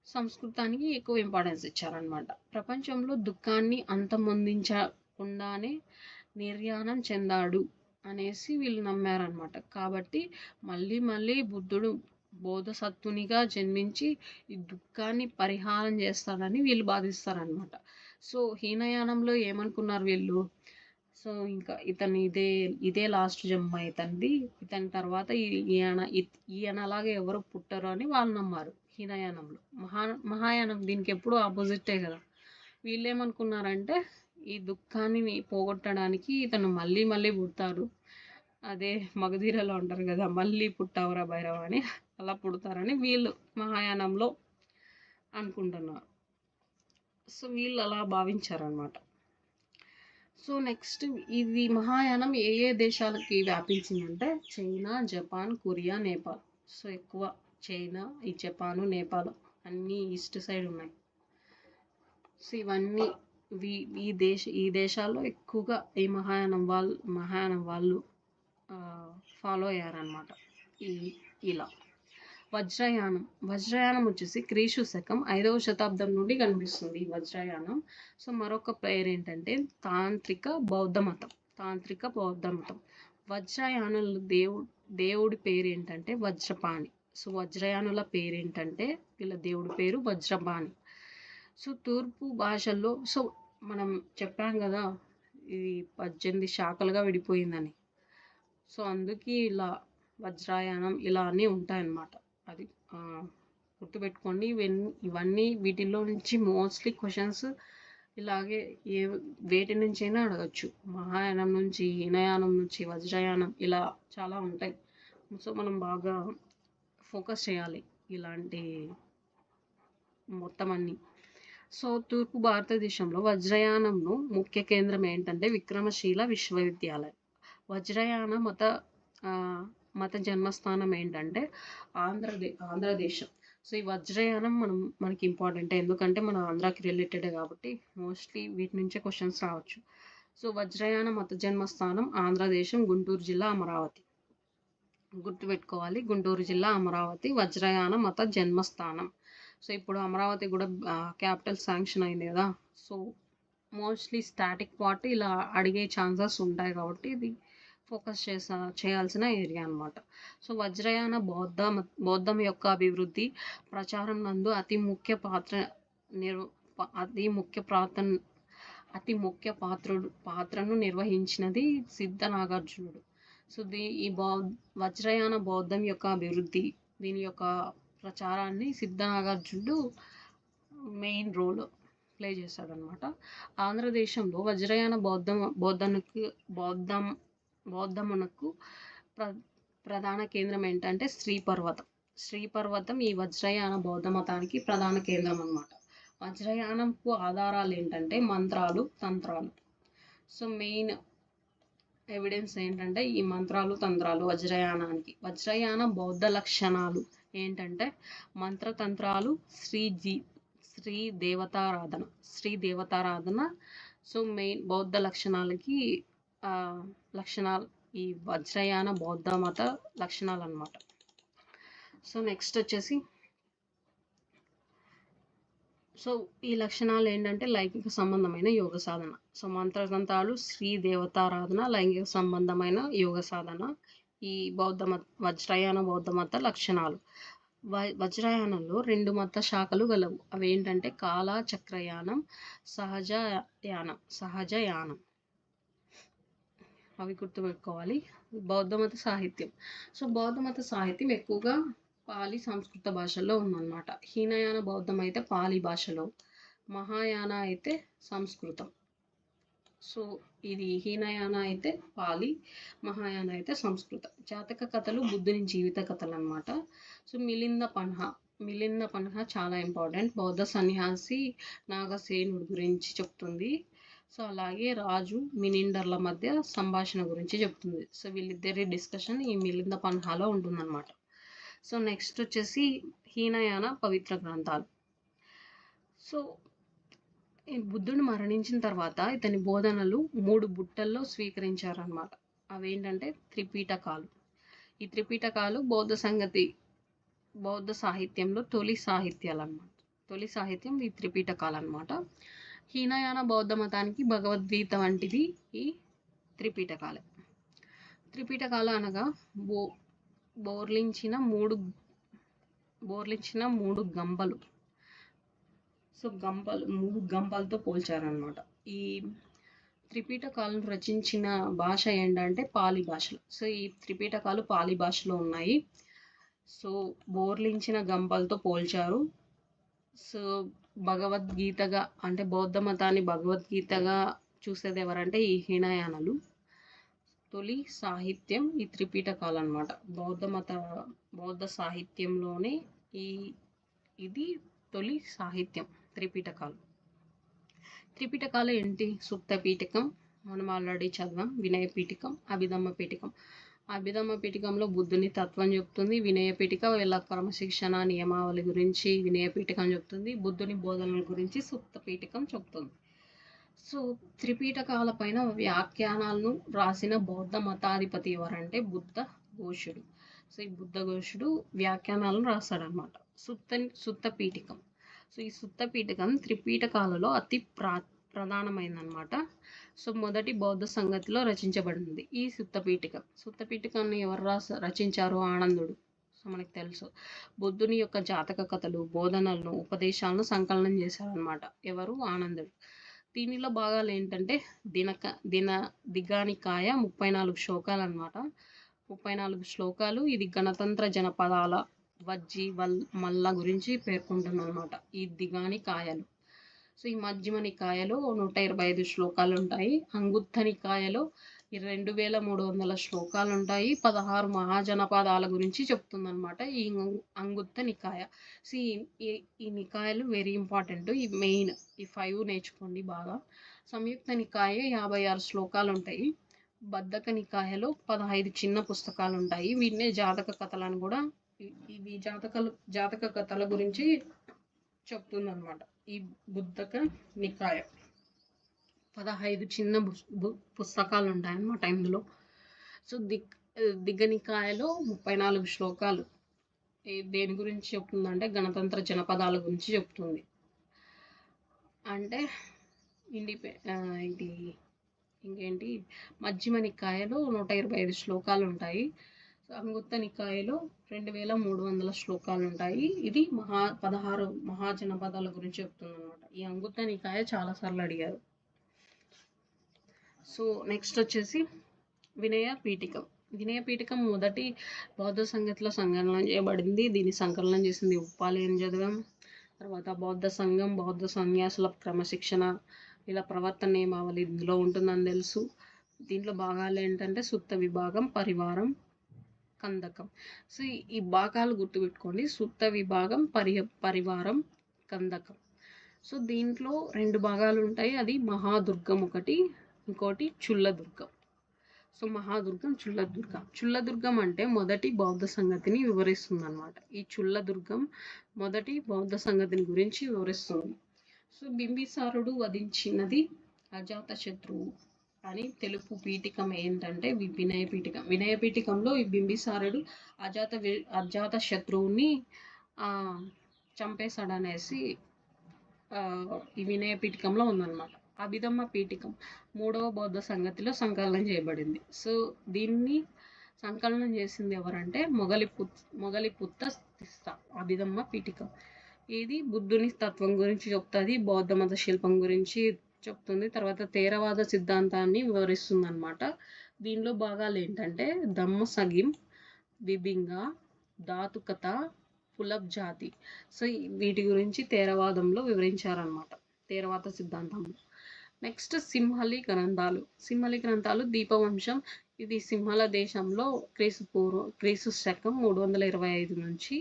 సంస్కృతానికి ఎక్కువ ఇంపార్టెన్స్ ఇచ్చారనమాట. ప్రపంచంలో దుఃఖాన్ని అంతమొందించకుండానే నిర్యాణం చెందాడు అనేసి వీళ్ళు నమ్మారనమాట. కాబట్టి మళ్ళీ మళ్ళీ బుద్ధుడు బోధసత్వునిగా జన్మించి ఈ దుఃఖాన్ని పరిహారం చేస్తాడని వీళ్ళు భావిస్తారనమాట. సో, హీనయానంలో ఏమనుకున్నారు వీళ్ళు? సో, ఇంకా ఇతను ఇదే లాస్ట్ జన్మ ఇతనిది. ఇతని తర్వాత ఈయనలాగా ఎవరు పుట్టరు అని వాళ్ళు నమ్మారు హీనయానంలో. మహాయానం దీనికి ఎప్పుడు ఆపోజిటే కదా. వీళ్ళేమనుకున్నారంటే ఈ దుఃఖాన్ని పోగొట్టడానికి ఇతను మళ్ళీ మళ్ళీ పుడతారు. అదే మగధీరలో అంటారు కదా, మళ్ళీ పుట్టావురా భైరవ అని, అలా పుడతారని వీళ్ళు మహాయానంలో అనుకుంటున్నారు. సో, వీళ్ళు అలా భావించారనమాట. సో, నెక్స్ట్ ఇది మహాయానం ఏ ఏ దేశాలకి వ్యాపించిందంటే China, Japan, Korea, Nepal. So, ఎక్కువ చైనా, ఈ జపాను, నేపాల్ అన్నీ ఈస్ట్ సైడ్ ఉన్నాయి. సో, ఇవన్నీ ఈ దేశాల్లో ఎక్కువగా ఈ మహాయానం వాళ్ళు ఫాలో అయ్యారనమాట. ఇలా వజ్రయానం వచ్చేసి క్రీస్తు శకం 5వ శతాబ్దం నుండి కనిపిస్తుంది ఈ వజ్రయానం. సో, మరొక పేరు ఏంటంటే తాంత్రిక బౌద్ధ మతం. వజ్రయానుల దేవుడి పేరు ఏంటంటే వజ్రపాణి. సో, వజ్రయానుల పేరు ఏంటంటే వీళ్ళ దేవుడి పేరు వజ్రపాణి. సో, తూర్పు భాషల్లో మనం చెప్పాం కదా ఇది 18 శాఖలుగా విడిపోయిందని. సో, అందుకే ఇలా వజ్రాయానం ఇలా అన్నీ ఉంటాయన్నమాట. అది గుర్తుపెట్టుకోండి. ఇవన్నీ వీటిల్లో నుంచి మోస్ట్లీ క్వశ్చన్స్ ఇలాగే వేటి నుంచి అయినా అడగచ్చు. మహాయానం నుంచి, హీనయానం నుంచి, వజ్రయానం ఇలా చాలా ఉంటాయి. సో, మనం బాగా ఫోకస్ చేయాలి ఇలాంటి మొత్తం అన్నీ. సో, తూర్పు భారతదేశంలో వజ్రయానంను ముఖ్య కేంద్రం ఏంటంటే విక్రమశీల విశ్వవిద్యాలయం. వజ్రయాన మత జన్మస్థానం ఏంటంటే ఆంధ్రదేశం. సో, ఈ వజ్రయానం మనకి ఇంపార్టెంట్, ఎందుకంటే మన ఆంధ్రాకి రిలేటెడే కాబట్టి మోస్ట్లీ వీటి నుంచే క్వశ్చన్స్ రావచ్చు. సో, వజ్రయాన మత జన్మస్థానం ఆంధ్రదేశం, గుంటూరు జిల్లా, అమరావతి. గుర్తుపెట్టుకోవాలి, గుంటూరు జిల్లా, అమరావతి వజ్రయాన మత జన్మస్థానం. సో, ఇప్పుడు అమరావతి కూడా క్యాపిటల్ శాంక్షన్ అయింది కదా. సో, మోస్ట్లీ స్టాటిక్ పార్ట్ ఇలా అడిగే ఛాన్సెస్ ఉంటాయి కాబట్టి ఇది ఫోకస్ చేయాల్సిన ఏరియా అనమాట. సో, వజ్రయాన బౌద్ధం యొక్క అభివృద్ధి ప్రచారం నందు అతి ముఖ్య పాత్రను నిర్వహించినది సిద్ధ నాగార్జునుడు. సో, ఈ వజ్రయాన బౌద్ధం యొక్క అభివృద్ధి, దీని యొక్క ప్రచారాన్ని సిద్ధ నాగార్జునుడు మెయిన్ రోల్ ప్లే చేశాడనమాట. ఆంధ్రదేశంలో వజ్రయాన బౌద్ధమునకు ప్రధాన కేంద్రం ఏంటంటే శ్రీపర్వతం ఈ వజ్రయాన బౌద్ధ మతానికి ప్రధాన కేంద్రం అనమాట. వజ్రయానంకు ఆధారాలు ఏంటంటే మంత్రాలు, తంత్రాలు. సో, మెయిన్ ఎవిడెన్స్ ఏంటంటే ఈ మంత్రాలు, తంత్రాలు వజ్రయానానికి. వజ్రయాన బౌద్ధ లక్షణాలు ఏంటంటే మంత్రతంత్రాలు, శ్రీ దేవతారాధన. సో, మెయిన్ బౌద్ధ లక్షణాలు ఈ వజ్రయాన బౌద్ధ మత లక్షణాలు అన్నమాట. సో, నెక్స్ట్ వచ్చేసి ఈ లక్షణాలు ఏంటంటే లైంగిక సంబంధమైన యోగ సాధన. సో, మంత్రతంత్రాలు, శ్రీ దేవతారాధన, లైంగిక సంబంధమైన యోగ సాధన ఈ వజ్రయాన బౌద్ధ మత లక్షణాలు. వజ్రయానంలో 2 మత శాఖలు గలవు. అవి ఏంటంటే కాలచక్రయానం, సహజయానం. అవి గుర్తుపెట్టుకోవాలి. బౌద్ధ మత సాహిత్యం. సో, బౌద్ధ మత సాహిత్యం ఎక్కువగా పాలి సంస్కృత భాషలో ఉందన్నమాట. హీనయాన బౌద్ధం అయితే పాలి భాషలో, మహాయాన అయితే సంస్కృతం. సో, ఇది హీనయాన అయితే పాలి, మహాయాన అయితే సంస్కృతం. జాతక కథలు బుద్ధుని జీవిత కథలు అన్నమాట. సో, మిలింద పన్హా చాలా ఇంపార్టెంట్. బౌద్ధ సన్యాసి నాగసేనుడి గురించి చెప్తుంది. సో, అలాగే రాజు మినిండర్ల మధ్య సంభాషణ గురించి చెప్తుంది. సో, వీళ్ళిద్దరి డిస్కషన్ ఈ మిలింద పన్హాలో ఉంటుందన్నమాట. సో నెక్స్ట్ వచ్చేసి హీనయాన పవిత్ర గ్రంథాలు. సో ఈ బుద్ధుడు మరణించిన తర్వాత ఇతని బోధనలు 3 బుట్టల్లో స్వీకరించారనమాట. అవేంటంటే త్రిపీటకాలు. ఈ త్రిపీటకాలు బౌద్ధ సాహిత్యంలో తొలి సాహిత్యాలు అనమాట. తొలి సాహిత్యం ఈ త్రిపీటకాలు అనమాట. హీనయాన బౌద్ధ మతానికి భగవద్గీత వంటిది ఈ త్రిపీటకాలే. త్రిపీటకాలు అనగా బోర్లించిన మూడు గంపలు. సో 3 గంపలతో పోల్చారనమాట. ఈ త్రిపీటకాలను రచించిన భాష ఏంటంటే పాలి భాషలో. సో ఈ త్రిపీటకాలు పాలి భాషలో ఉన్నాయి. సో బోర్లించిన గంపలతో పోల్చారు. సో భగవద్గీతగా అంటే బౌద్ధ మతాన్ని భగవద్గీతగా చూసేది ఎవరంటే ఈ హీనయానలు. తొలి సాహిత్యం ఈ త్రిపీటకాలు అనమాట. బౌద్ధ సాహిత్యంలోనే ఇది తొలి సాహిత్యం త్రిపీటకాలు. త్రిపీటకాలు ఏంటి? సుప్త పీఠకం మనం ఆల్రెడీ చదివాం, వినయ పీఠకం, అభిధమ్మ పీఠకం. అభిధమ్మ పీఠకంలో బుద్ధుని తత్వం చెప్తుంది. వినయ పీఠిక వీళ్ళ క్రమశిక్షణ నియమావళి గురించి వినయ పీఠకం చెప్తుంది. బుద్ధుని బోధనల గురించి సుప్త పీఠకం చెప్తుంది. సో త్రిపీటకాల పైన వ్యాఖ్యానాలను రాసిన బౌద్ధ మతాధిపతి ఎవరంటే బుద్ధ ఘోషుడు. సో ఈ బుద్ధ ఘోషుడు వ్యాఖ్యానాలను రాస్తాడనమాట. సుత్త పీఠకం. సో ఈ సుత్త పీఠకం త్రిపీటకాలలో అతి ప్రధానమైనదనమాట. సో మొదటి బౌద్ధ సంగతిలో రచించబడింది ఈ సుత్త పీఠకాన్ని ఎవరు రచించారు? ఆనందుడు. సో మనకు తెలుసు బుద్ధుని యొక్క జాతక కథలు, బోధనలను, ఉపదేశాలను సంకలనం చేశారనమాట. ఎవరు? ఆనందుడు. దీనిలో భాగాలు ఏంటంటే దిగానికాయ 34 శ్లోకాలు అనమాట. 34 శ్లోకాలు. ఇది గణతంత్ర జనపదాల వజ్జి మల్ల గురించి పేర్కొంటుంది అనమాట ఈ దిగానికాయలు. సో ఈ మధ్యమ నికాయలో 125 శ్లోకాలు ఉంటాయి. అంగుత్త నికాయలో 2300 శ్లోకాలు ఉంటాయి. 16 మహాజనపదాల గురించి చెప్తుందన్నమాట ఈ అంగుత్త నికాయ. సో ఈ నికాయలు వెరీ ఇంపార్టెంట్. ఈ మెయిన్ ఈ 5 నేర్చుకోండి బాగా. సంయుక్త నికాయ 56 శ్లోకాలు ఉంటాయి. బద్ధక నికాయలో 15 చిన్న పుస్తకాలు ఉంటాయి. వీటినే జాతక కథలను కూడా ఇవి జాతక కథల గురించి చెప్తుందన్నమాట ఈ బుద్ధక నికాయ. 15 చిన్న పుస్తకాలు ఉంటాయన్నమాట ఇందులో. సో దిగ్గనికాయలో 34 శ్లోకాలు దేని గురించి చెప్తుందంటే గణతంత్ర జనపదాల గురించి చెప్తుంది. అంటే ఇంకేంటి మధ్యమ నికాయలో 125 శ్లోకాలు ఉంటాయి. అంగుత్త నికాయలో 2300 శ్లోకాలు ఉంటాయి. ఇది 16 మహాజనపదాల గురించి చెప్తుంది అనమాట. ఈ అంగుత్త నికాయ చాలా సార్లు అడిగారు. సో నెక్స్ట్ వచ్చేసి వినయ పీఠికం. వినయ పీఠికం మొదటి బౌద్ధ సంగతిలో సంకలనం చేయబడింది. దీన్ని సంకలనం చేసింది ఉప్పాలి అని చదివాం. తర్వాత బౌద్ధ సంఘం, బౌద్ధ సన్యాసుల క్రమశిక్షణ, ఇలా ప్రవర్తన నియమావళి ఇందులో ఉంటుందని తెలుసు. దీంట్లో భాగాలు ఏంటంటే సుత్త విభాగం, పరివారం, కందకం. సో ఈ భాగాలు గుర్తుపెట్టుకోండి. సుత్త విభాగం, పరివారం, కందకం. సో దీంట్లో 2 భాగాలు ఉంటాయి. అది మహాదుర్గం ఒకటి, ఇంకోటి చుల్లదుర్గం. సో మహాదుర్గం, చుల్లదుర్గం అంటే మొదటి బౌద్ధ సంగతిని వివరిస్తుంది అనమాట. ఈ చుల్లదుర్గం మొదటి బౌద్ధ సంగతిని గురించి వివరిస్తుంది. సో బింబిసారుడు వధించినది అజాత శత్రువు అని తెలుపు పీఠికం ఏంటంటే వినయ పీఠికం. వినయ పీఠికంలో ఈ బింబిసారుడు అజాత శత్రువుని చంపేశాడనేసి ఈ వినయ పీఠికంలో ఉందన్నమాట. అభిధమ్మ పీఠికం 3వ బౌద్ధ సంగతిలో సంకలనం చేయబడింది. సో దీన్ని సంకలనం చేసింది ఎవరంటే మొగలిపుత్త తిస్స. అభిధమ్మ పీఠికం ఇది బుద్ధుని తత్వం గురించి చెప్తుంది, బౌద్ధ మత శిల్పం గురించి చెప్తుంది. తర్వాత థేరవాద సిద్ధాంతాన్ని వివరిస్తుంది అనమాట. దీనిలో భాగాలు ఏంటంటే ధమ్మ సగిం, విభింగ, ధాతుకత, పులబ్ జాతి. సో వీటి గురించి థేరవాదంలో వివరించారనమాట, థేరవాద సిద్ధాంతంలో. నెక్స్ట్ సింహలి గ్రంథాలు. దీపవంశం ఇది సింహల దేశంలో క్రీస్తు శకం 325 నుంచి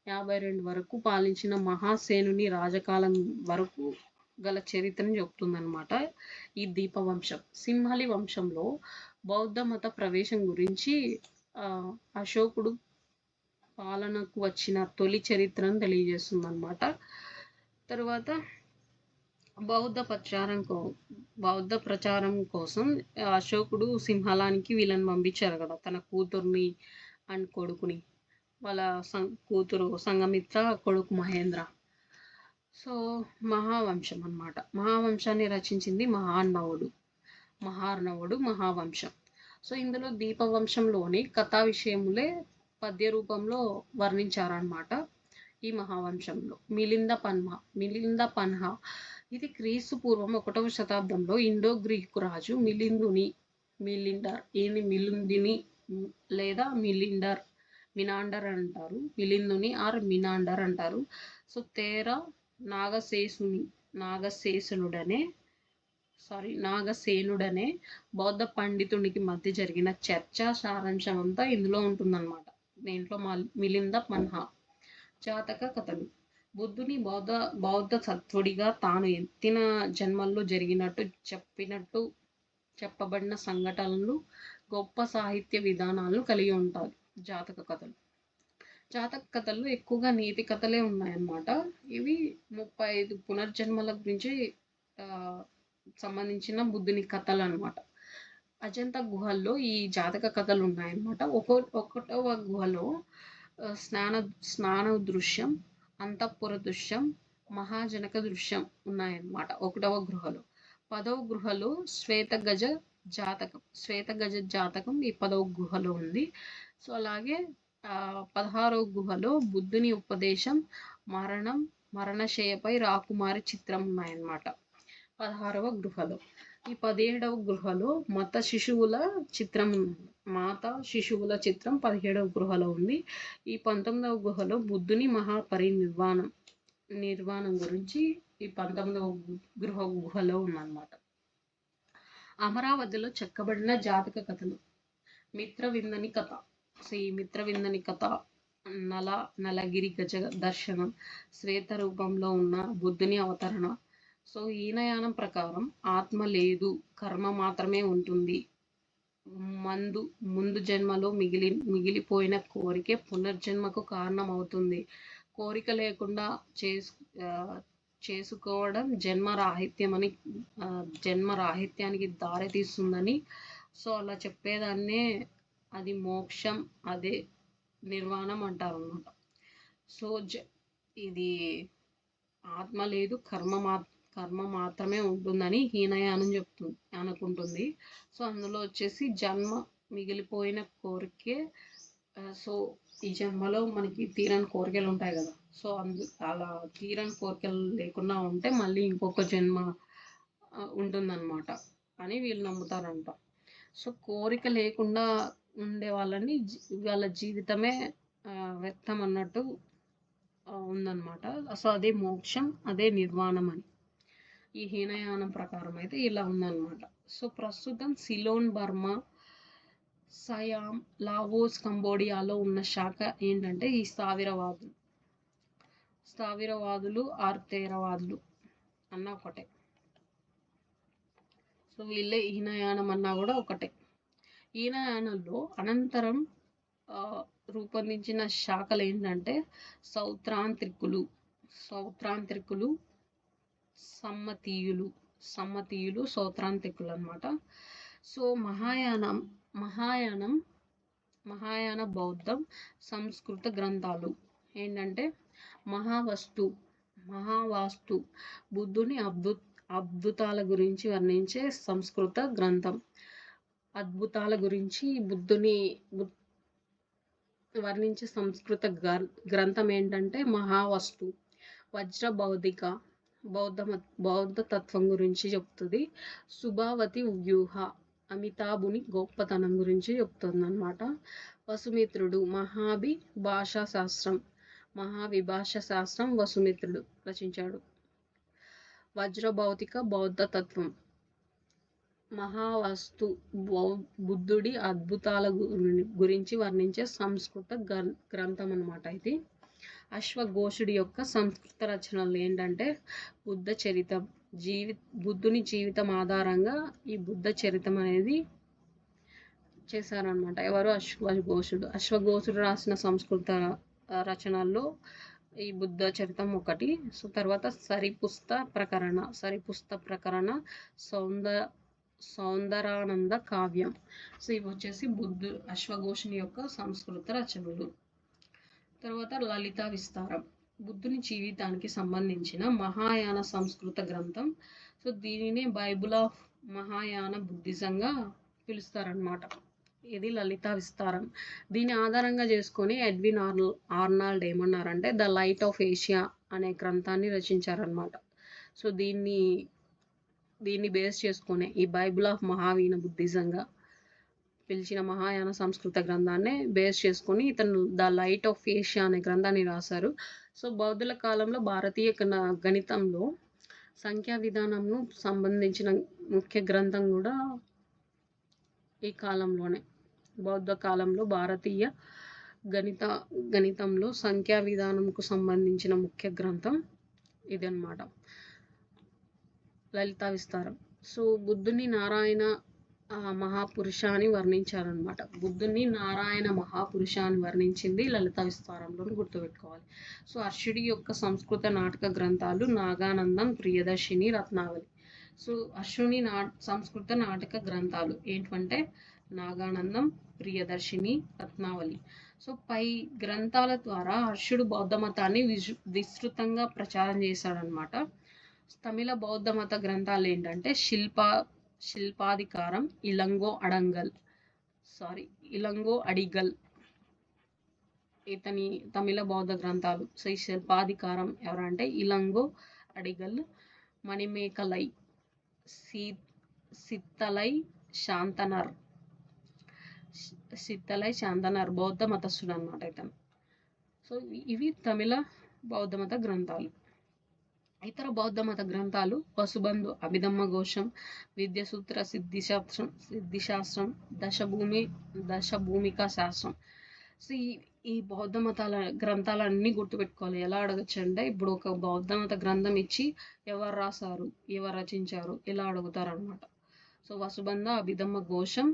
52 వరకు పాలించిన మహాసేనుని రాజకాలం వరకు గల చరిత్రను చెప్తుందన్నమాట ఈ దీపవంశం. సింహలి వంశంలో బౌద్ధ మత ప్రవేశం గురించి అశోకుడు పాలనకు వచ్చిన తొలి చరిత్రను తెలియజేస్తుంది అనమాట. తర్వాత బౌద్ధ ప్రచారం కోసం అశోకుడు సింహళానికి వీళ్ళని పంపించారు కదా, తన కూతుర్ని అండ్ కొడుకుని. వాళ్ళ కూతురు సంఘమిత్ర, కొడుకు మహేంద్ర. సో మహావంశం అన్నమాట. మహావంశాన్ని రచించింది మహార్ణవుడు మహావంశం. సో ఇందులో దీపవంశంలోని కథా విషయములే పద్య రూపంలో వర్ణించారనమాట. ఈ మహావంశంలో మిలింద పన్హా ఇది క్రీస్తు పూర్వం 1వ శతాబ్దంలో ఇండో గ్రీకు రాజు మిలిండర్ మిలిందిని లేదా మినాండర్ అంటారు. మిలిందుని ఆర్ మినాండర్ అంటారు. సో నాగసేనుడనే బౌద్ధ పండితునికి మధ్య జరిగిన చర్చా సారాంశం అంతా ఇందులో ఉంటుందన్నమాట. దీంట్లో మిలింద పన్హా. జాతక కథలు. బుద్ధుని బౌద్ధ సత్వుడిగా తాను ఎత్తిన జన్మల్లో జరిగినట్టు చెప్పబడిన సంఘటనలు, గొప్ప సాహిత్య విధానాలను కలిగి ఉంటాయి జాతక కథల్లో ఎక్కువగా నీతి కథలే ఉన్నాయన్నమాట. ఇవి 35 పునర్జన్మల గురించి సంబంధించిన బుద్ధుని కథలు అనమాట. అజంతా గుహల్లో ఈ జాతక కథలు ఉన్నాయన్నమాట. ఒకటవ గుహలో స్నాన దృశ్యం, అంతఃపుర దృశ్యం, మహాజనక దృశ్యం ఉన్నాయన్నమాట 1వ గృహలో. 10వ గృహలో శ్వేతగజ జాతకం ఈ 10వ గుహలో ఉంది. సో అలాగే 16వ గుహలో బుద్ధుని ఉపదేశం, మరణశయ్యపై రాకుమారి చిత్రం ఉన్నాయన్నమాట 16వ గృహలో. ఈ 17వ గృహలో మాత శిశువుల చిత్రం 17వ గృహలో ఉంది. ఈ 19వ గుహలో బుద్ధుని నిర్వాణం గురించి ఈ 19వ గుహలో ఉందన్నమాట. అమరావతిలో చెక్కబడిన జాతక కథలు. మిత్రవిందని కథ. ఈ మిత్రవిందని కథ నలగిరి గజ దర్శనం, శ్వేత రూపంలో ఉన్న బుద్ధుని అవతరణ. సో ఈనయానం ప్రకారం ఆత్మ లేదు, కర్మ మాత్రమే ఉంటుంది. ముందు జన్మలో మిగిలిపోయిన కోరికే పునర్జన్మకు కారణం అవుతుంది. కోరిక లేకుండా చేసుకోవడం జన్మ రాహిత్యానికి దారి తీస్తుందని. సో అలా చెప్పేదాన్నే అది మోక్షం, అదే నిర్వాణం అంటారు అన్నమాట. సో ఇది ఆత్మ లేదు, కర్మ మాత్రమే ఉంటుందని హీనయానం అనుకుంటుంది. సో అందులో వచ్చేసి జన్మ మిగిలిపోయిన కోరికే. సో ఈ జన్మలో మనకి తీరని కోరికలు ఉంటాయి కదా, సో అలా తీరని కోరికలు లేకుండా ఉంటే మళ్ళీ ఇంకొక జన్మ ఉంటుందన్నమాట అని వీళ్ళు నమ్ముతారంట. సో కోరిక లేకుండా ఉండే వాళ్ళ జీవితమే వ్యర్థం అన్నట్టు ఉందన్నమాట. సో అదే మోక్షం, అదే నిర్వాణం అని ఈ హీనయానం ప్రకారం అయితే ఇలా ఉందన్నమాట. సో ప్రస్తుతం సిలోన్, బర్మా, సయాం, లావోస్, కంబోడియాలో ఉన్న శాఖ ఏంటంటే ఈ స్థావిరవాదులు ఆర్ తేరవాదులు అన్న ఒకటే. సో వీళ్ళే హీనయానం అన్నా కూడా ఒకటే. హీనయానంలో అనంతరం రూపొందించిన శాఖలు ఏంటంటే సౌత్రాంత్రికులు, సమ్మతీయులు, సౌత్రాంత్రికులు అన్నమాట. సో మహాయాన బౌద్ధం సంస్కృత గ్రంథాలు ఏంటంటే మహావాస్తు బుద్ధుని అద్భుతాల గురించి వర్ణించే సంస్కృత గ్రంథం. అద్భుతాల గురించి బుద్ధుని వర్ణించే సంస్కృత గ్రంథం ఏంటంటే మహావస్తు. వజ్ర భౌతిక బౌద్ధ తత్వం గురించి చెప్తుంది. సుభావతి వ్యూహ అమితాభుని గొప్పతనం గురించి చెప్తుంది అన్నమాట. వసుమిత్రుడు మహావిభాషా శాస్త్రం వసుమిత్రుడు రచించాడు. వజ్రభౌతిక బౌద్ధ తత్వం. మహావస్తు బుద్ధుడి అద్భుతాల గురించి వర్ణించే సంస్కృత గ్రంథం అన్నమాట ఇది. అశ్వఘోషుడి యొక్క సంస్కృత రచనలు ఏంటంటే బుద్ధ చరితం. బుద్ధుని జీవితం ఆధారంగా ఈ బుద్ధ చరితం అనేది చేశారనమాట. ఎవరు? అశ్వఘోషుడు రాసిన సంస్కృత రచనల్లో ఈ బుద్ధ చరితం ఒకటి. సో తర్వాత సరిపుస్త ప్రకరణ, సౌంద సౌందరానంద కావ్యం. సో ఇవి వచ్చేసి అశ్వఘోషుని యొక్క సంస్కృత రచనలు. తర్వాత లలితా విస్తారం, బుద్ధుని జీవితానికి సంబంధించిన మహాయాన సంస్కృత గ్రంథం. సో దీనినే బైబుల్ ఆఫ్ మహాయాన బుద్ధిజంగా పిలుస్తారనమాట. ఇది లలితా విస్తారం. దీని ఆధారంగా చేసుకొని ఎడ్విన్ ఆర్నాల్డ్ ఏమన్నారంటే ద లైట్ ఆఫ్ ఏషియా అనే గ్రంథాన్ని రచించారనమాట. సో దీన్ని బేస్ చేసుకునే ఈ బైబుల్ ఆఫ్ మహావీన బుద్ధిజంగా పిలిచిన మహాయాన సంస్కృత గ్రంథాన్ని బేస్ చేసుకొని ఇతను ద లైట్ ఆఫ్ ఏషియా అనే గ్రంథాన్ని రాశారు. సో బౌద్ధుల కాలంలో భారతీయ గణితంలో సంఖ్యా విధానంను సంబంధించిన ముఖ్య గ్రంథం కూడా ఈ కాలంలోనే, బౌద్ధ కాలంలో భారతీయ గణితంలో సంఖ్యా విధానంకు సంబంధించిన ముఖ్య గ్రంథం ఇది అన్నమాట, లలితా విస్తారం. సో బుద్ధుని నారాయణ మహాపురుషాన్ని వర్ణించారనమాట. బుద్ధుని నారాయణ మహాపురుషాన్ని వర్ణించింది లలితా విస్తారంలో గుర్తుపెట్టుకోవాలి. సో హర్షుడి యొక్క సంస్కృత నాటక గ్రంథాలు నాగానందం, ప్రియదర్శిని, రత్నావళి. సో హర్షుని సంస్కృత నాటక గ్రంథాలు ఏంటంటే నాగానందం, ప్రియదర్శిని, రత్నావళి. సో పై గ్రంథాల ద్వారా హర్షుడు బౌద్ధ మతాన్ని విస్తృతంగా ప్రచారం చేశాడనమాట. తమిళ బౌద్ధ మత గ్రంథాలు ఏంటంటే శిల్పాధికారం, ఇలంగో అడిగల్ ఇతని తమిళ బౌద్ధ గ్రంథాలు. సో ఈ శిల్పాధికారం ఎవరంటే ఇలంగో అడిగల్, మణిమేకలై, సిత్తలై శాంతనర్ బౌద్ధ మతస్థుడు అనమాట ఇతను. సో ఇవి తమిళ బౌద్ధ మత గ్రంథాలు. ఇతర బౌద్ధ మత గ్రంథాలు వసుబంధు, అభిధమ్మ ఘోషం, విద్యాసూత్ర, సిద్ధిశాస్త్రం, దశభూమిక శాస్త్రం. సో ఈ బౌద్ధ మతాల గ్రంథాలన్నీ గుర్తుపెట్టుకోవాలి. ఎలా అడగచ్చు అంటే ఇప్పుడు ఒక బౌద్ధ మత గ్రంథం ఇచ్చి ఎవరు రాశారు, ఎవరు రచించారు ఇలా అడుగుతారు అనమాట. సో వసుబంధ, అభిధమ్మ ఘోషం,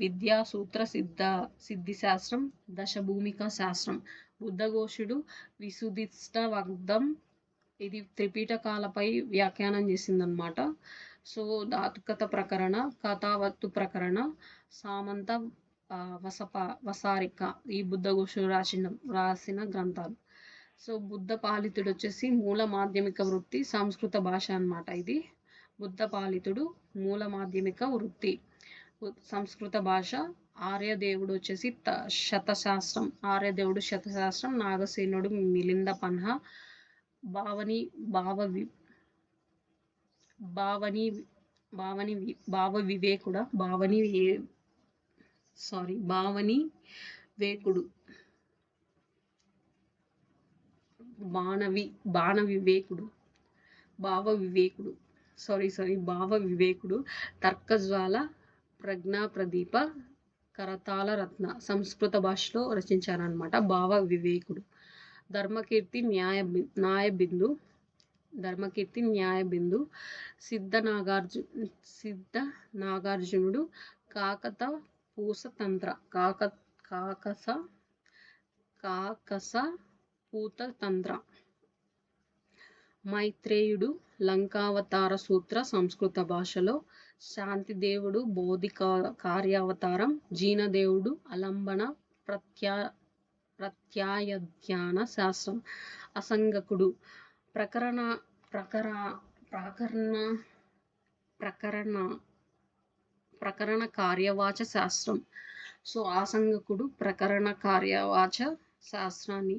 విద్యాసూత్ర, సిద్ధిశాస్త్రం, దశభూమిక శాస్త్రం. బుద్ధఘోషుడు విసుదిష్ట వగ్ధం ఇది త్రిపీఠకాలపై వ్యాఖ్యానం చేసిందనమాట. సో ధాతుకత ప్రకరణ, కథావత్తు ప్రకరణ, సామంత వసారిక ఈ బుద్ధఘోషుడు రాసిన గ్రంథాలు. సో బుద్ధ పాలితుడు వచ్చేసి మూల మాధ్యమిక వృత్తి సంస్కృత భాష అనమాట. ఇది బుద్ధ పాలితుడు మూల మాధ్యమిక వృత్తి సంస్కృత భాష. ఆర్యదేవుడు వచ్చేసి శతశాస్త్రం, నాగసేనుడు మిలింద పన్హ, భావ వివేకుడు, తర్కజ్వాల, ప్రజ్ఞాప్రదీప, కరతాళ రత్న సంస్కృత భాషలో రచించారనమాట భావ వివేకుడు. ధర్మకీర్తి న్యాయబిందు, సిద్ధ నాగార్జునుడు, కాకస పూతతంత్ర, మైత్రేయుడు లంకావతార సూత్ర సంస్కృత భాషలో, శాంతిదేవుడు బోధి కార్యావతారం, జీనదేవుడు అలంబన ప్రత్యాయధ్యాన శాస్త్రం, అసంగకుడు ప్రకరణ కార్యవాచ శాస్త్రం. సో ఆసంగకుడు ప్రకరణ కార్యవాచ శాస్త్రాన్ని,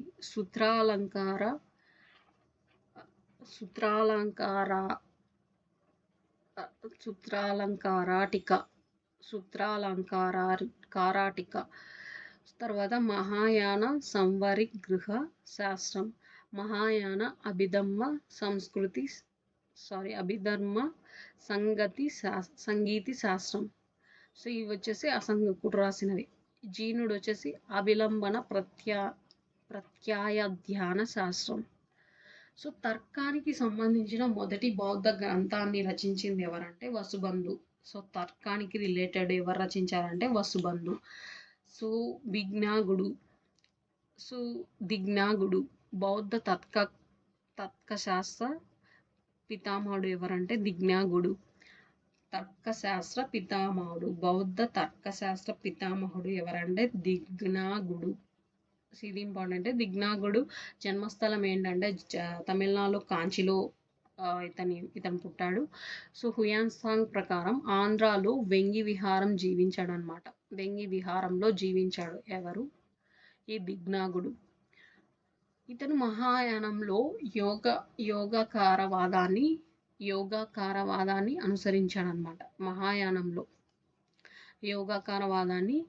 సూత్రాలంకారాటిక. తర్వాత మహాయాన సంవరిగృహ శాస్త్రం, మహాయాన అభిధర్మ సంగీతి శాస్త్రం. సో ఇవి వచ్చేసి అసంగకుడు రాసినవి. జీనుడు వచ్చేసి అభిలంబన ప్రత్యాయధ్యాన శాస్త్రం. సో తర్కానికి సంబంధించిన మొదటి బౌద్ధ గ్రంథాన్ని రచించింది ఎవరంటే వసుబంధు. సో తర్కానికి రిలేటెడ్ ఎవరు రచించారంటే వసుబంధు. సో విజ్ఞాగుడు సో దిజ్ఞాగుడు బౌద్ధ తర్కశాస్త్ర పితామహుడు ఎవరంటే దిజ్ఞాగుడు. బౌద్ధ తర్కశాస్త్ర పితామహుడు ఎవరంటే దిజ్ఞాగుడు. ఇది ఇంపార్టెంట్. దిజ్ఞాగుడు జన్మస్థలం ఏంటంటే తమిళనాడులో కాంచీలో ఇతను పుట్టాడు. సో హుయాన్సాంగ్ ప్రకారం ఆంధ్రాలో వెంగి విహారం జీవించాడు అనమాట. వెంగి విహారంలో జీవించాడు ఎవరు? ఈ దిజ్ఞాగుడు. ఇతను మహాయానంలో యోగాకారవాదాన్ని అనుసరించాడనమాట. మహాయానంలో యోగాకారవాదాన్ని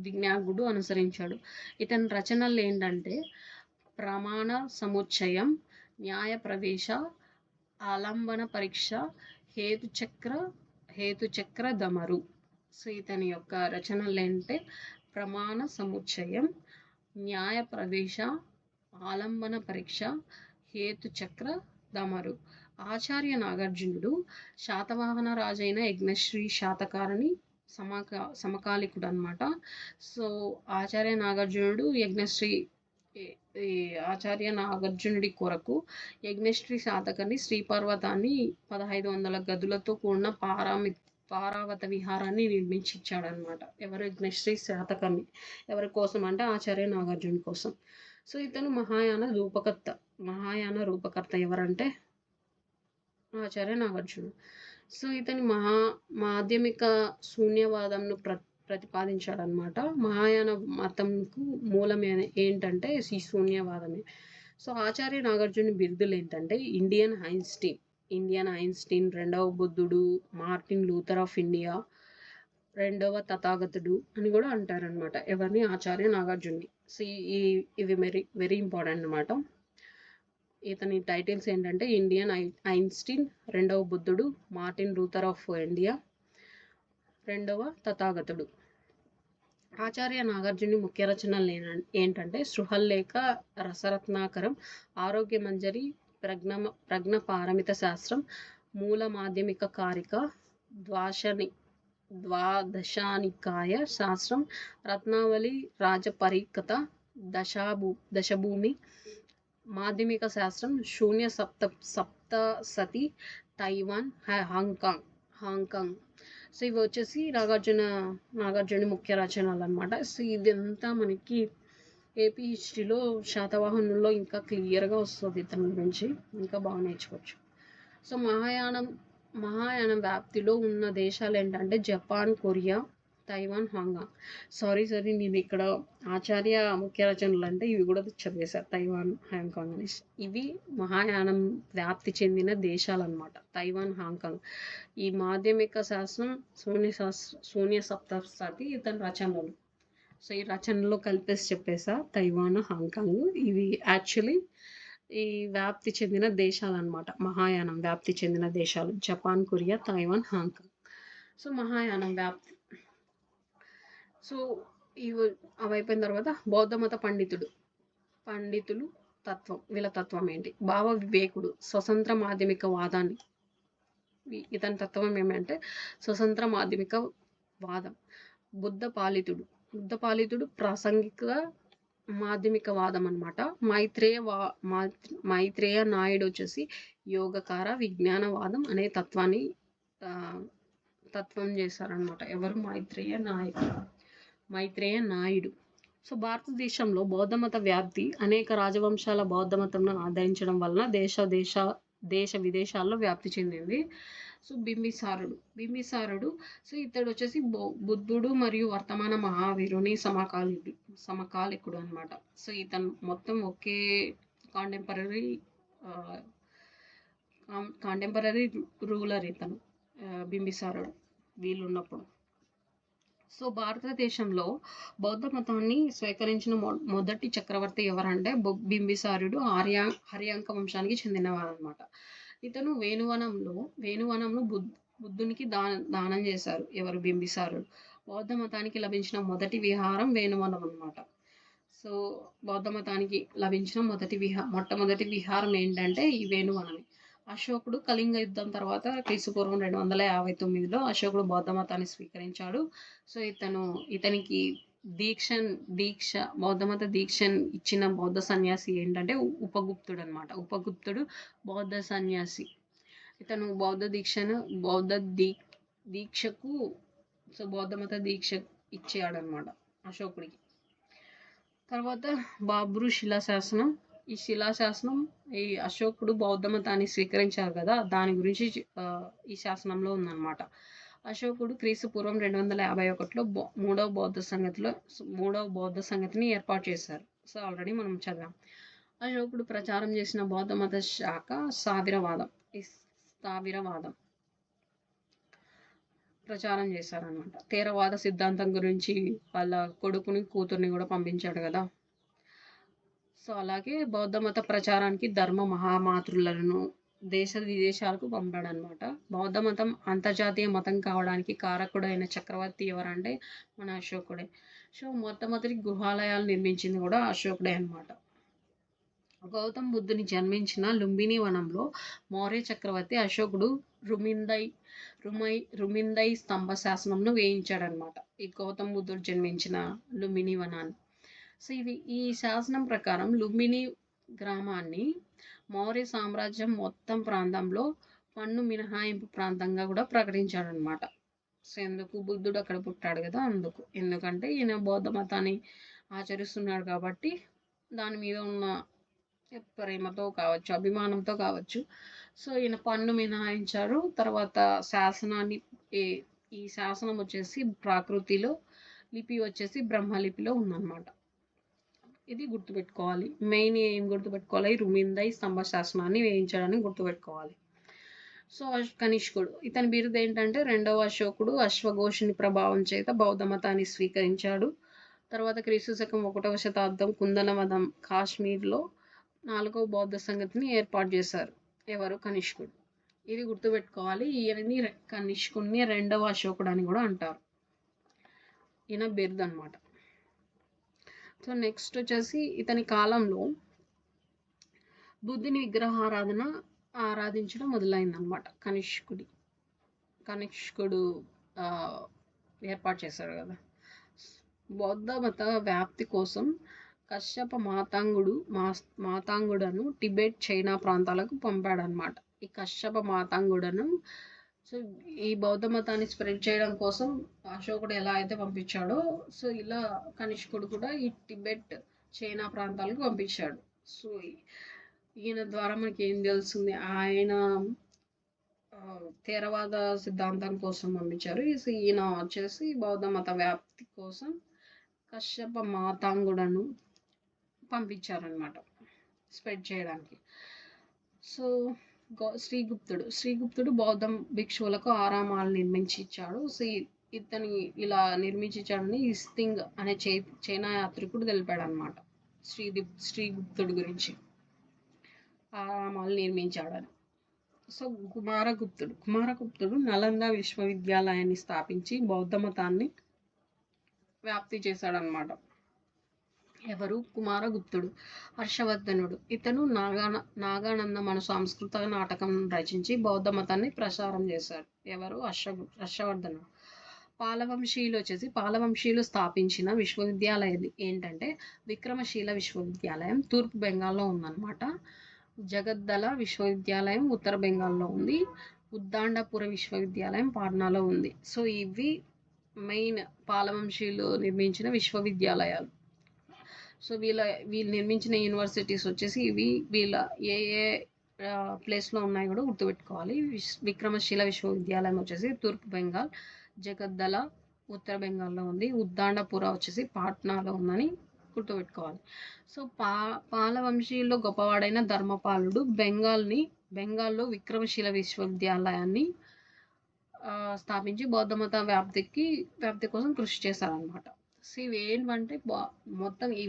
దిజ్ఞాగుడు అనుసరించాడు. ఇతని రచనలు ఏంటంటే ప్రమాణ సముచ్చయం, న్యాయ ప్రవేశ, ఆలంబన పరీక్ష, హేతుచక్ర దమరు. సో ఇతని యొక్క రచనలు ఏంటంటే ప్రమాణ సముచ్చయం, న్యాయ ప్రవేశ, ఆలంబన పరీక్ష, హేతుచక్ర దమరు. ఆచార్య నాగార్జునుడు శాతవాహన రాజైన యజ్ఞశ్రీ శాతకారిని సమకాలికుడు అనమాట. సో ఆచార్య నాగార్జునుడు ఆచార్య నాగార్జునుడి కొరకు యజ్ఞశ్రీ శాతకర్ణి శ్రీపర్వతాన్ని 1500 గదులతో కూడిన పారావత విహారాన్ని నిర్మించాడనమాట. ఎవరు? యజ్ఞశ్రీ శాతకర్ణి. ఎవరి కోసం అంటే ఆచార్య నాగార్జునుడి కోసం. సో ఇతను మహాయాన రూపకర్త ఎవరంటే ఆచార్య నాగార్జునుడు. సో ఇతని మాధ్యమిక శూన్యవాదంను ప్రతిపాదించాడనమాట. మహాయాన మతంకు మూలం ఏంటంటే ఈ శూన్యవాదమే. సో ఆచార్య నాగార్జున బిరుదులు ఏంటంటే ఇండియన్ ఐన్స్టీన్, రెండవ బుద్ధుడు, మార్టిన్ లూథర్ ఆఫ్ ఇండియా, రెండవ తథాగతుడు అని కూడా అంటారనమాట. ఎవరిని? ఆచార్య నాగార్జున్ని. సో ఇవి వెరీ ఇంపార్టెంట్ అనమాట. ఇతని టైటిల్స్ ఏంటంటే ఇండియన్ ఐన్స్టీన్, రెండవ బుద్ధుడు, మార్టిన్ లూథర్ ఆఫ్ ఇండియా, రెండవ తథాగతుడు. ఆచార్య నాగార్జుని ముఖ్య రచనలు ఏంటంటే సృహల్లేఖ, రసరత్నాకరం, ఆరోగ్య మంజరి, ప్రజ్ఞ పారమిత శాస్త్రం, మూల మాధ్యమిక కారిక, ద్వాదశానికాయ శాస్త్రం, రత్నావళి, రాజపరికత, దశభూమి, మాధ్యమిక శాస్త్రం, శూన్య సప్తసతి, తైవాన్, హాంకాంగ్. సో ఇవి వచ్చేసి నాగార్జున ముఖ్య రచనలు అనమాట. సో ఇదంతా మనకి ఏపీ హిస్టరీలో శాతవాహనుల్లో ఇంకా క్లియర్గా వస్తుంది. ఇతని గురించి ఇంకా బాగా నేర్చుకోవచ్చు. సో మహాయానం వ్యాప్తిలో ఉన్న దేశాలు ఏంటంటే Japan, Korea, Taiwan, Hong Kong. Sorry నేను ఇక్కడ ఆచార్య ముఖ్య రచనలు అంటే ఇవి కూడా చదివేశారు. తైవాన్, హాంకాంగ్ అనేసి ఇవి మహాయానం వ్యాప్తి చెందిన దేశాలు అనమాట. Taiwan, Hong Kong. ఈ మాధ్యమిక శాస్త్రం, శూన్య సప్తసతి ఇతని రచనలు. సో ఈ రచనలో కలిపేసి చెప్పేసా తైవాన్, హాంకాంగ్. ఇవి యాక్చువల్లీ ఈ వ్యాప్తి చెందిన దేశాలు అనమాట. మహాయానం వ్యాప్తి చెందిన దేశాలు Japan, Korea, Taiwan, Hong Kong. So మహాయానం వ్యాప్తి. సో అవి అయిపోయిన తర్వాత బౌద్ధ మత పండితులు తత్వం. వీళ్ళ తత్వం ఏంటి? భావ వివేకుడు స్వతంత్ర మాధ్యమిక వాదాన్ని. ఇతని తత్వం ఏమంటే స్వతంత్ర మాధ్యమిక వాదం. బుద్ధ పాలితుడు ప్రాసంగిక మాధ్యమిక వాదం అనమాట. మైత్రేయ నాయుడు వచ్చేసి యోగకార విజ్ఞానవాదం అనే తత్వం చేశారనమాట. ఎవరు? మైత్రేయ నాయుడు. సో భారతదేశంలో బౌద్ధ మత వ్యాప్తి అనేక రాజవంశాల బౌద్ధ మతంను ఆదరించడం వలన దేశ విదేశాల్లో వ్యాప్తి చెందింది. సో బింబిసారుడు సో ఇతడు వచ్చేసి బుద్ధుడు మరియు వర్తమాన మహావీరుని సమకాలికుడు అనమాట. సో ఇతను మొత్తం ఒకే కాంటెంపరీ రూలర్ ఇతను బింబిసారుడు వీళ్ళున్నప్పుడు. సో భారతదేశంలో బౌద్ధ మతాన్ని స్వీకరించిన మొదటి చక్రవర్తి ఎవరంటే బింబిసారుడు హర్యాంక వంశానికి చెందినవాడు అనమాట. ఇతను వేణువనంను బుద్ధునికి దానం చేశారు. ఎవరు? బింబిసారుడు. బౌద్ధ మతానికి లభించిన మొదటి విహారం వేణువనం అనమాట. సో బౌద్ధ మతానికి లభించిన మొట్టమొదటి విహారం ఏంటంటే ఈ వేణువనమే. అశోకుడు కళింగ యుద్ధం తర్వాత క్రీస్తుపూర్వం 259లో అశోకుడు బౌద్ధ మతాన్ని స్వీకరించాడు. సో ఇతనికి దీక్ష బౌద్ధమత దీక్ష ఇచ్చిన బౌద్ధ సన్యాసి ఏంటంటే ఉపగుప్తుడు అనమాట. ఉపగుప్తుడు బౌద్ధ సన్యాసి. ఇతను బౌద్ధ దీక్షకు బౌద్ధమత దీక్ష ఇచ్చాడనమాట అశోకుడికి. తర్వాత బాబ్రు శిలాశాసనం. ఈ అశోకుడు బౌద్ధ మతాన్ని స్వీకరించారు కదా, దాని గురించి ఈ శాసనంలో ఉందన్నమాట. అశోకుడు క్రీస్తు పూర్వం 251లో మూడవ బౌద్ధ సంగతిని ఏర్పాటు చేశారు. సో ఆల్రెడీ మనం చదివాం. అశోకుడు ప్రచారం చేసిన బౌద్ధ మత శాఖ స్థావిరవాదం ప్రచారం చేశారనమాట. థేరవాద సిద్ధాంతం గురించి వాళ్ళ కొడుకుని కూతుర్ని కూడా పంపించాడు కదా. సో అలాగే బౌద్ధ మత ప్రచారానికి ధర్మ మహామాతృలను దేశ విదేశాలకు పంపాడనమాట. బౌద్ధ మతం అంతర్జాతీయ మతం కావడానికి కారకుడైన చక్రవర్తి ఎవరంటే మన అశోకుడే. సో మొట్టమొదటి గుహాలయాలు నిర్మించింది కూడా అశోకుడే అనమాట. గౌతమ్ బుద్ధుని జన్మించిన లుంబిని వనంలో మౌర్య చక్రవర్తి అశోకుడు రుమిందై స్తంభ శాసనంను వేయించాడనమాట. ఈ గౌతమ్ బుద్ధుడు జన్మించిన లుంబిని వనాన్ని. సో ఈ శాసనం ప్రకారం లుంబిని గ్రామాన్ని మౌర్య సామ్రాజ్యం మొత్తం ప్రాంతంలో పన్ను మినహాయింపు ప్రాంతంగా కూడా ప్రకటించాడనమాట. సో ఎందుకు, బుద్ధుడు అక్కడ పుట్టాడు కదా అందుకు. ఎందుకంటే ఈయన బౌద్ధ మతాన్ని ఆచరిస్తున్నాడు కాబట్టి దాని మీద ఉన్న ప్రేమతో కావచ్చు, అభిమానంతో కావచ్చు, సో ఈయన పన్ను మినహాయించారు. తర్వాత శాసనాన్ని ఈ శాసనం వచ్చేసి ప్రాకృతిలో, లిపి వచ్చేసి బ్రహ్మలిపిలో ఉందన్నమాట. ఇది గుర్తుపెట్టుకోవాలి. మెయిన్ ఏం గుర్తుపెట్టుకోవాలి, రుమిందై స్తంభ శాసనాన్ని వేయించడాన్ని గుర్తుపెట్టుకోవాలి. సో కనిష్కుడు, ఇతని బిరుదు ఏంటంటే రెండవ అశోకుడు అశ్వఘోషుని ప్రభావం చేత బౌద్ధ మతాన్ని స్వీకరించాడు. తర్వాత క్రీస్తు శకం 1వ శతాబ్దం కుందనవనం కాశ్మీర్లో 4వ బౌద్ధ సంగతిని ఏర్పాటు చేశారు. ఎవరు, కనిష్కుడు. ఇది గుర్తుపెట్టుకోవాలి. ఈయనని కనిష్కుడిని రెండవ అశోకుడు అని కూడా అంటారు. ఈయన బిరుదు అనమాట. సో నెక్స్ట్ వచ్చేసి ఇతని కాలంలో బుద్ధుని ఆరాధించడం మొదలైందనమాట. కనిష్కుడు ఏర్పాటు చేశాడు కదా. బౌద్ధ మత వ్యాప్తి కోసం కశ్యప మాతాంగుడను టిబెట్, చైనా ప్రాంతాలకు పంపాడనమాట. ఈ కశ్యప మాతాంగుడను సో ఈ బౌద్ధ మతాన్ని స్ప్రెడ్ చేయడం కోసం అశోకుడు ఎలా అయితే పంపించాడో, సో ఇలా కనిష్కుడు కూడా ఈ టిబెట్, చైనా ప్రాంతాలకు పంపించాడు. సో ఈయన ద్వారా మనకి ఏం తెలుస్తుంది, ఆయన థేరవాద సిద్ధాంతం కోసం పంపించారు. ఈయన వచ్చేసి బౌద్ధ మత వ్యాప్తి కోసం కశ్యప మాతాంగుడను పంపించారనమాట స్ప్రెడ్ చేయడానికి. సో శ్రీగుప్తుడు బౌద్ధ భిక్షువులకు ఆరామాలు నిర్మించి ఇచ్చాడు. సో ఇతని ఇలా నిర్మించి ఇచ్చాడని ఇస్తింగ్ అనే చైనా యాత్రికుడు తెలిపాడు అనమాట శ్రీగుప్తుడు గురించి. ఆరామాలు నిర్మించాడని. సో కుమారగుప్తుడు నలంద విశ్వవిద్యాలయాన్ని స్థాపించి బౌద్ధ మతాన్ని వ్యాప్తి చేశాడనమాట. ఎవరు, కుమారగుప్తుడు. హర్షవర్ధనుడు, ఇతను నాగానందం అను సంస్కృత నాటకం రచించి బౌద్ధ మతాన్ని ప్రచారం చేశారు. ఎవరు, హర్షవర్ధనుడు. పాలవంశీయులు స్థాపించిన విశ్వవిద్యాలయం ఏంటంటే విక్రమశీల విశ్వవిద్యాలయం తూర్పు బెంగాల్లో ఉందన్నమాట. జగద్దల విశ్వవిద్యాలయం ఉత్తర బెంగాల్లో ఉంది. ఉద్దాండపుర విశ్వవిద్యాలయం పాట్నాలో ఉంది. సో ఇవి మెయిన్ పాలవంశీయులు నిర్మించిన విశ్వవిద్యాలయాలు. సో వీళ్ళు నిర్మించిన యూనివర్సిటీస్ వచ్చేసి ఇవి వీళ్ళ ఏ ప్లేస్లో ఉన్నాయి కూడా గుర్తుపెట్టుకోవాలి. విక్రమశీల విశ్వవిద్యాలయం వచ్చేసి తూర్పు బెంగాల్, జగద్దల ఉత్తర బెంగాల్లో ఉంది, ఉద్దాండపుర వచ్చేసి పాట్నాలో ఉందని గుర్తుపెట్టుకోవాలి. సో పాలవంశీయుల్లో గొప్పవాడైన ధర్మపాలుడు బెంగాల్లో విక్రమశీల విశ్వవిద్యాలయాన్ని స్థాపించి బౌద్ధ మత వ్యాప్తి కోసం కృషి చేశారనమాట. సో ఇవి ఏంటంటే మొత్తం ఈ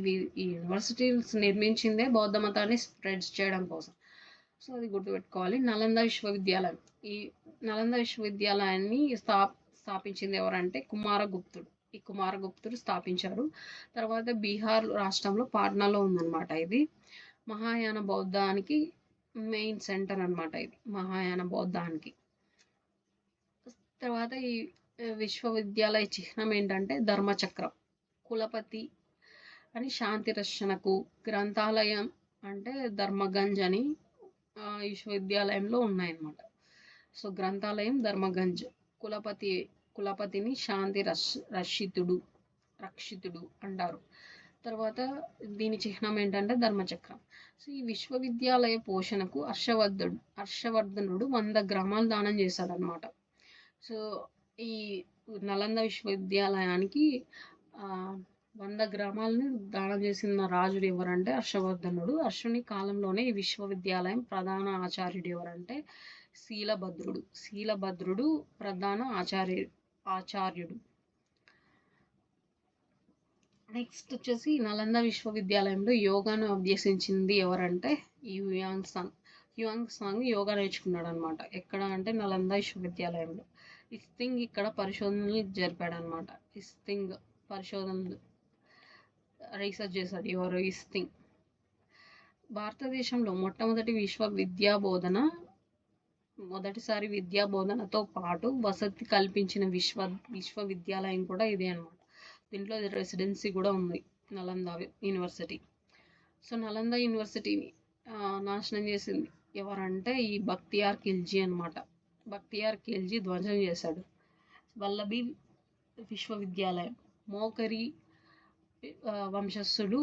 యూనివర్సిటీస్ నిర్మించిందే బౌద్ధ మతాన్ని స్ప్రెడ్ చేయడం కోసం. సో అది గుర్తుపెట్టుకోవాలి. నలంద విశ్వవిద్యాలయాన్ని స్థాపించింది ఎవరంటే కుమారగుప్తుడు. ఈ కుమారగుప్తుడు స్థాపించారు. తర్వాత బీహార్ రాష్ట్రంలో పాట్నాలో ఉందన్నమాట. ఇది మహాయాన బౌద్ధానికి మెయిన్ సెంటర్ అనమాట. ఇది మహాయాన బౌద్ధానికి. తర్వాత ఈ విశ్వవిద్యాలయ చిహ్నం ఏంటంటే ధర్మచక్రం. కులపతి అని శాంతి రక్షణకు, గ్రంథాలయం అంటే ధర్మగంజ్ అని విశ్వవిద్యాలయంలో ఉన్నాయన్నమాట. సో గ్రంథాలయం ధర్మగంజ్, కులపతిని శాంతి రక్షితుడు అంటారు. తర్వాత దీని చిహ్నం ఏంటంటే ధర్మచక్రం. సో ఈ విశ్వవిద్యాలయ పోషణకు హర్షవర్ధనుడు 100 గ్రామాలు దానం చేశాడనమాట. సో ఈ నలంద విశ్వవిద్యాలయానికి 100 గ్రామాలను దానం చేసిన రాజుడు ఎవరంటే హర్షవర్ధనుడు. హర్షుని కాలంలోనే ఈ విశ్వవిద్యాలయం ప్రధాన ఆచార్యుడు ఎవరంటే శీలభద్రుడు ప్రధాన ఆచార్యుడు. నెక్స్ట్ వచ్చేసి నలంద విశ్వవిద్యాలయంలో యోగాను అభ్యసించింది ఎవరంటే హ్యూయాంగ్ సాంగ్ యోగా నేర్చుకున్నాడు అనమాట. ఎక్కడ అంటే నలంద విశ్వవిద్యాలయంలో. ఇస్తింగ్ ఇక్కడ పరిశోధనలు జరిపాడు అనమాట. పరిశోధనలు రీసెర్చ్ చేశాడు ఎవరు? ఇస్తింగ్. భారతదేశంలో మొదటిసారి విద్యా బోధనతో పాటు వసతి కల్పించిన విశ్వవిద్యాలయం కూడా ఇదే అనమాట. దీంట్లో రెసిడెన్సీ కూడా ఉంది, నలంద యూనివర్సిటీ. సో నలంద యూనివర్సిటీని నాశనం చేసింది ఎవరంటే ఈ బక్తియార్ ఖిల్జీ అనమాట. బక్తియార్ ఖిల్జీ ధ్వంసం చేశాడు. వల్లభి విశ్వవిద్యాలయం మోకరి వంశస్థులు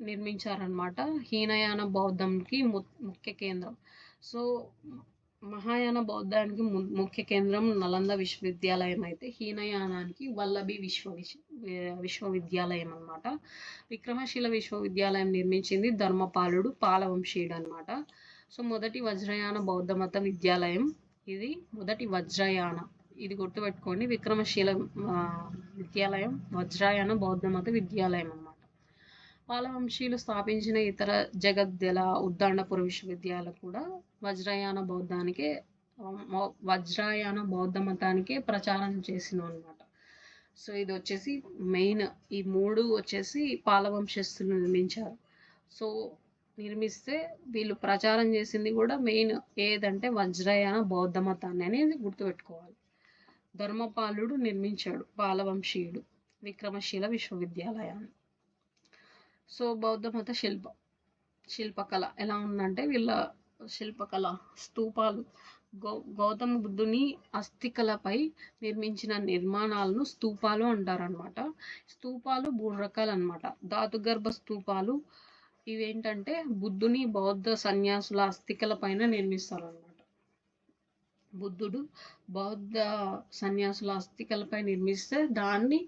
నిర్మించారనమాట. హీనయాన బౌద్ధంకి ముఖ్య కేంద్రం. సో మహాయాన బౌద్ధానికి ముఖ్య కేంద్రం నలంద విశ్వవిద్యాలయం అయితే హీనయానానికి వల్లభి విశ్వవిద్యాలయం అనమాట. విక్రమశీల విశ్వవిద్యాలయం నిర్మించింది ధర్మపాలుడు పాలవంశీయుడు అనమాట. సో మొదటి వజ్రయాన బౌద్ధ మత విద్యాలయం ఇది. మొదటి వజ్రయాన, ఇది గుర్తుపెట్టుకోండి. విక్రమశీల విద్యాలయం వజ్రయాన బౌద్ధ మత విద్యాలయం అనమాట. పాలవంశీయులు స్థాపించిన ఇతర జగద్దెల, ఉద్దాండపుర విశ్వవిద్యాలయాలు కూడా వజ్రయాన బౌద్ధ మతానికే ప్రచారం చేసిన అనమాట. సో ఇది వచ్చేసి మెయిన్, ఈ 3 వచ్చేసి పాలవంశస్థులు నిర్మించారు. సో నిర్మిస్తే వీళ్ళు ప్రచారం చేసింది కూడా మెయిన్ ఏదంటే వజ్రయాన బౌద్ధ మతాన్ని అనేది గుర్తుపెట్టుకోవాలి. ధర్మపాలుడు నిర్మించాడు, పాలవంశీయుడు, విక్రమశీల విశ్వవిద్యాలయాన్ని. సో బౌద్ధ మత శిల్పకళ ఎలా ఉందంటే వీళ్ళ శిల్పకళ స్తూపాలు, గౌతమ బుద్ధుని అస్థికలపై నిర్మించిన నిర్మాణాలను స్తూపాలు అంటారనమాట. స్తూపాలు 3 రకాలు అనమాట. ధాతుగర్భ స్తూపాలు, ఇవేంటంటే బుద్ధుని బౌద్ధ సన్యాసుల అస్థికల పైన నిర్మిస్తారనమాట. బుద్ధుడు బౌద్ధ సన్యాసుల అస్థికలపై నిర్మిస్తే దాన్ని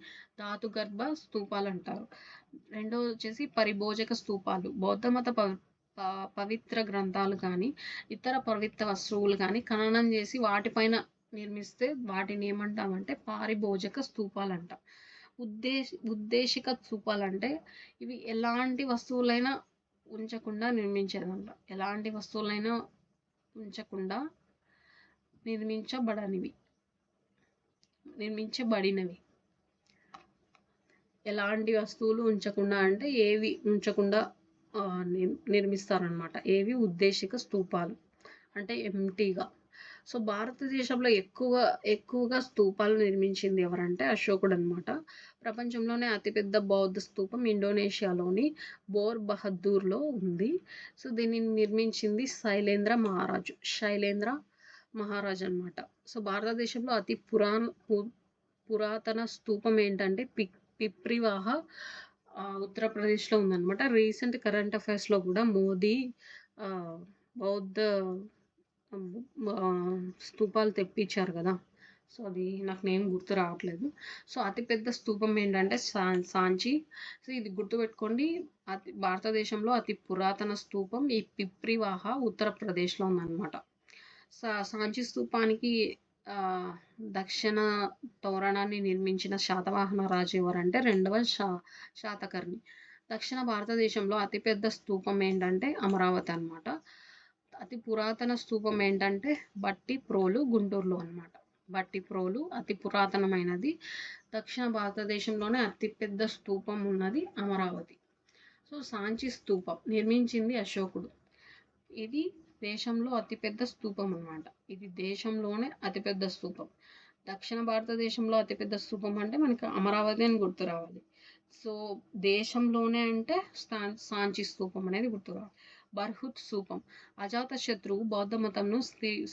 ధాతుగర్భ స్తూపాలు అంటారు. రెండోది వచ్చేసి పరిభోజక స్తూపాలు. బౌద్ధ మత పవిత్ర గ్రంథాలు కానీ ఇతర పవిత్ర వస్తువులు కానీ ఖననం చేసి వాటిపైన నిర్మిస్తే వాటిని ఏమంటామంటే పారిభోజక స్తూపాలు అంటాం. ఉద్దేశిక స్తూపాలు అంటే ఇవి ఎలాంటి వస్తువులైనా ఉంచకుండా నిర్మించేదంట. ఎలాంటి వస్తువులైనా ఉంచకుండా నిర్మించబడినవి. ఎలాంటి వస్తువులు ఉంచకుండా అంటే ఏవి ఉంచకుండా నిర్మిస్తారనమాట. ఏవి ఉద్దేశిక స్తూపాలు అంటే ఎంటీగా. సో భారతదేశంలో ఎక్కువగా స్తూపాలు నిర్మించింది ఎవరంటే అశోకుడు అనమాట. ప్రపంచంలోనే అతిపెద్ద బౌద్ధ స్తూపం ఇండోనేషియాలోని బోర్ బహదూర్లో ఉంది. సో దీన్ని నిర్మించింది శైలేంద్ర మహారాజ్ అనమాట. సో భారతదేశంలో అతి పురాతన స్తూపం ఏంటంటే పిప్రివాహ ఉత్తరప్రదేశ్లో ఉందన్నమాట. రీసెంట్ కరెంట్ అఫైర్స్లో కూడా మోదీ బౌద్ధ స్తూపాలు తెప్పించారు కదా. సో అది నాకు నేమ్ గుర్తు రావట్లేదు. సో అతిపెద్ద స్తూపం ఏంటంటే సాంచి. సో ఇది గుర్తుపెట్టుకోండి, భారతదేశంలో అతి పురాతన స్తూపం ఈ పిప్రివాహ ఉత్తరప్రదేశ్లో ఉందన్నమాట. సాంచి స్తూపానికి దక్షిణ తోరణాన్ని నిర్మించిన శాతవాహన రాజు ఎవరంటే 2వ శాతకర్ణి. దక్షిణ భారతదేశంలో అతిపెద్ద స్తూపం ఏంటంటే అమరావతి అనమాట. అతి పురాతన స్తూపం ఏంటంటే బట్టిప్రోలు గుంటూరులో అనమాట. బట్టిప్రోలు అతి పురాతనమైనది. దక్షిణ భారతదేశంలోనే అతిపెద్ద స్తూపం ఉన్నది అమరావతి. సో సాంచి స్తూపం నిర్మించింది అశోకుడు. ఇది దేశంలో అతిపెద్ద స్తూపం అన్నమాట. ఇది దేశంలోనే అతిపెద్ద స్తూపం. దక్షిణ భారతదేశంలో అతిపెద్ద స్తూపం అంటే మనకి అమరావతి అని గుర్తు రావాలి. సో దేశంలోనే అంటే సాంచి స్తూపం అనేది గుర్తురావాలి. బర్హుత్ స్తూపం అజాతశత్రువు బౌద్ధ మతంను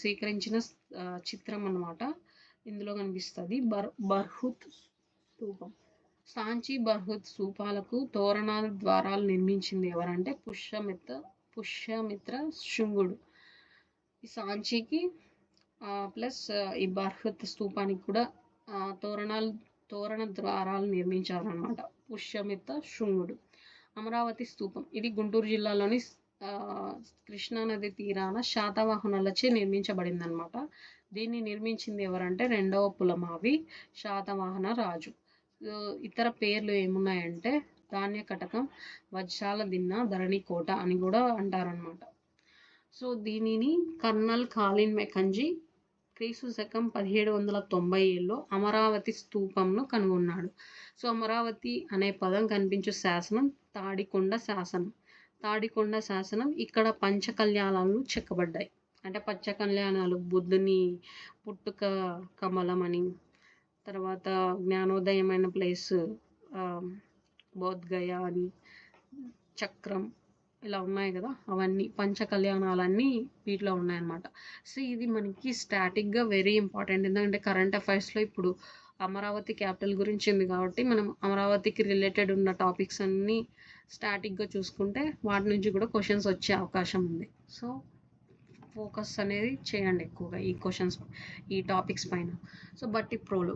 స్వీకరించిన చిత్రం అన్నమాట. ఇందులో కనిపిస్తుంది బర్హుత్ స్తూపం. సాంచి బర్హుత్ స్తూపాలకు తోరణాల ద్వారాలు నిర్మించింది ఎవరంటే పుష్యమిత్ర శుంగుడు. ఈ సాంచికి ప్లస్ ఈ బర్హుత్ స్తూపానికి కూడా తోరణ ద్వారాలు నిర్మించారనమాట పుష్యమిత్ర శృంగుడు. అమరావతి స్తూపం ఇది గుంటూరు జిల్లాలోని కృష్ణానది తీరాన శాతవాహనులచే నిర్మించబడింది అనమాట. దీన్ని నిర్మించింది ఎవరంటే 2వ పులమావి శాతవాహన రాజు. ఇతర పేర్లు ఏమున్నాయంటే ధాన్య కటకం, వజ్రాల దిన్న, ధరణి కోట అని కూడా అంటారనమాట. సో దీనిని కర్నల్ కాలిన్ మెకంజీ క్రీస్తు శకం 1797లో అమరావతి స్తూపంను కనుగొన్నాడు. సో అమరావతి అనే పదం కనిపించే శాసనం తాడికొండ శాసనం. తాడికొండ శాసనం ఇక్కడ పంచకళ్యాణాలు చెక్కబడ్డాయి. అంటే పంచకళ్యాణాలు బుద్ధుని పుట్టుక కమలం అని, తర్వాత జ్ఞానోదయమైన ప్లేస్ బోధ్గయ అని, చక్రం ఇలా ఉన్నాయి కదా, అవన్నీ పంచకళ్యాణాలన్నీ వీటిలో ఉన్నాయన్నమాట. సో ఇది మనకి స్టాటిక్గా వెరీ ఇంపార్టెంట్. ఎందుకంటే కరెంట్ అఫైర్స్లో ఇప్పుడు అమరావతి క్యాపిటల్ గురించి ఉంది కాబట్టి మనం అమరావతికి రిలేటెడ్ ఉన్న టాపిక్స్ అన్నీ స్టాటిక్గా చూసుకుంటే వాటి నుంచి కూడా క్వశ్చన్స్ వచ్చే అవకాశం ఉంది. సో ఫోకస్ అనేది చేయండి ఎక్కువగా ఈ క్వశ్చన్స్, ఈ టాపిక్స్ పైన. సో బట్టిప్రోలు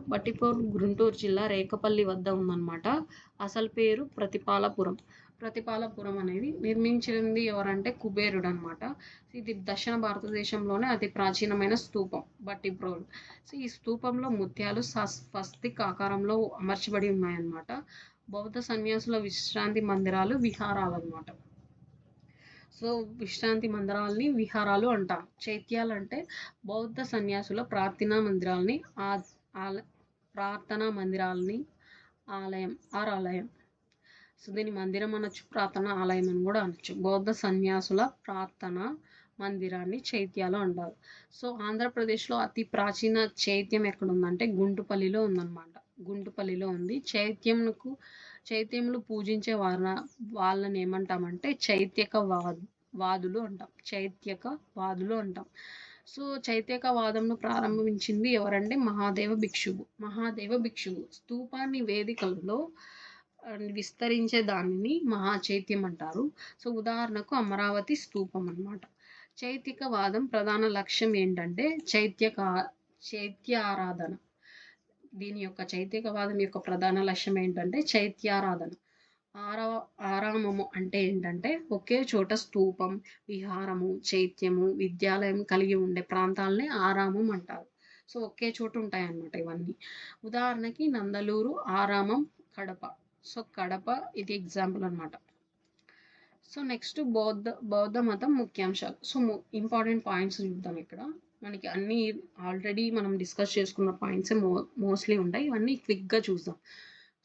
గుంటూరు జిల్లా రేకపల్లి వద్ద ఉందన్నమాట. అసలు పేరు ప్రతిపాలపురం అనేది నిర్మించింది ఎవరంటే కుబేరుడు అనమాట. ఇది దక్షిణ భారతదేశంలోనే అతి ప్రాచీనమైన స్తూపం బట్టిప్రోలు. సో ఈ స్తూపంలో ముత్యాలు స్వస్తిక్ ఆకారంలో అమర్చబడి ఉన్నాయన్నమాట. బౌద్ధ సన్యాసుల విశ్రాంతి మందిరాలు, విహారాలు అనమాట. సో విశ్రాంతి మందిరాలని విహారాలు అంటాం. చైత్యాలు అంటే బౌద్ధ సన్యాసుల ప్రార్థనా మందిరాలని ఆలయం. సో దీని మందిరం అనొచ్చు, ప్రార్థనా ఆలయం అని కూడా అనొచ్చు. బౌద్ధ సన్యాసుల ప్రార్థనా మందిరాన్ని చైత్యాలు అంటారు. సో ఆంధ్రప్రదేశ్లో అతి ప్రాచీన చైత్యం ఎక్కడ ఉందంటే గుంటుపల్లిలో ఉందన్నమాట. గుంటుపల్లిలో ఉంది. చైత్యములు పూజించే వాళ్ళని ఏమంటామంటే వాదులు అంటాం. సో చైత్యక వాదంను ప్రారంభించింది ఎవరంటే మహాదేవ భిక్షువు. స్తూపాన్ని వేదికలలో విస్తరించే దానిని మహాచైత్యం అంటారు. సో ఉదాహరణకు అమరావతి స్తూపం అన్నమాట. చైత్యక వాదం ప్రధాన లక్ష్యం ఏంటంటే చైత్య ఆరాధన. దీని యొక్క చైత్యకవాదం యొక్క ప్రధాన లక్ష్యం ఏంటంటే చైత్యారాధన. ఆరామము అంటే ఏంటంటే ఒకే చోట స్తూపం, విహారము, చైత్యము, విద్యాలయం కలిగి ఉండే ప్రాంతాలనే ఆరామం అంటారు. సో ఒకే చోట ఉంటాయన్నమాట ఇవన్నీ. ఉదాహరణకి నందలూరు, ఆరామం, కడప. సో కడప ఇది ఎగ్జాంపుల్ అనమాట. సో నెక్స్ట్ బౌద్ధ మతం ముఖ్యాంశాలు. సో ఇంపార్టెంట్ పాయింట్స్ చూద్దాం. ఇక్కడ మనకి అన్ని ఆల్రెడీ మనం డిస్కస్ చేసుకున్న పాయింట్సే మోస్ట్లీ ఉంటాయి. ఇవన్నీ క్విక్గా చూద్దాం.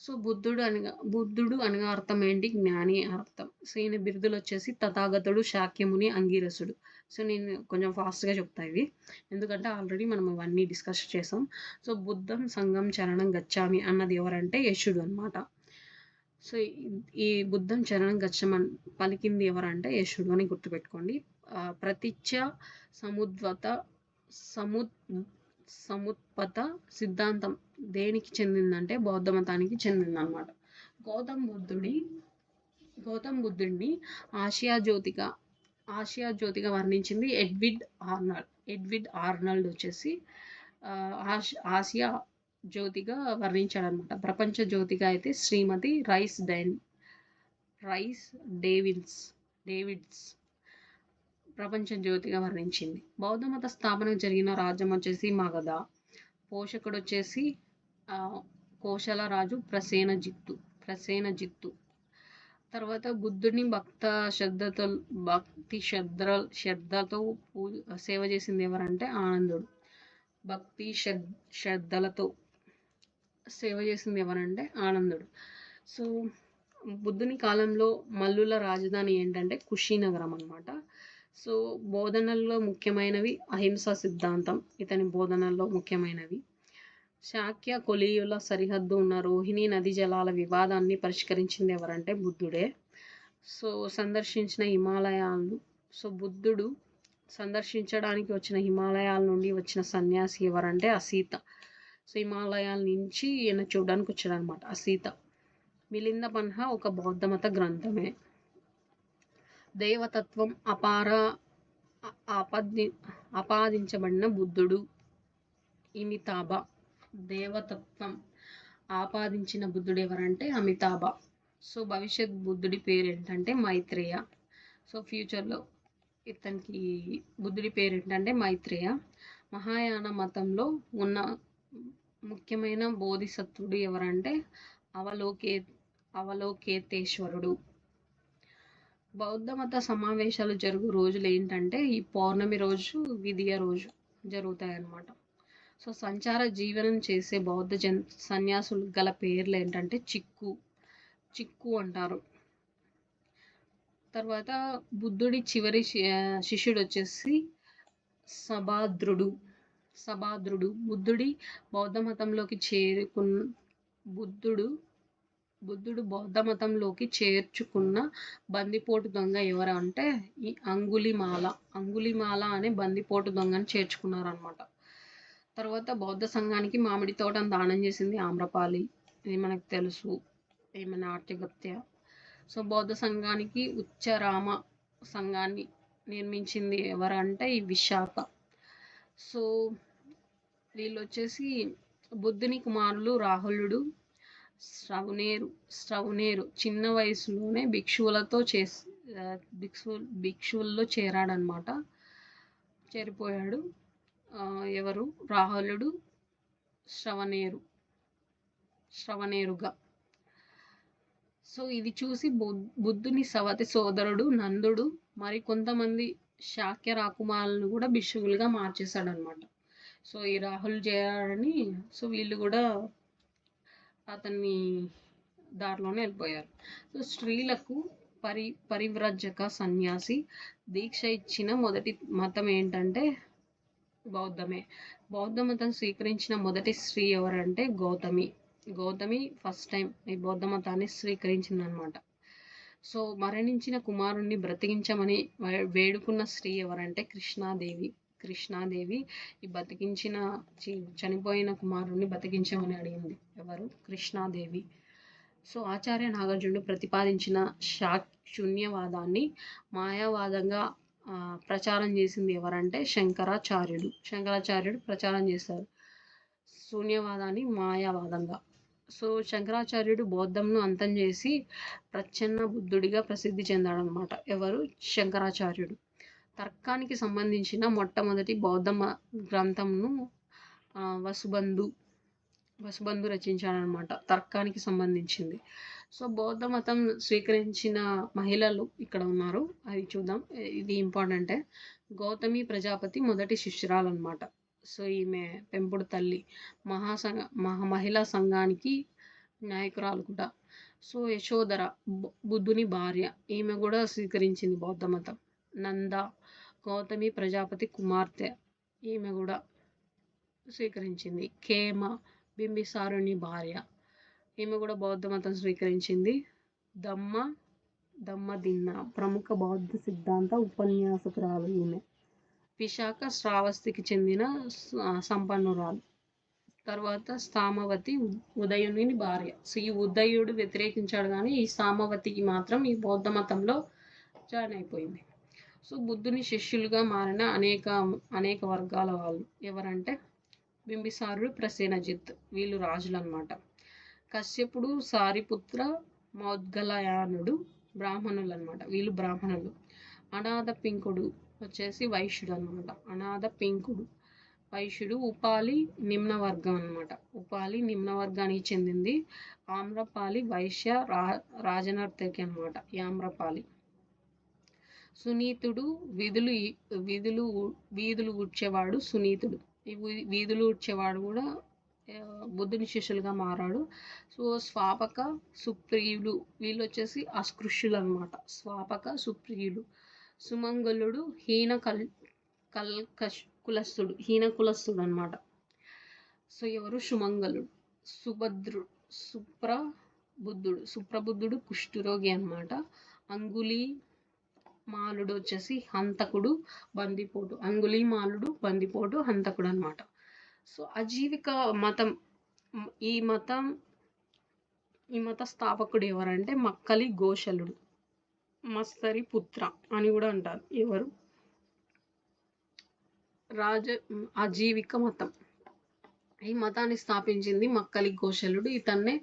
సో బుద్ధుడు అనగా అర్థం ఏంటి? జ్ఞాని అర్థం. సో ఈయన బిరుదులు వచ్చేసి తథాగతుడు, శాక్యముని, అంగీరసుడు. సో నేను కొంచెం ఫాస్ట్గా చెప్తా ఇవి, ఎందుకంటే ఆల్రెడీ మనం ఇవన్నీ డిస్కస్ చేసాం. సో బుద్ధం సంఘం చరణం గచ్చామి అన్నది ఎవరంటే యశుడు అనమాట. సో ఈ బుద్ధం చరణం గచ్చమని పలికింది ఎవరంటే యశుడు అని గుర్తుపెట్టుకోండి. ప్రతిచ్ఛ సముత్పత సిద్ధాంతం దేనికి చెందిందంటే బౌద్ధ మతానికి చెందిందనమాట. గౌతమ్ బుద్ధుడిని ఆసియా జ్యోతిగా వర్ణించింది ఎడ్విడ్ ఆర్నాల్డ్ వచ్చేసి ఆసియా జ్యోతిగా వర్ణించాడనమాట. ప్రపంచ జ్యోతిగా అయితే శ్రీమతి రైస్ డేవిడ్స్ ప్రపంచ జ్యోతిగా వర్ణించింది. బౌద్ధ మత స్థాపనకు జరిగిన రాజ్యం వచ్చేసి మగధ. పోషకుడు వచ్చేసి కోశల రాజు ప్రసేనజిత్తు. తర్వాత బుద్ధుడిని భక్తి శ్రద్ధతో సేవ చేసింది ఎవరంటే ఆనందుడు. భక్తి శ్రద్ధలతో సేవ చేసింది ఎవరంటే ఆనందుడు. సో బుద్ధుని కాలంలో మల్లుల రాజధాని ఏంటంటే కుషినగరం అనమాట. సో బోధనల్లో ముఖ్యమైనవి అహింసా సిద్ధాంతం ఇతని బోధనల్లో ముఖ్యమైనవి. శాక్య కొలీయుల సరిహద్దు ఉన్న రోహిణి నది జలాల వివాదాన్ని పరిష్కరించింది ఎవరంటే బుద్ధుడే. సో సందర్శించిన హిమాలయాలను బుద్ధుడు సందర్శించడానికి వచ్చిన హిమాలయాల నుండి వచ్చిన సన్యాసి ఎవరంటే అసీత. సో హిమాలయాల నుంచి ఈయన చూడడానికి వచ్చాడు అనమాట అసీత. మిలింద పన్హ ఒక బౌద్ధమత గ్రంథమే. దేవతత్వం ఆపాదించబడిన బుద్ధుడు అమితాభ. దేవతత్వం ఆపాదించిన బుద్ధుడు ఎవరంటే అమితాభ. సో భవిష్యత్ బుద్ధుడి పేరు ఏంటంటే మైత్రేయ. సో ఫ్యూచర్లో ఇతనికి బుద్ధుడి పేరు ఏంటంటే మైత్రేయ. మహాయాన మతంలో ఉన్న ముఖ్యమైన బోధిసత్వుడు ఎవరంటే అవలోకేతేశ్వరుడు. బౌద్ధ మత సమావేశాలు జరుగు రోజులు ఏంటంటే ఈ పౌర్ణమి రోజు, విధియ రోజు జరుగుతాయి అన్నమాట. సో సంచార జీవనం చేసే బౌద్ధ సన్యాసులు గల పేర్లు ఏంటంటే చిక్కు అంటారు. తర్వాత బుద్ధుడి చివరి శిష్యుడు వచ్చేసి సబాద్రుడు. బుద్ధుడి బౌద్ధ మతంలోకి బుద్ధుడు బౌద్ధ మతంలోకి చేర్చుకున్న బందిపోటు దొంగ ఎవరు అంటే ఈ అంగుళిమాల అనే బందిపోటు దొంగని చేర్చుకున్నారనమాట. తర్వాత బౌద్ధ సంఘానికి మామిడి తోటను దానం చేసింది ఆమ్రపాలి. ఇది మనకు తెలుసు, ఈమె నాట్యగత్య. సో బౌద్ధ సంఘానికి ఉచ్చరామ సంఘాన్ని నిర్మించింది ఎవరంటే ఈ విశాఖ. సో వీళ్ళు వచ్చేసి బుద్ధుని కుమారులు రాహులుడు, శ్రవణేరు చిన్న వయసులోనే భిక్షువుల్లో చేరాడనమాట, చేరిపోయాడు. ఎవరు రాహులుడు శ్రవణేరుగా. సో ఇది చూసి బుద్ధుని సవతి సోదరుడు నందుడు మరి కొంతమంది శాక్య రాకుమారులను కూడా భిక్షువులుగా మార్చేశాడనమాట. సో ఈ రాహుల్ చేరాడని సో వీళ్ళు కూడా అతన్ని దారిలోనే వెళ్ళిపోయారు. సో స్త్రీలకు పరివ్రజక సన్యాసి దీక్ష ఇచ్చిన మొదటి మతం ఏంటంటే బౌద్ధమే. బౌద్ధ మతం స్వీకరించిన మొదటి స్త్రీ ఎవరంటే గౌతమి ఫస్ట్ టైం ఈ బౌద్ధ మతాన్ని స్వీకరించిందనమాట. సో మరణించిన కుమారుణ్ణి బ్రతికించమని వేడుకున్న స్త్రీ ఎవరంటే కృష్ణాదేవి ఈ చనిపోయిన కుమారుణ్ణి బతికించమని అడిగింది. ఎవరు? కృష్ణాదేవి. సో ఆచార్య నాగార్జునుడు ప్రతిపాదించిన శూన్యవాదాన్ని మాయావాదంగా ప్రచారం చేసింది ఎవరంటే శంకరాచార్యుడు ప్రచారం చేశారు శూన్యవాదాన్ని మాయావాదంగా. సో శంకరాచార్యుడు బౌద్ధంను అంతం చేసి ప్రచ్ఛన్న బుద్ధుడిగా ప్రసిద్ధి చెందాడనమాట. ఎవరు? శంకరాచార్యుడు. తర్కానికి సంబంధించిన మొట్టమొదటి బౌద్ధ గ్రంథంను వసుబంధు రచించాడనమాట, తర్కానికి సంబంధించింది. సో బౌద్ధ మతం స్వీకరించిన మహిళలు ఇక్కడ ఉన్నారు, అది చూద్దాం. ఇది ఇంపార్టెంటే. గౌతమి ప్రజాపతి మొదటి శిష్యురాలు అనమాట. సో ఈమె పెంపుడు తల్లి, మహిళా సంఘానికి నాయకురాలు కూడా. సో యశోధర బుద్ధుని భార్య, ఈమె కూడా స్వీకరించింది బౌద్ధ మతం. నంద గౌతమి ప్రజాపతి కుమార్తె, ఈమె కూడా స్వీకరించింది. ఖేమ బింబిసారుని భార్య, ఈమె కూడా బౌద్ధ మతం స్వీకరించింది. దమ్మదిన్న ప్రముఖ బౌద్ధ సిద్ధాంత ఉపన్యాసకురాలు ఈమె. విశాఖ శ్రావస్తికి చెందిన సంపన్నురాలు. తర్వాత సామవతి ఉదయుని భార్య. సో ఈ ఉదయుడు వ్యతిరేకించాడు కానీ ఈ సామవతికి మాత్రం ఈ బౌద్ధ మతంలో జాయిన్ అయిపోయింది. సో బుద్ధుని శిష్యులుగా మారిన అనేక వర్గాల వాళ్ళు ఎవరంటే బింబిసారుడు, ప్రసేనజిత్, వీళ్ళు రాజులు అనమాట. కశ్యపుడు, సారిపుత్ర, మౌద్గలయానుడు బ్రాహ్మణులు అనమాట, వీళ్ళు బ్రాహ్మణులు. అనాథ పింకుడు వచ్చేసి వైశ్యుడు అనమాట. వైశ్యుడు. ఉపాలి నిమ్న వర్గం అనమాట, ఉపాలి నిమ్న వర్గానికి చెందింది. ఆమ్రపాలి వైశ్య రాజనర్తకి అనమాట, ఆమ్రపాలి. సునీతుడు వీధులు ఊడ్చేవాడు సునీతుడు. ఈ వీధులు ఊడ్చేవాడు కూడా బుద్ధుని శిష్యులుగా మారాడు. సో స్వాపక సుప్రియులు, వీళ్ళు వచ్చేసి అస్పృశ్యులు అనమాట. స్వాపక సుప్రియులు. సుమంగళుడు హీన కులస్తుడు అనమాట. సో ఎవరు? సుమంగళుడు. సుభద్రుడు, సుప్రబుద్ధుడు కుష్ఠరోగి అన్నమాట. అంగుళీ మాలుడు వచ్చేసి హంతకుడు, బందిపోటు. అంగుళీమాలుడు బందిపోటు, హంతకుడు అనమాట. సో అజీవిక మతం, ఈ మత స్థాపకుడు ఎవరంటే మక్కలి గోశలుడు, మస్తరి పుత్ర అని కూడా అంటారు. ఎవరు? అజీవిక మతం. ఈ మతాన్ని స్థాపించింది మక్కలి గోశలుడు. ఇతన్నే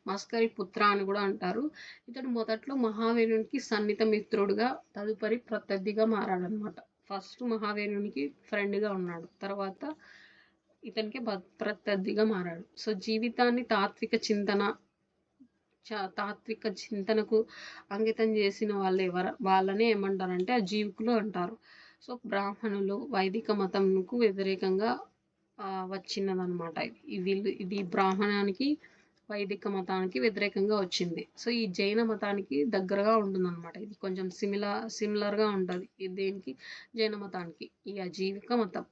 మస్కరి పుత్ర అని కూడా అంటారు. ఇతడు మొదట్లో మహావీరునికి సన్నిహిత మిత్రుడుగా, తదుపరి ప్రత్యర్థిగా మారాడనమాట. ఫస్ట్ మహావీరునికి ఫ్రెండ్గా ఉన్నాడు, తర్వాత ఇతనికి ప్రత్యర్థిగా మారాడు. సో జీవితాన్ని తాత్విక చింతనకు అంకితం చేసిన వాళ్ళని ఏమంటారంటే అజీవికులు అంటారు. సో బ్రాహ్మణులు వైదిక మతంకు వ్యతిరేకంగా వచ్చినదనమాట. ఇది బ్రాహ్మణానికి వైదిక మతానికి వ్యతిరేకంగా వచ్చింది. సో ఈ జైన మతానికి దగ్గరగా ఉంటుందన్నమాట. ఇది కొంచెం సిమిలర్గా ఉంటుంది దేనికి? జైన మతానికి. ఈ అజీవిక మతం.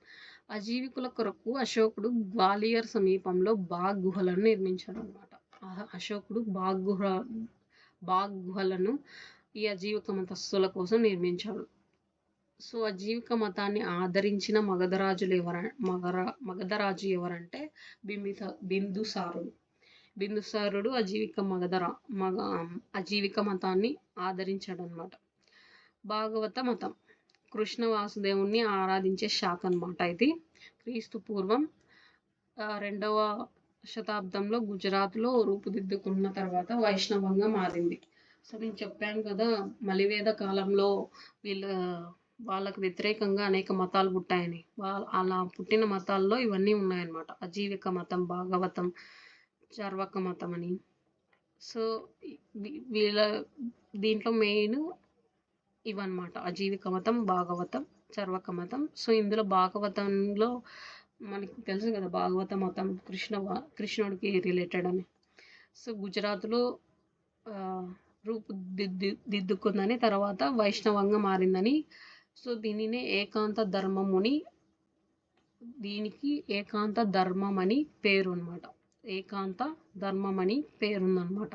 అజీవికుల కొరకు అశోకుడు గ్వాలియర్ సమీపంలో బాగ్ గుహలను నిర్మించాడు అనమాట. అశోకుడు బాగ్ గుహలను ఈ అజీవిక మతస్థుల కోసం నిర్మించాడు. సో అజీవిక మతాన్ని ఆదరించిన మగధరాజు ఎవరంటే బిందుసారుడు. బిందుసారుడు అజీవిక మతాన్ని ఆదరించాడు అనమాట. భాగవత మతం కృష్ణ వాసుదేవుణ్ణి ఆరాధించే శాఖ అనమాట. ఇది క్రీస్తు పూర్వం 2వ శతాబ్దంలో గుజరాత్లో రూపుదిద్దుకున్న తర్వాత వైష్ణవంగా మారింది. సో నేను చెప్పాను కదా, మలివేద కాలంలో వాళ్ళకు వ్యతిరేకంగా అనేక మతాలు పుట్టాయని. అలా పుట్టిన మతాల్లో ఇవన్నీ ఉన్నాయన్నమాట. అజీవిక మతం, భాగవతం, చర్వక మతం అని. సో దీంట్లో మెయిన్ ఇవన్నమాట: అజీవిక మతం, భాగవతం, చర్వక మతం. సో ఇందులో భాగవతంలో మనకి తెలుసు కదా, భాగవత మతం కృష్ణుడికి రిలేటెడ్ అని. సో గుజరాత్లో రూపుదిద్దుకుందని, తర్వాత వైష్ణవంగా మారిందని. సో దీనికి ఏకాంత ధర్మం అని పేరు అనమాట. ఏకాంత ధర్మం అని పేరుందనమాట.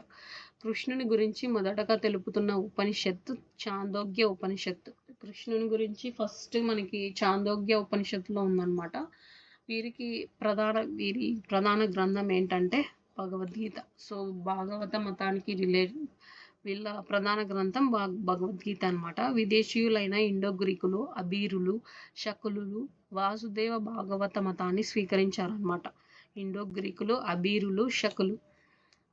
కృష్ణుని గురించి మొదటగా తెలుపుతున్న ఉపనిషత్తు చాందోగ్య ఉపనిషత్తు. కృష్ణుని గురించి ఫస్ట్ మనకి చాందోగ్య ఉపనిషత్తులో ఉందన్నమాట. వీరి ప్రధాన గ్రంథం ఏంటంటే భగవద్గీత. సో భాగవత మతానికి వీళ్ళ ప్రధాన గ్రంథం భగవద్గీత అనమాట. విదేశీయులైన ఇండో గ్రీకులు, అబీరులు, శకులు వాసుదేవ భాగవత మతాన్ని స్వీకరించారనమాట. ఇండో గ్రీకులు, అబీరులు, శకులు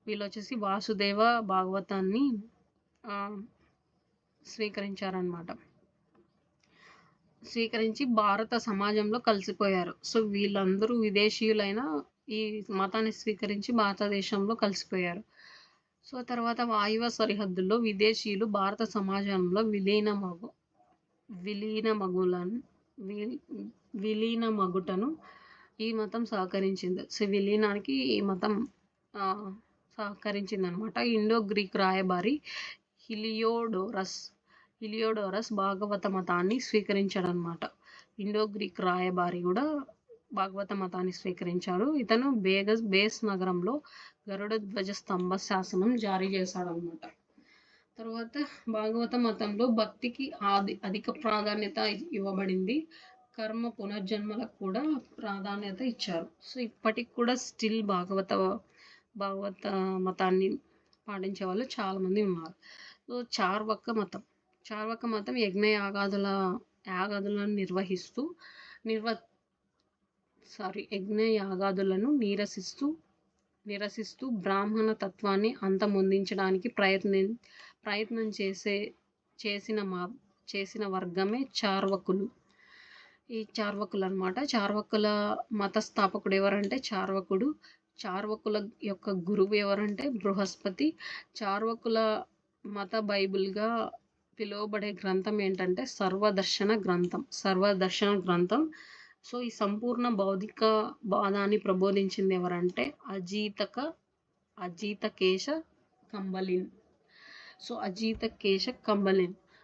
వీళ్ళు వచ్చేసి వాసుదేవ భాగవతాన్ని స్వీకరించి భారత సమాజంలో కలిసిపోయారు. సో వీళ్ళందరూ విదేశీయులైన ఈ మతాన్ని స్వీకరించి భారతదేశంలో కలిసిపోయారు. సో తర్వాత వాయువ్య సరిహద్దుల్లో విదేశీయులు భారత సమాజంలో విలీనమగుటను ఈ మతం సహకరించింది. సో విలీనానికి ఈ మతం సహకరించింది అనమాట. ఇండో గ్రీక్ రాయబారి హిలియోడోరస్ భాగవత మతాన్ని స్వీకరించాడనమాట. ఇండో గ్రీక్ రాయబారి కూడా భాగవత మతాన్ని స్వీకరించాడు. ఇతను బేస్ నగరంలో గరుడ ధ్వజ స్తంభ శాసనం జారీ చేశాడనమాట. తర్వాత భాగవత మతంలో భక్తికి అధిక ప్రాధాన్యత ఇవ్వబడింది. కర్మ పునర్జన్మలకు కూడా ప్రాధాన్యత ఇచ్చారు. సో ఇప్పటికి కూడా స్టిల్ భాగవత మతాన్ని పాటించే వాళ్ళు చాలా మంది ఉన్నారు. సో చార్వక మతం యజ్ఞ యాగాదులను నిరసిస్తూ బ్రాహ్మణ తత్వాన్ని అంతమొందించడానికి ప్రయత్నం చేసిన వర్గమే చార్వకులు. ఈ చార్వకులు అనమాట. చార్వకుల మత స్థాపకుడు ఎవరంటే చార్వకుల యొక్క గురువు ఎవరంటే బృహస్పతి. చార్వకుల మత బైబిల్గా పిలువబడే గ్రంథం ఏంటంటే సర్వదర్శన గ్రంథం. సో ఈ సంపూర్ణ భౌతిక వాదాన్ని ప్రబోధించింది ఎవరంటే అజితకేశ కంబలిన్.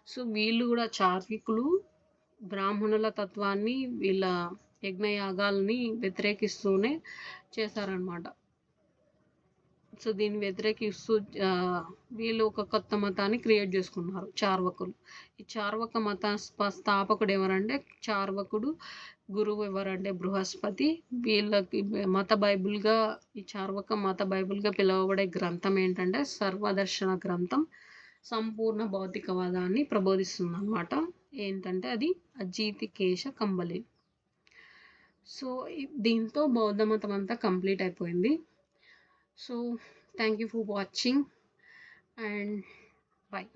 సో వీళ్ళు కూడా చార్వికులు బ్రాహ్మణుల తత్వాన్ని వీళ్ళ యజ్ఞయాగాల్ని వ్యతిరేకిస్తూనే చేశారనమాట. సో దీన్ని వ్యతిరేకిస్తూ వీళ్ళు ఒక కొత్త మతాన్ని క్రియేట్ చేసుకున్నారు, చార్వకులు. ఈ చార్వక మత స్థాపకుడు ఎవరంటే, చార్వకుడు గురువు ఎవరంటే బృహస్పతి. వీళ్ళకి మత బైబిల్గా, ఈ చార్వక మత బైబిల్గా పిలువబడే గ్రంథం ఏంటంటే సర్వదర్శన గ్రంథం. సంపూర్ణ భౌతికవాదాన్ని ప్రబోధిస్తుంది అనమాట. ఏంటంటే అది అజీతికేశ కంబలి. సో దీంతో బౌద్ధ మతం అంతా కంప్లీట్ అయిపోయింది. So thank you for watching and bye.